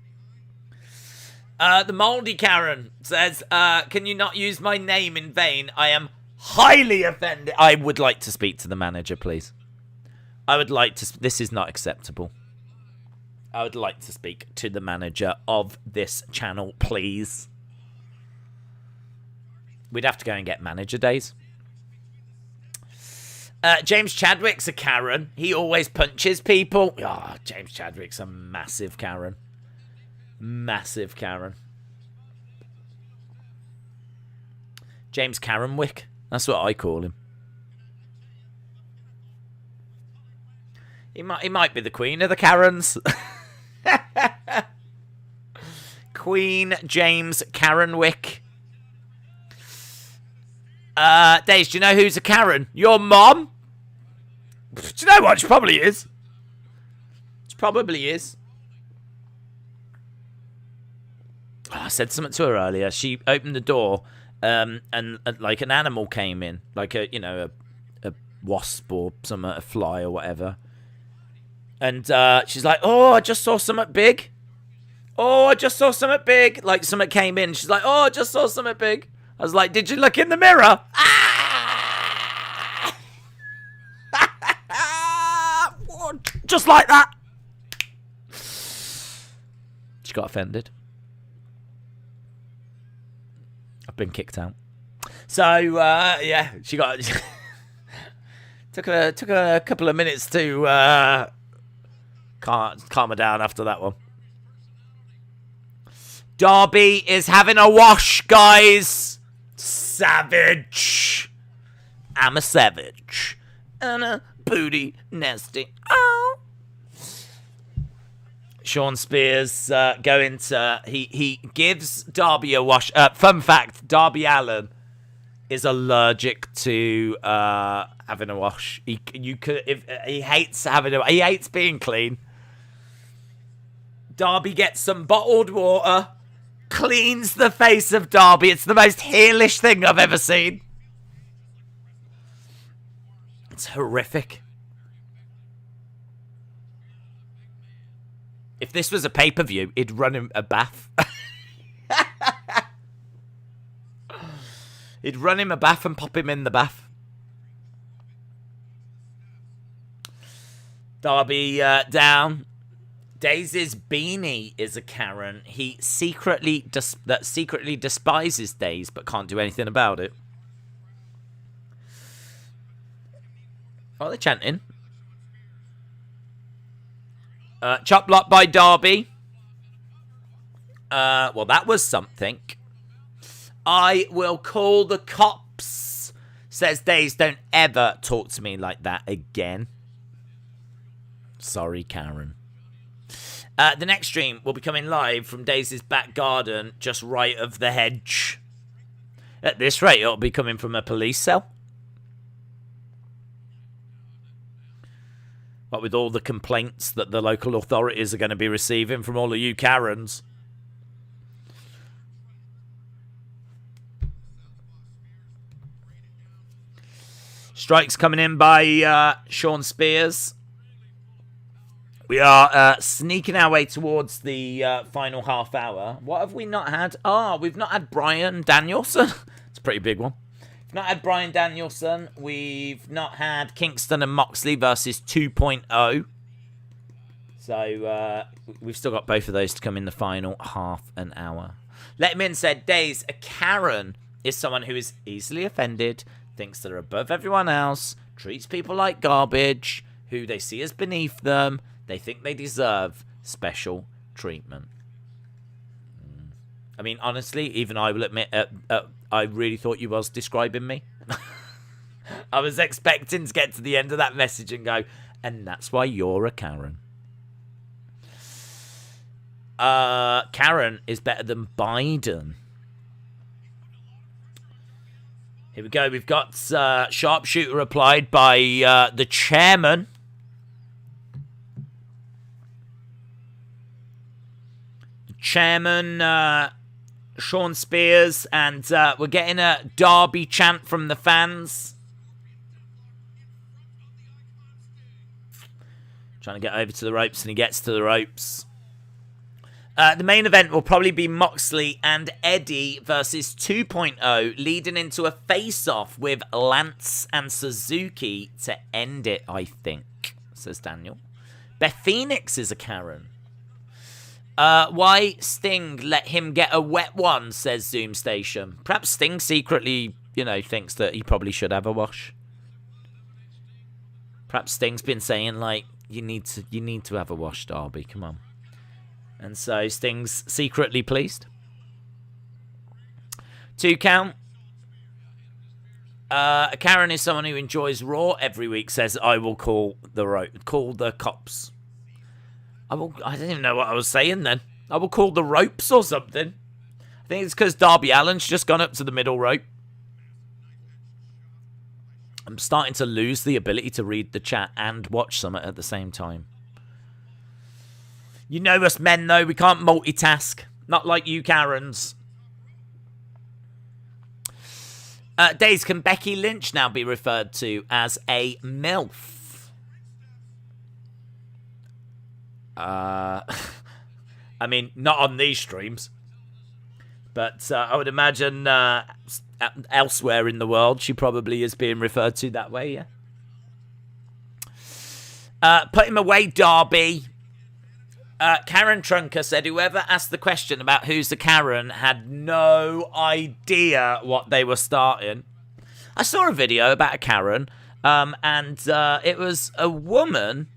The Moldy Karen says, can you not use my name in vain? I am highly offended. I would like to speak to the manager, please. I would like to... This is not acceptable. I would like to speak to the manager of this channel, please. We'd have to go and get manager days. James Chadwick's a Karen. He always punches people. Oh, James Chadwick's a massive Karen. Massive Karen. James Karenwick. That's what I call him. He might be the queen of the Karens. Queen James Karenwick. Days, do you know who's a Karen? Your mom? Do you know what? She probably is. She probably is. Oh, I said something to her earlier. She opened the door, and like an animal came in, like a wasp or a fly or whatever. And she's like, "Oh, I just saw something big. Oh, I just saw something big." Like something came in. She's like, "Oh, I just saw something big." I was like, "Did you look in the mirror?" Ah! Just like that. She got offended. I've been kicked out. So yeah, she got took her a couple of minutes to calm her down after that one. Darby is having a wash, guys. Savage. I'm a savage. And a booty nasty. Oh. Sean Spears going to... He gives Darby a wash. Fun fact, Darby Allin is allergic to having a wash. He hates having a... He hates being clean. Darby gets some bottled water, cleans the face of Darby. It's the most heelish thing I've ever seen. It's horrific. If this was a pay-per-view, it'd run him a bath. He'd run him a bath and pop him in the bath. Darby down. Daze's beanie is a Karen. He secretly despises Daze, but can't do anything about it. Oh, they're chanting. Chop block by Darby. Well, that was something. I will call the cops, says Daze. Don't ever talk to me like that again. Sorry, Karen. The next stream will be coming live from Daze's back garden, just right of the hedge. At this rate, it'll be coming from a police cell. What with all the complaints that the local authorities are going to be receiving from all of you Karens. Strikes coming in by Sean Spears. We are sneaking our way towards the final half hour. What have we not had? We've not had Bryan Danielson. It's a pretty big one. We've not had Bryan Danielson. We've not had Kingston and Moxley versus 2.0. So we've still got both of those to come in the final half an hour. Letterman said, Daze, a Karen is someone who is easily offended, thinks they're above everyone else, treats people like garbage, who they see as beneath them. They think they deserve special treatment. I mean, honestly, even I will admit, I really thought you was describing me. I was expecting to get to the end of that message and go, and that's why you're a Karen. Karen is better than Biden. Here we go. We've got Sharpshooter applied by the chairman. Chairman Sean Spears, and we're getting a Darby chant from the fans. Trying to get over to the ropes, and he gets to the ropes. The main event will probably be Moxley and Eddie versus 2.0, leading into a face-off with Lance and Suzuki to end it, I think, says Daniel. Beth Phoenix is a Karen. Why Sting let him get a wet one, says Zoom Station. Perhaps Sting secretly, thinks that he probably should have a wash. Perhaps Sting's been saying, like, you need to have a wash, Darby, come on. And so Sting's secretly pleased. 2 count. Karen is someone who enjoys Raw every week, says I will call the cops. I didn't even know what I was saying then. I will call the ropes or something. I think it's because Darby Allin's just gone up to the middle rope. I'm starting to lose the ability to read the chat and watch something at the same time. You know us men, though. We can't multitask. Not like you Karens. Days, can Becky Lynch now be referred to as a MILF? I mean, not on these streams. But I would imagine elsewhere in the world, she probably is being referred to that way, yeah. Put him away, Darby. Karen Trunker said, whoever asked the question about who's the Karen had no idea what they were starting. I saw a video about a Karen, and it was a woman.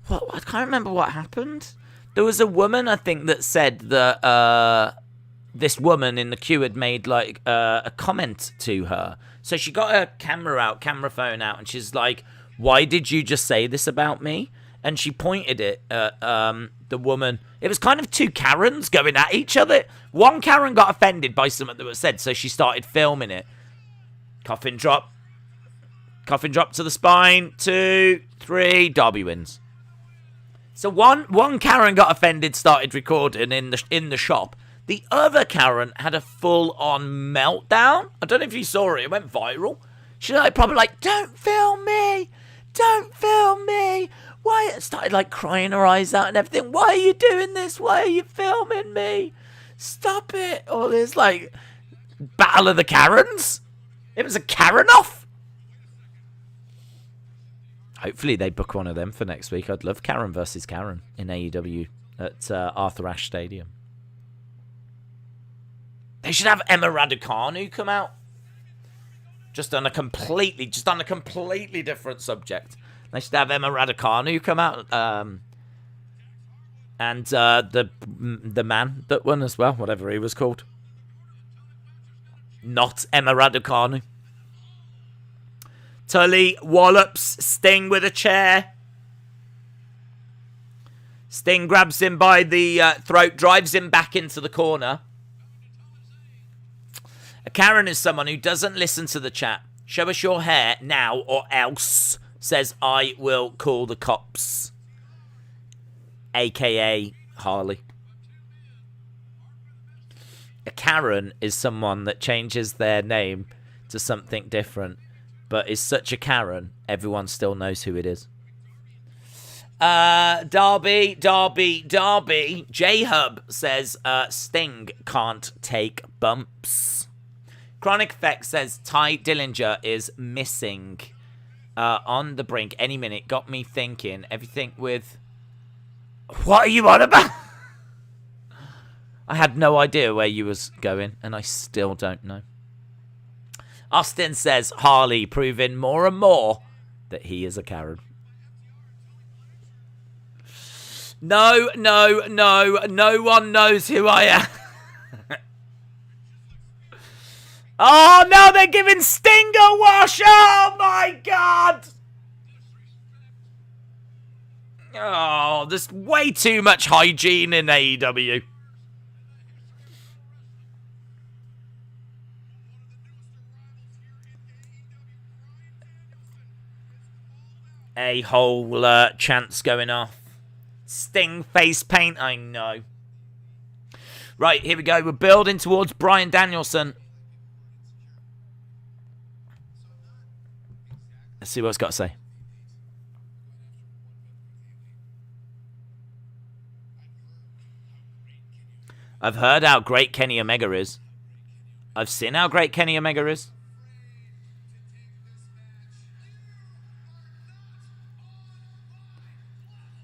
I can't remember what happened. There was a woman, I think, that said that this woman in the queue had made like a comment to her. So she got her camera phone out, and she's like, "Why did you just say this about me?" And she pointed it at the woman. It was kind of 2 Karens going at each other. One Karen got offended by something that was said, so she started filming it. Coffin drop. Coffin drop to the spine. 2, 3. Darby wins. So one Karen got offended, started recording in the shop. The other Karen had a full-on meltdown. I don't know if you saw it. It went viral. She was probably like, "Don't film me! Don't film me!" Why? Started crying her eyes out and everything. "Why are you doing this? Why are you filming me? Stop it!" All this battle of the Karens. It was a Karen-off. Hopefully they book one of them for next week. I'd love Karen versus Karen in AEW at Arthur Ashe Stadium. They should have Emma Raducanu come out. Just on a completely different subject. They should have Emma Raducanu come out. And the man that won as well, whatever he was called. Not Emma Raducanu. Tully wallops Sting with a chair. Sting grabs him by the throat, drives him back into the corner. A Karen is someone who doesn't listen to the chat. "Show us your hair now or else," says "I will call the cops." AKA Harley. A Karen is someone that changes their name to something different, but is such a Karen, everyone still knows who it is. Darby. J-Hub says, Sting can't take bumps. Chronic Effect says, Ty Dillinger is missing. On the brink any minute. Got me thinking. Everything with... What are you on about? I had no idea where you was going, and I still don't know. Austin says, Harley proving more and more that he is a Karen. No one knows who I am. Oh, no, they're giving Sting a wash. Oh, my God. Oh, there's way too much hygiene in AEW. A whole chance going off. Sting face paint, I know. Right, here we go. We're building towards Bryan Danielson. Let's see what it's got to say. I've heard how great Kenny Omega is. I've seen how great Kenny Omega is.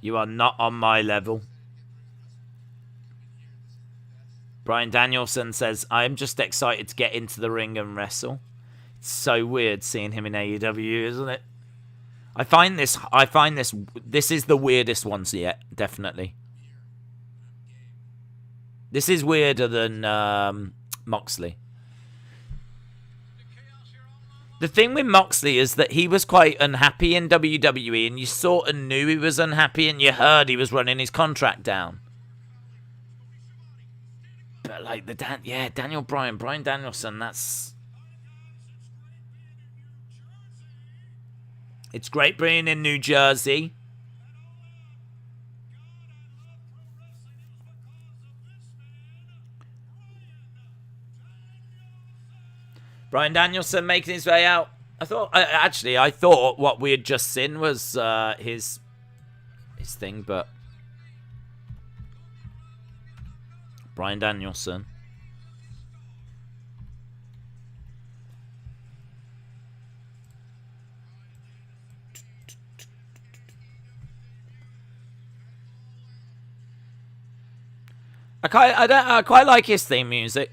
You are not on my level. Bryan Danielson says, I'm just excited to get into the ring and wrestle. It's so weird seeing him in AEW, isn't it? I find this is the weirdest ones yet, definitely. This is weirder than Moxley. The thing with Moxley is that he was quite unhappy in WWE, and you sort of knew he was unhappy, and you heard he was running his contract down. But like Daniel Bryan, Bryan Danielson, it's great being in New Jersey. Bryan Danielson making his way out. I thought what we had just seen was his thing, but Bryan Danielson. I quite like his theme music.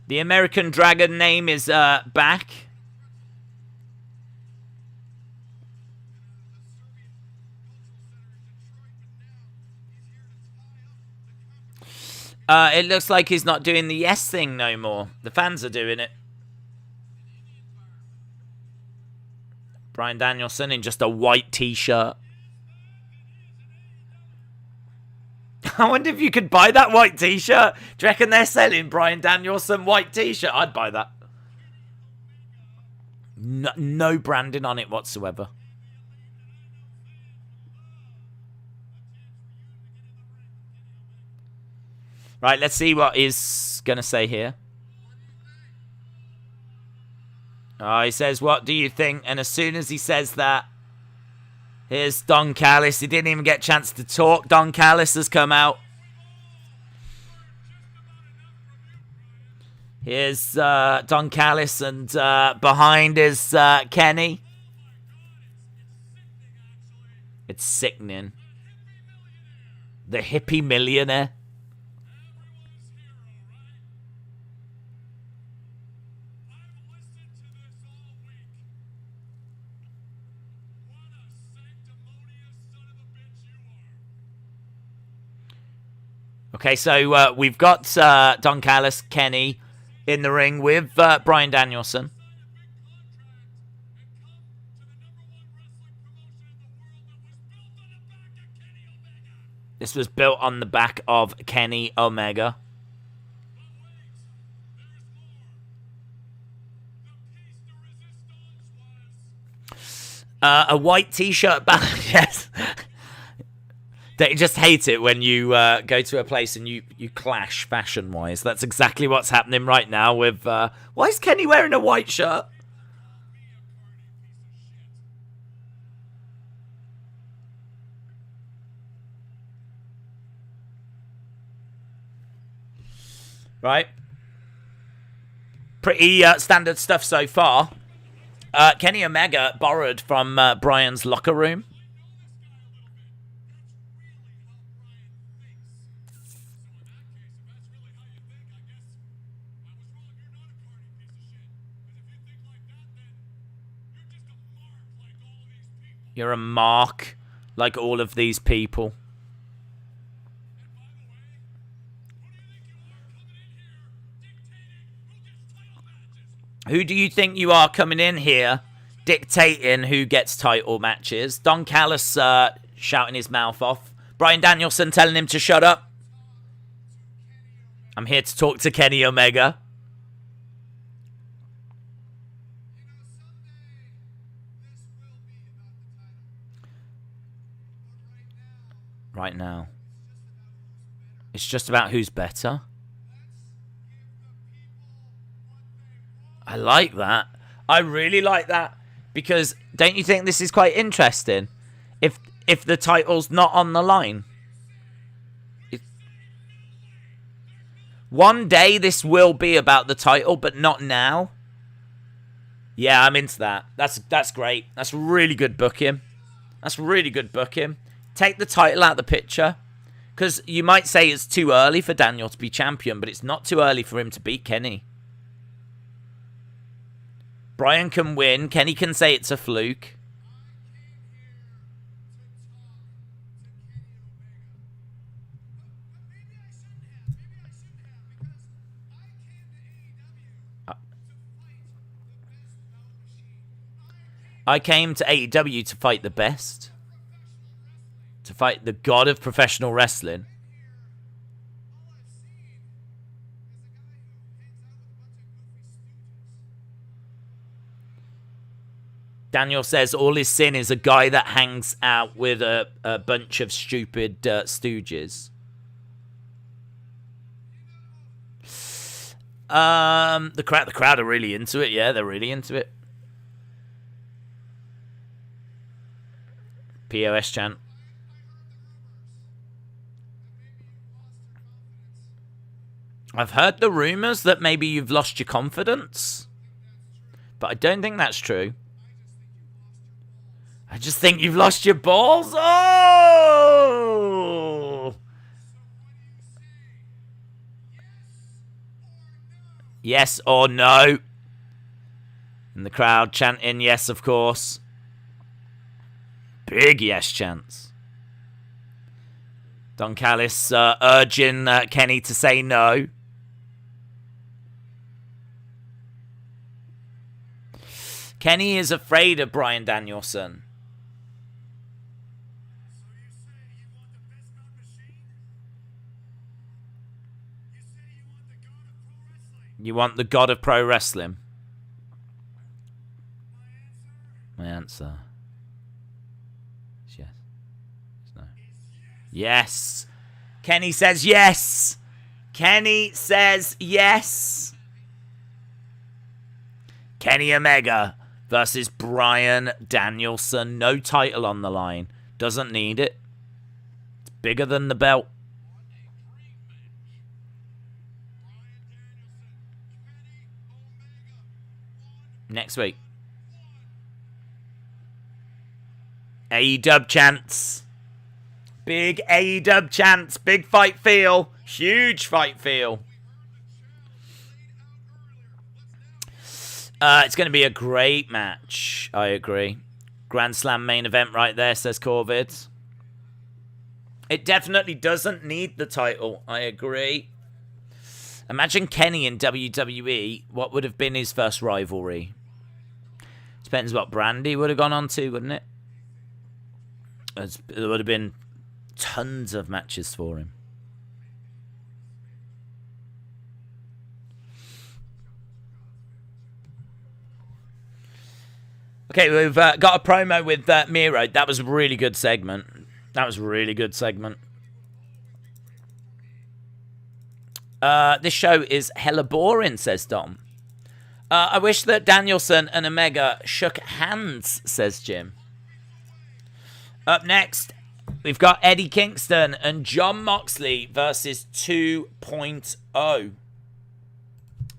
The American Dragon name is back. It looks like he's not doing the yes thing no more. The fans are doing it. Bryan Danielson in just a white t-shirt. I wonder if you could buy that white t-shirt. Do you reckon they're selling Bryan Danielson white t-shirt? I'd buy that. No branding on it whatsoever. Right, let's see what he's going to say here. He says, what do you think? And as soon as he says that, here's Don Callis. He didn't even get a chance to talk. Don Callis has come out. Here's Don Callis, and behind is Kenny. It's sickening. The hippie millionaire. Okay, so we've got Don Callis, Kenny, in the ring with Bryan Danielson. This was built on the back of Kenny Omega. A white t-shirt back, yes. They just hate it when you go to a place and you clash fashion-wise. That's exactly what's happening right now with... why is Kenny wearing a white shirt? Right. Pretty standard stuff so far. Kenny Omega borrowed from Bryan's locker room. You're a mark like all of these people. Who do you think you are coming in here dictating who gets title matches? Don Callis shouting his mouth off. Bryan Danielson telling him to shut up. I'm here to talk to Kenny Omega. Right now. It's just about who's better. I like that. I really like that. Because don't you think this is quite interesting? If the title's not on the line. One day this will be about the title, but not now. Yeah, I'm into that. That's great. That's really good booking. That's really good booking. Take the title out of the picture. Because you might say it's too early for Daniel to be champion, but it's not too early for him to beat Kenny. Bryan can win. Kenny can say it's a fluke. I came to AEW to fight the best. To fight the god of professional wrestling. Daniel says all his sin is a guy that hangs out with a bunch of stupid stooges. The crowd are really into it. Yeah, they're really into it. POS chant. I've heard the rumors that maybe you've lost your confidence, but I don't think that's true. I just think you've lost your balls. Oh! Yes or no? And the crowd chanting yes, of course. Big yes chants. Don Callis urging Kenny to say no. Kenny is afraid of Bryan Danielson. You want the god of pro wrestling? answer. It's yes. It's no. Yes. Kenny says yes. Kenny says yes. Kenny Omega versus Bryan Danielson. No title on the line. Doesn't need it. It's bigger than the belt. Next week. AEW chants. Big AEW chants. Big fight feel. Huge fight feel. It's going to be a great match. I agree. Grand Slam main event right there, says Corvid. It definitely doesn't need the title. I agree. Imagine Kenny in WWE. What would have been his first rivalry? Depends what brand he would have gone on to, wouldn't it? There would have been tons of matches for him. Okay, we've got a promo with Miro. That was a really good segment. This show is hella boring, says Dom. I wish that Danielson and Omega shook hands, says Jim. Up next, we've got Eddie Kingston and Jon Moxley versus 2.0.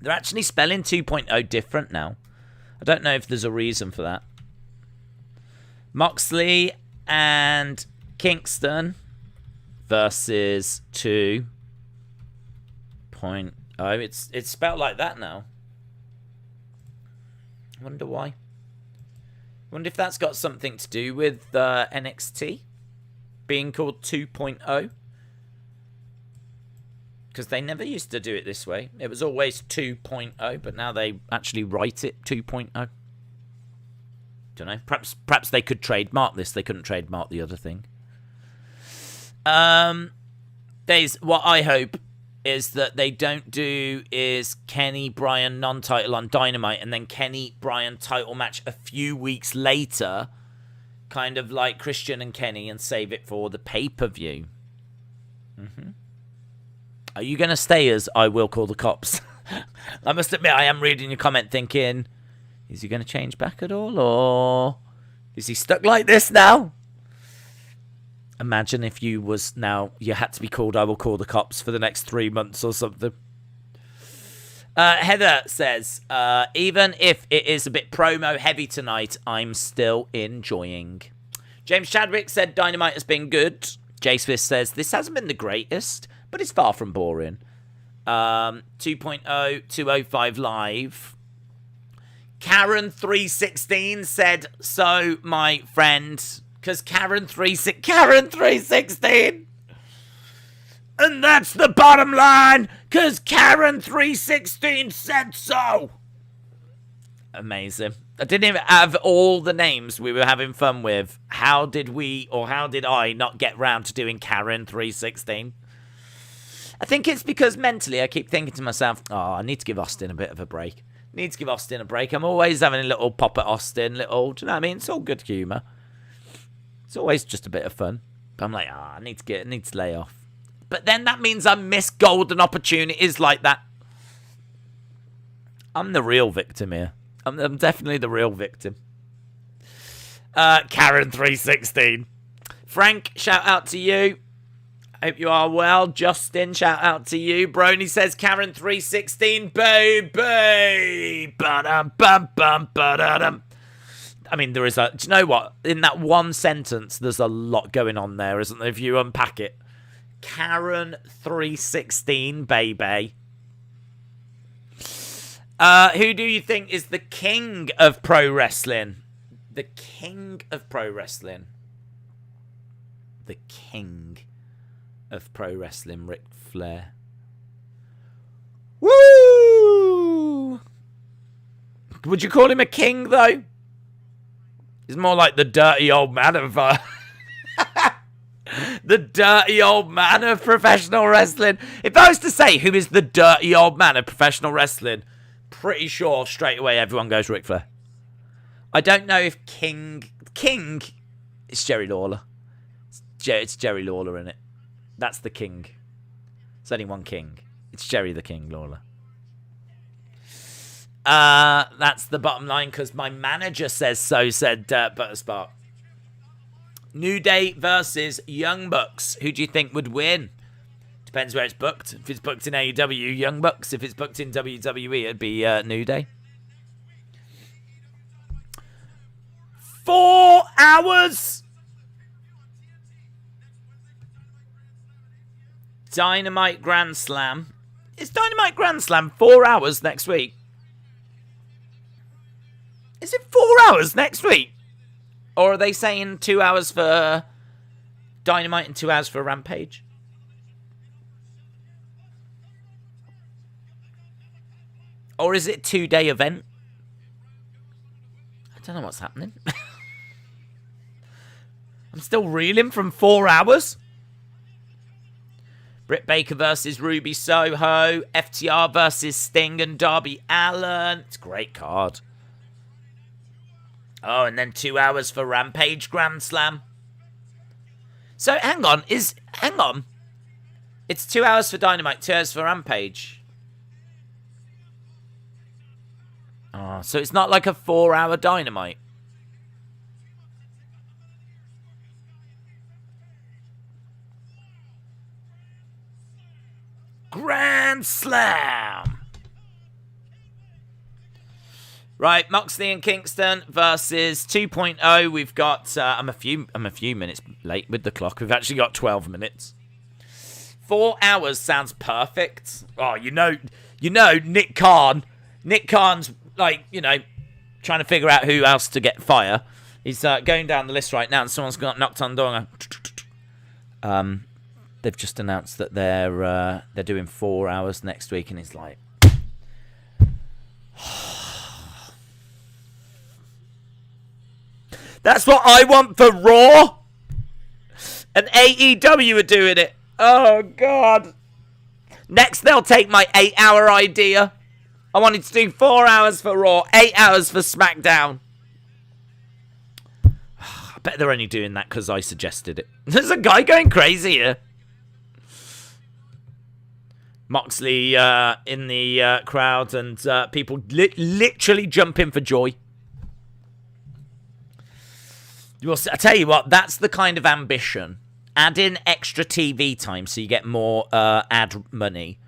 They're actually spelling 2.0 different now. I don't know if there's a reason for that. Moxley and Kingston versus 2.0. It's spelled like that now. I wonder why. I wonder if that's got something to do with NXT being called 2.0. Because they never used to do it this way. It was always 2.0, but now they actually write it 2.0. Don't know. Perhaps they could trademark this. They couldn't trademark the other thing. What I hope is that they don't do is Kenny Bryan non-title on Dynamite and then Kenny Bryan title match a few weeks later, kind of like Christian and Kenny, and save it for the pay-per-view. Are you going to stay as I will call the cops? I must admit, I am reading your comment thinking, is he going to change back at all, or is he stuck like this now? Imagine if you had to be called I will call the cops for the next 3 months or something. Heather says, even if it is a bit promo heavy tonight, I'm still enjoying. James Chadwick said Dynamite has been good. Jay Smith says this hasn't been the greatest, but it's far from boring. 2.0, 205 live. Karen316 said, so, my friend, because Karen316. And that's the bottom line, because Karen316 said so. Amazing. I didn't even have all the names we were having fun with. How did I not get round to doing Karen316? I think it's because mentally I keep thinking to myself, I need to give Austin a bit of a break. I'm always having a little pop at Austin, do you know what I mean? It's all good humour. It's always just a bit of fun. But I'm like, I need to lay off. But then that means I miss golden opportunities like that. I'm the real victim here. I'm definitely the real victim. Karen316. Frank, shout out to you. Hope you are well. Justin, shout out to you. Brony says Karen316, baby. Ba-dum-bum-bum-ba-da-dum. I mean, do you know what? In that one sentence, there's a lot going on there, isn't there, if you unpack it? Karen316, baby. Who do you think is the king of pro wrestling? The king of pro wrestling. The king of pro wrestling, Ric Flair. Woo! Would you call him a king, though? He's more like the dirty old man of... the dirty old man of professional wrestling. If I was to say who is the dirty old man of professional wrestling, pretty sure straight away everyone goes Ric Flair. I don't know if King... It's Jerry Lawler. It's Jerry Lawler in it. That's the King. There's only one King. It's Jerry the King Lawler. That's the bottom line because my manager says so, said Butterspark. New Day versus Young Bucks. Who do you think would win? Depends where it's booked. If it's booked in AEW, Young Bucks. If it's booked in WWE, it'd be New Day. 4 hours! Dynamite Grand Slam. Is Dynamite Grand Slam 4 hours next week? Is it 4 hours next week? Or are they saying 2 hours for Dynamite and 2 hours for Rampage? Or is it a 2-day event? I don't know what's happening. I'm still reeling from 4 hours. Britt Baker versus Ruby Soho. FTR versus Sting and Darby Allin. It's a great card. Oh, and then 2 hours for Rampage Grand Slam. So, hang on. It's 2 hours for Dynamite, 2 hours for Rampage. Oh, so it's not like a 4-hour Dynamite. Grand Slam. Right, Moxley and Kingston versus 2.0. We've got. I'm a few minutes late with the clock. We've actually got 12 minutes. 4 hours sounds perfect. Oh, you know, Nick Khan. Nick Khan's trying to figure out who else to get fire. He's going down the list right now, and someone's got knocked on the door. They've just announced that they're doing 4 hours next week, and he's like, that's what I want for Raw. And AEW are doing it. Oh God. Next, they'll take my 8-hour idea. I wanted to do 4 hours for Raw, 8 hours for SmackDown. I bet they're only doing that because I suggested it. There's a guy going crazy here. Moxley in the crowd and people literally jumping for joy. I tell you what, that's the kind of ambition. Add in extra TV time so you get more ad money.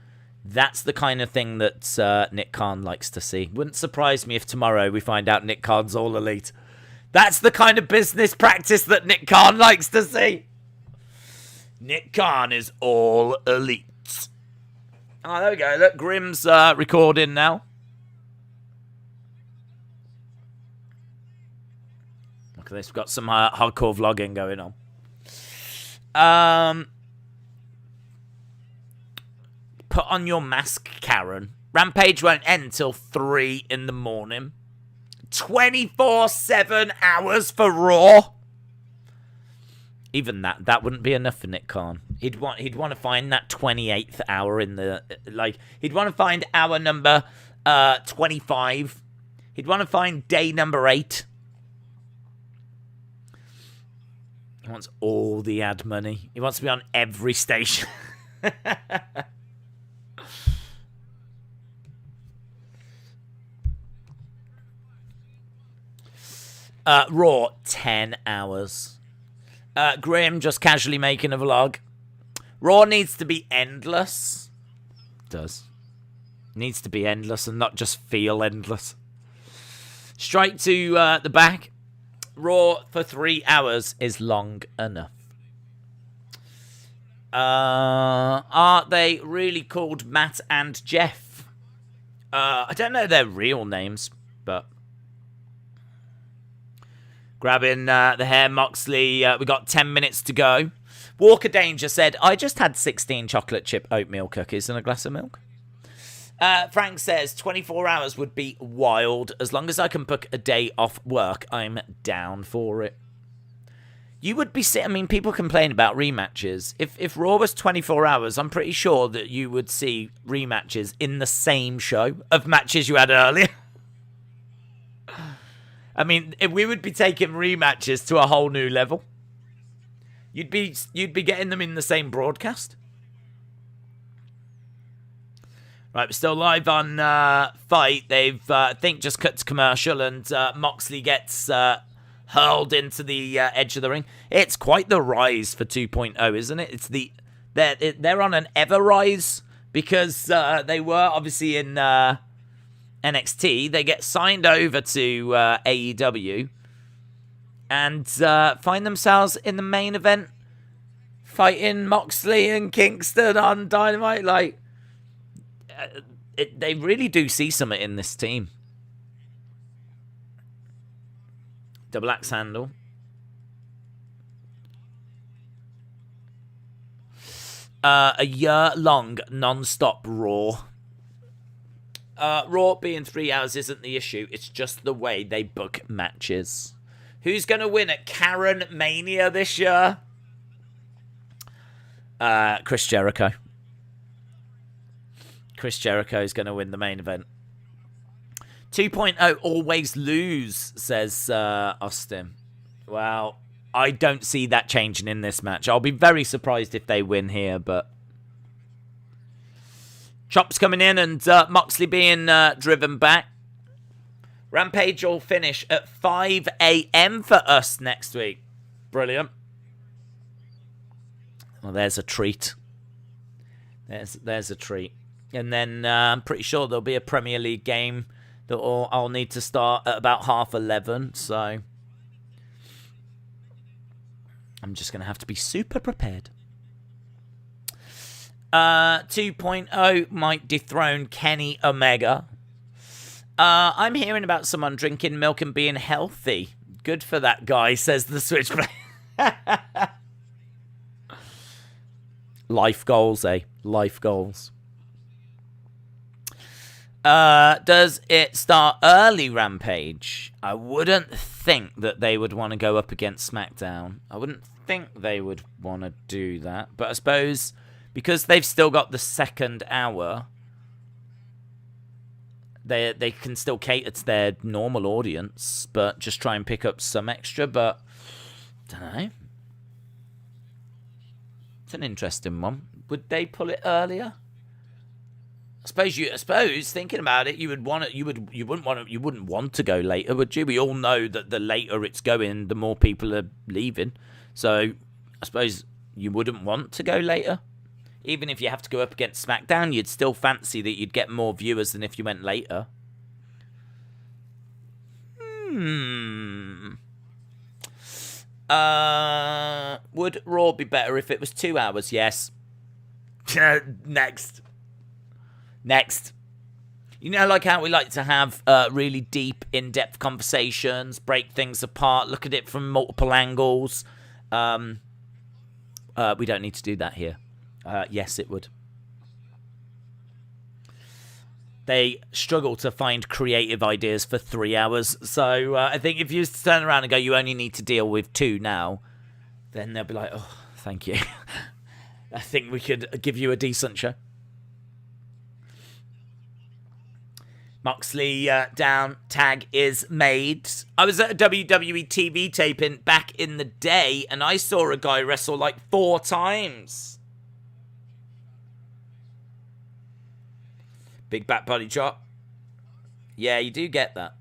That's the kind of thing that Nick Khan likes to see. Wouldn't surprise me if tomorrow we find out Nick Khan's all elite. That's the kind of business practice that Nick Khan likes to see. Nick Khan is all elite. Oh, there we go. Look, Grimm's recording now. Look at this. We've got some hardcore vlogging going on. Put on your mask, Karen. Rampage won't end till 3 in the morning. 24/7 hours for Raw. Even that wouldn't be enough for Nick Khan. He'd want to find that 28th hour in the he'd want to find hour number 25. He'd want to find day number 8. He wants all the ad money. He wants to be on every station. Raw 10 hours. Graham just casually making a vlog. Raw needs to be endless. It does. Needs to be endless and not just feel endless. Straight to the back. Raw for 3 hours is long enough. Are they really called Matt and Jeff? I don't know their real names, but... Grabbing the hair, Moxley. We got 10 minutes to go. Walker Danger said, I just had 16 chocolate chip oatmeal cookies and a glass of milk. Frank says, 24 hours would be wild. As long as I can book a day off work, I'm down for it. You would be people complain about rematches. If Raw was 24 hours, I'm pretty sure that you would see rematches in the same show of matches you had earlier. I mean, if we would be taking rematches to a whole new level. You'd be getting them in the same broadcast. Right, we're still live on Fight. They've, I think, just cut to commercial, and Moxley gets hurled into the edge of the ring. It's quite the rise for 2.0, isn't it? It's they're on an ever rise because they were obviously in NXT. They get signed over to AEW and find themselves in the main event fighting Moxley and Kingston on Dynamite. Like, they really do see something in this team. Double axe handle. A year-long non-stop Raw. Raw being 3 hours isn't the issue. It's just the way they book matches. Who's going to win at Karen Mania this year? Chris Jericho. Chris Jericho is going to win the main event. 2.0 always lose, says Austin. Well, I don't see that changing in this match. I'll be very surprised if they win here, but... Chops coming in and Moxley being driven back. Rampage will finish at 5 a.m. for us next week. Brilliant. Well, there's a treat. There's a treat. And then I'm pretty sure there'll be a Premier League game that I'll need to start at about 11:30. So I'm just going to have to be super prepared. 2.0 might dethrone Kenny Omega. I'm hearing about someone drinking milk and being healthy. Good for that guy, says the Switchblade. Life goals, eh? Life goals. Does it start early, Rampage? I wouldn't think that they would want to go up against SmackDown. I wouldn't think they would want to do that. But I suppose because they've still got the second hour, they can still cater to their normal audience, but just try and pick up some extra. But I don't know. It's an interesting one. Would they pull it earlier? I suppose thinking about it, you wouldn't want to go later, would you? We all know that the later it's going, the more people are leaving. So I suppose you wouldn't want to go later. Even if you have to go up against SmackDown, you'd still fancy that you'd get more viewers than if you went later. Would Raw be better if it was 2 hours? Yes. Next. You know, like how we like to have really deep, in-depth conversations, break things apart, look at it from multiple angles. We don't need to do that here. Yes, it would. They struggle to find creative ideas for 3 hours. So I think if you just turn around and go, you only need to deal with 2 now, then they'll be like, oh, thank you. I think we could give you a decent show. Moxley down, tag is made. I was at a WWE TV taping back in the day, and I saw a guy wrestle like 4 times. Big back body drop. Yeah, you do get that.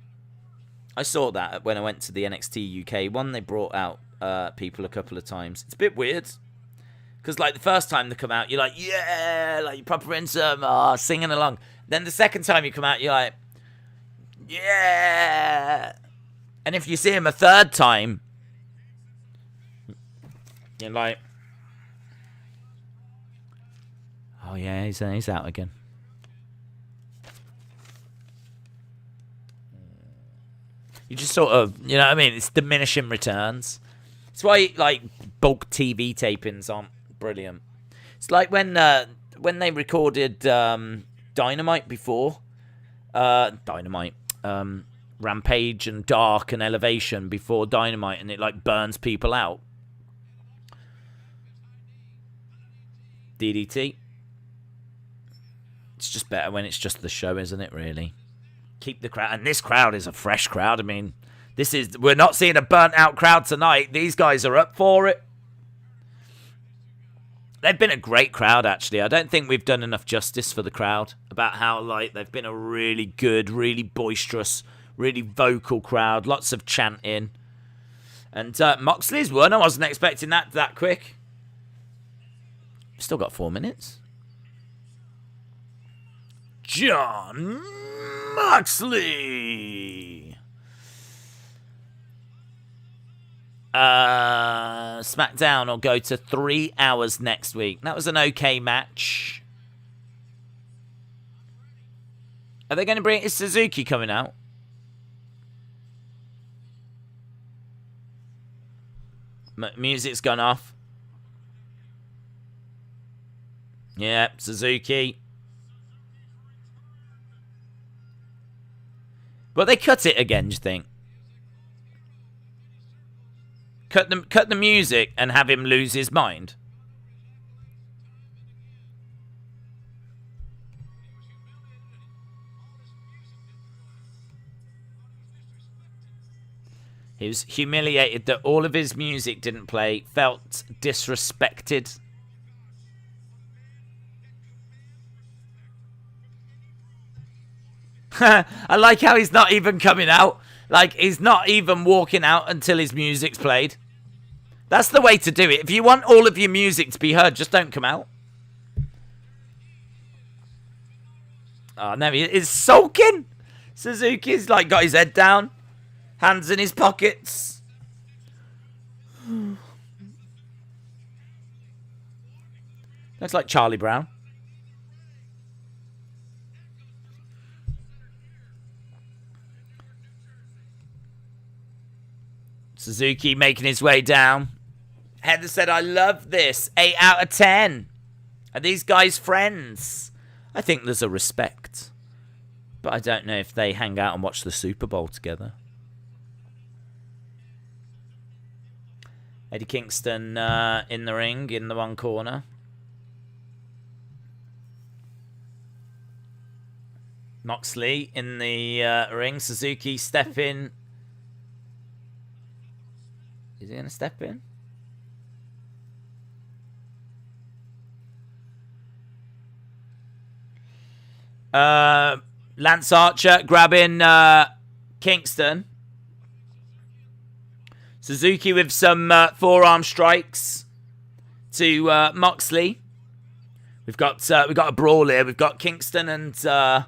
I saw that when I went to the NXT UK one. They brought out people a couple of times. It's a bit weird. Because, like, the first time they come out, you're like, yeah, like, you're proper into them, singing along. Then the second time you come out, you're like, yeah. And if you see him a third time, you're like, oh, yeah, he's out again. You just sort of, you know what I mean? It's diminishing returns. It's why, like, bulk TV tapings aren't brilliant. It's like when they recorded Dynamite before. Rampage and Dark and Elevation before Dynamite, and it, like, burns people out. DDT. It's just better when it's just the show, isn't it, really? Keep the crowd, and this crowd is a fresh crowd. I mean, We're not seeing a burnt out crowd tonight. These guys are up for it. They've been a great crowd, actually. I don't think we've done enough justice for the crowd about how, like, they've been a really good, really boisterous, really vocal crowd. Lots of chanting. And Moxley's won. I wasn't expecting that quick. Still got 4 minutes. Jon Moxley. SmackDown will go to 3 hours next week. That was an okay match. Are they going to bring... Is Suzuki coming out? Music's gone off. Yeah, Suzuki. But they cut it again, do you think? Cut the music and have him lose his mind. He was humiliated that all of his music didn't play, felt disrespected. I like how he's not even coming out. Like, he's not even walking out until his music's played. That's the way to do it. If you want all of your music to be heard, just don't come out. Oh, no, he's sulking. Suzuki's, like, got his head down. Hands in his pockets. Looks like Charlie Brown. Suzuki making his way down. Heather said, I love this. 8 out of 10. Are these guys friends? I think there's a respect. But I don't know if they hang out and watch the Super Bowl together. Eddie Kingston in the ring, in the one corner. Moxley in the ring. Suzuki stepping. Is he going to step in? Lance Archer grabbing Kingston. Suzuki with some forearm strikes to Moxley. We've got a brawl here. We've got Kingston and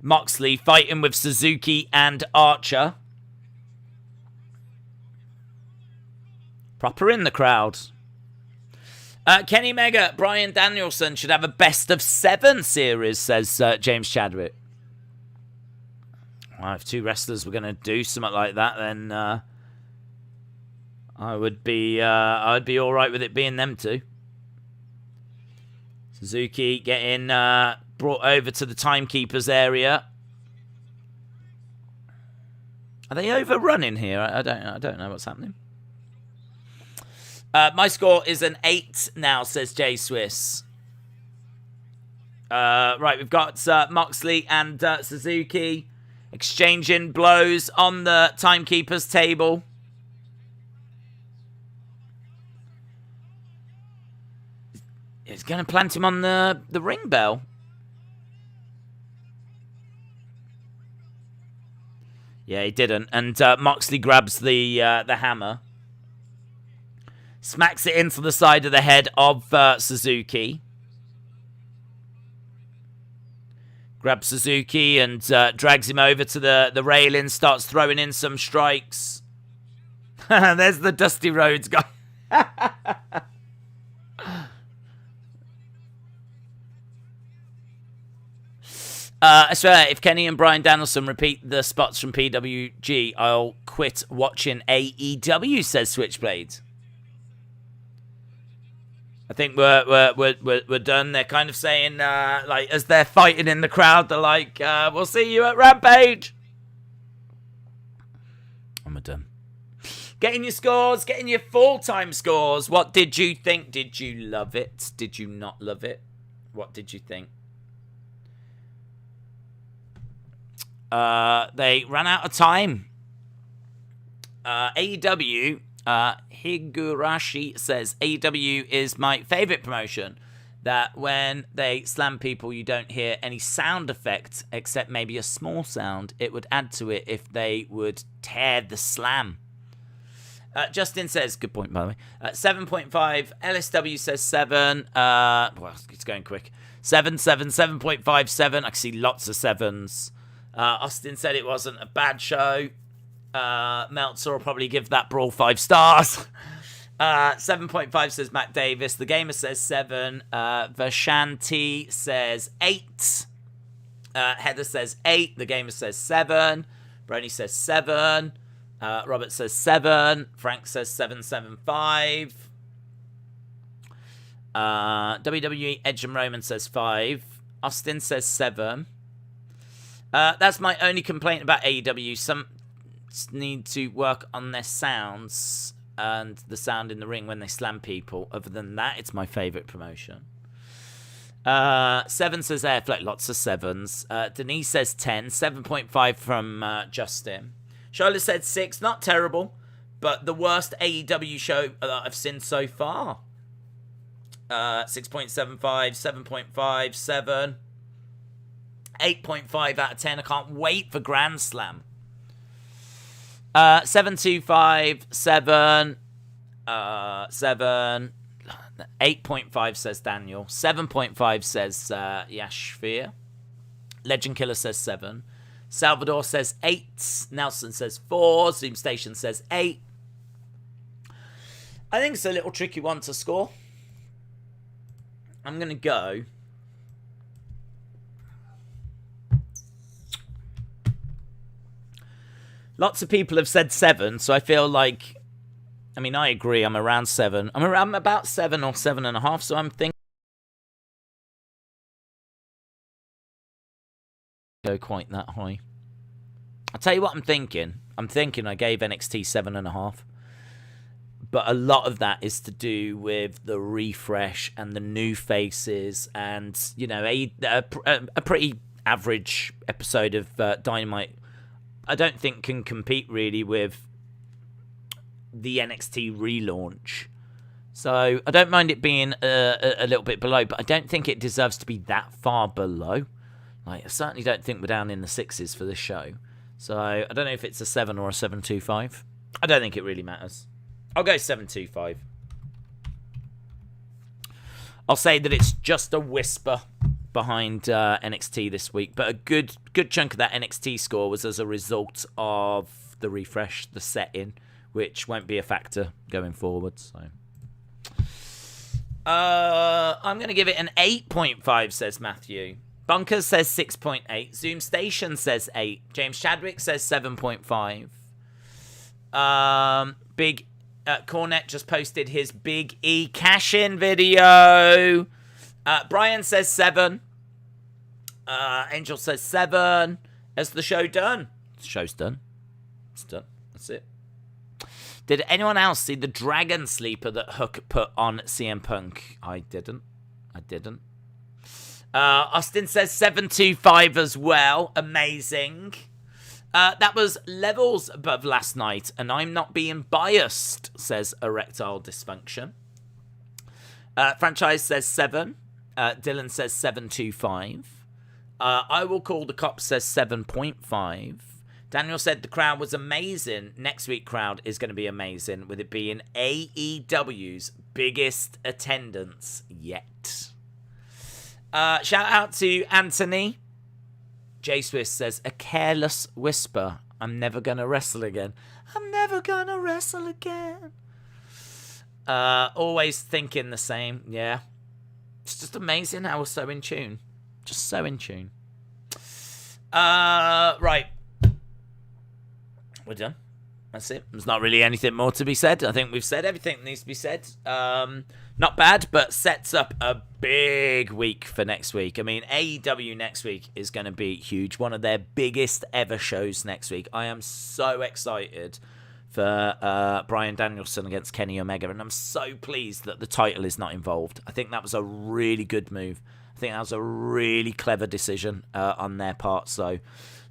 Moxley fighting with Suzuki and Archer. Proper in the crowd. Kenny Omega, Bryan Danielson should have a best of 7 series, says James Chadwick. Well, if 2 wrestlers were going to do something like that, then I'd be all right with it being them 2. Suzuki getting brought over to the timekeepers area. Are they overrunning here? I don't know what's happening. My score is an 8 now, says Jay Swiss. Right, we've got Moxley and Suzuki exchanging blows on the timekeeper's table. He's going to plant him on the ring bell. Yeah, he didn't. And Moxley grabs the hammer. Smacks it into the side of the head of Suzuki. Grabs Suzuki and drags him over to the railing. Starts throwing in some strikes. There's the Dusty Rhodes guy. I swear, if Kenny and Bryan Danielson repeat the spots from PWG, I'll quit watching AEW, says Switchblade. I think we're done. They're kind of saying, like, as they're fighting in the crowd, they're like, we'll see you at Rampage. And we're done. Getting your scores, getting your full-time scores. What did you think? Did you love it? Did you not love it? What did you think? They ran out of time. AEW, Higurashi says, AEW is my favorite promotion. That when they slam people, you don't hear any sound effect except maybe a small sound. It would add to it if they would tear the slam. Justin says, good point, by the way. 7.5. LSW says 7. Well, it's going quick. 7.5, 7. I can see lots of 7s. Austin said it wasn't a bad show. Meltzer will probably give that brawl 5 stars. 7.5 says Matt Davis. The Gamer says 7. Vashanti says 8. Heather says 8. The Gamer says 7. Brony says 7. Robert says 7. Frank says 7.75. WWE Edge and Roman says 5. Austin says 7. That's my only complaint about AEW. Some need to work on their sounds and the sound in the ring when they slam people. Other than that, it's my favourite promotion. 7 says Airflow. Lots of 7s. Denise says 10. 7.5 from Justin. Shola said 6. Not terrible, but the worst AEW show that I've seen so far. 6.75, 7.5, 7. 8.5 out of 10. I can't wait for Grand Slam. 7.25, 7. 7. 8.5 says Daniel. 7.5 says Yashfir. Legend Killer says 7. Salvador says 8. Nelson says 4. Zoom Station says 8. I think it's a little tricky one to score. I'm going to go. Lots of people have said 7, so I feel like, I mean, I agree. I'm around 7. I'm about 7 or 7.5, so I'm thinking go quite that high. I'll tell you what I'm thinking. I'm thinking I gave NXT 7.5. But a lot of that is to do with the refresh and the new faces and, you know, a pretty average episode of Dynamite. I don't think can compete really with the NXT relaunch. So I don't mind it being a little bit below, but I don't think it deserves to be that far below. Like, I certainly don't think we're down in the 6s for this show. So I don't know if it's a 7 or a 7.25. I don't think it really matters. I'll go 7.25. I'll say that it's just a whisper behind NXT this week, but a good chunk of that NXT score was as a result of the refresh, the set-in, which won't be a factor going forward. So, I'm going to give it an 8.5, says Matthew. Bunkers says 6.8. Zoom Station says 8. James Chadwick says 7.5. Big Cornette just posted his Big E cash-in video. Bryan says 7. Angel says 7. Is the show done? The show's done. It's done. That's it. Did anyone else see the Dragon Sleeper that Hook put on CM Punk? I didn't. Austin says 7.25 as well. Amazing. That was levels above last night, and I'm not being biased, says Erectile Dysfunction. Franchise says 7. Dylan says 7.25. I Will Call the Cops says 7.5. Daniel said the crowd was amazing. Next week crowd is going to be amazing, with it being AEW's biggest attendance yet. Shout out to Anthony. J Swiss says, a careless whisper. I'm never going to wrestle again. I'm never going to wrestle again. Always thinking the same. Yeah. It's just amazing how we're so in tune. Just so in tune. Right. We're done. That's it. There's not really anything more to be said. I think we've said everything that needs to be said. Not bad, but sets up a big week for next week. I mean, AEW next week is going to be huge. One of their biggest ever shows next week. I am so excited for Bryan Danielson against Kenny Omega, and I'm so pleased that the title is not involved. I think that was a really good move. I think that was a really clever decision on their part. So,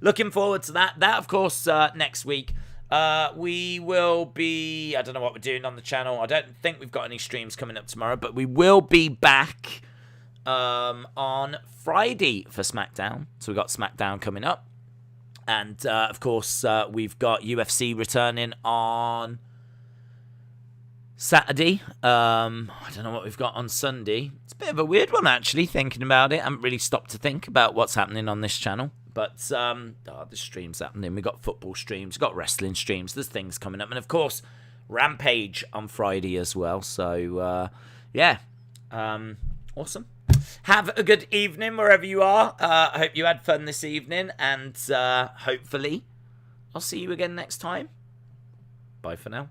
looking forward to that. That, of course, next week. We will be, I don't know what we're doing on the channel. I don't think we've got any streams coming up tomorrow, but we will be back on Friday for SmackDown. So we've got SmackDown coming up. And, of course, we've got UFC returning on Saturday. I don't know what we've got on Sunday. It's a bit of a weird one, actually, thinking about it. I haven't really stopped to think about what's happening on this channel. But, the streams happening. We've got football streams, we've got wrestling streams. There's things coming up. And, of course, Rampage on Friday as well. So, yeah. Awesome. Have a good evening wherever you are. I hope you had fun this evening. And hopefully, I'll see you again next time. Bye for now.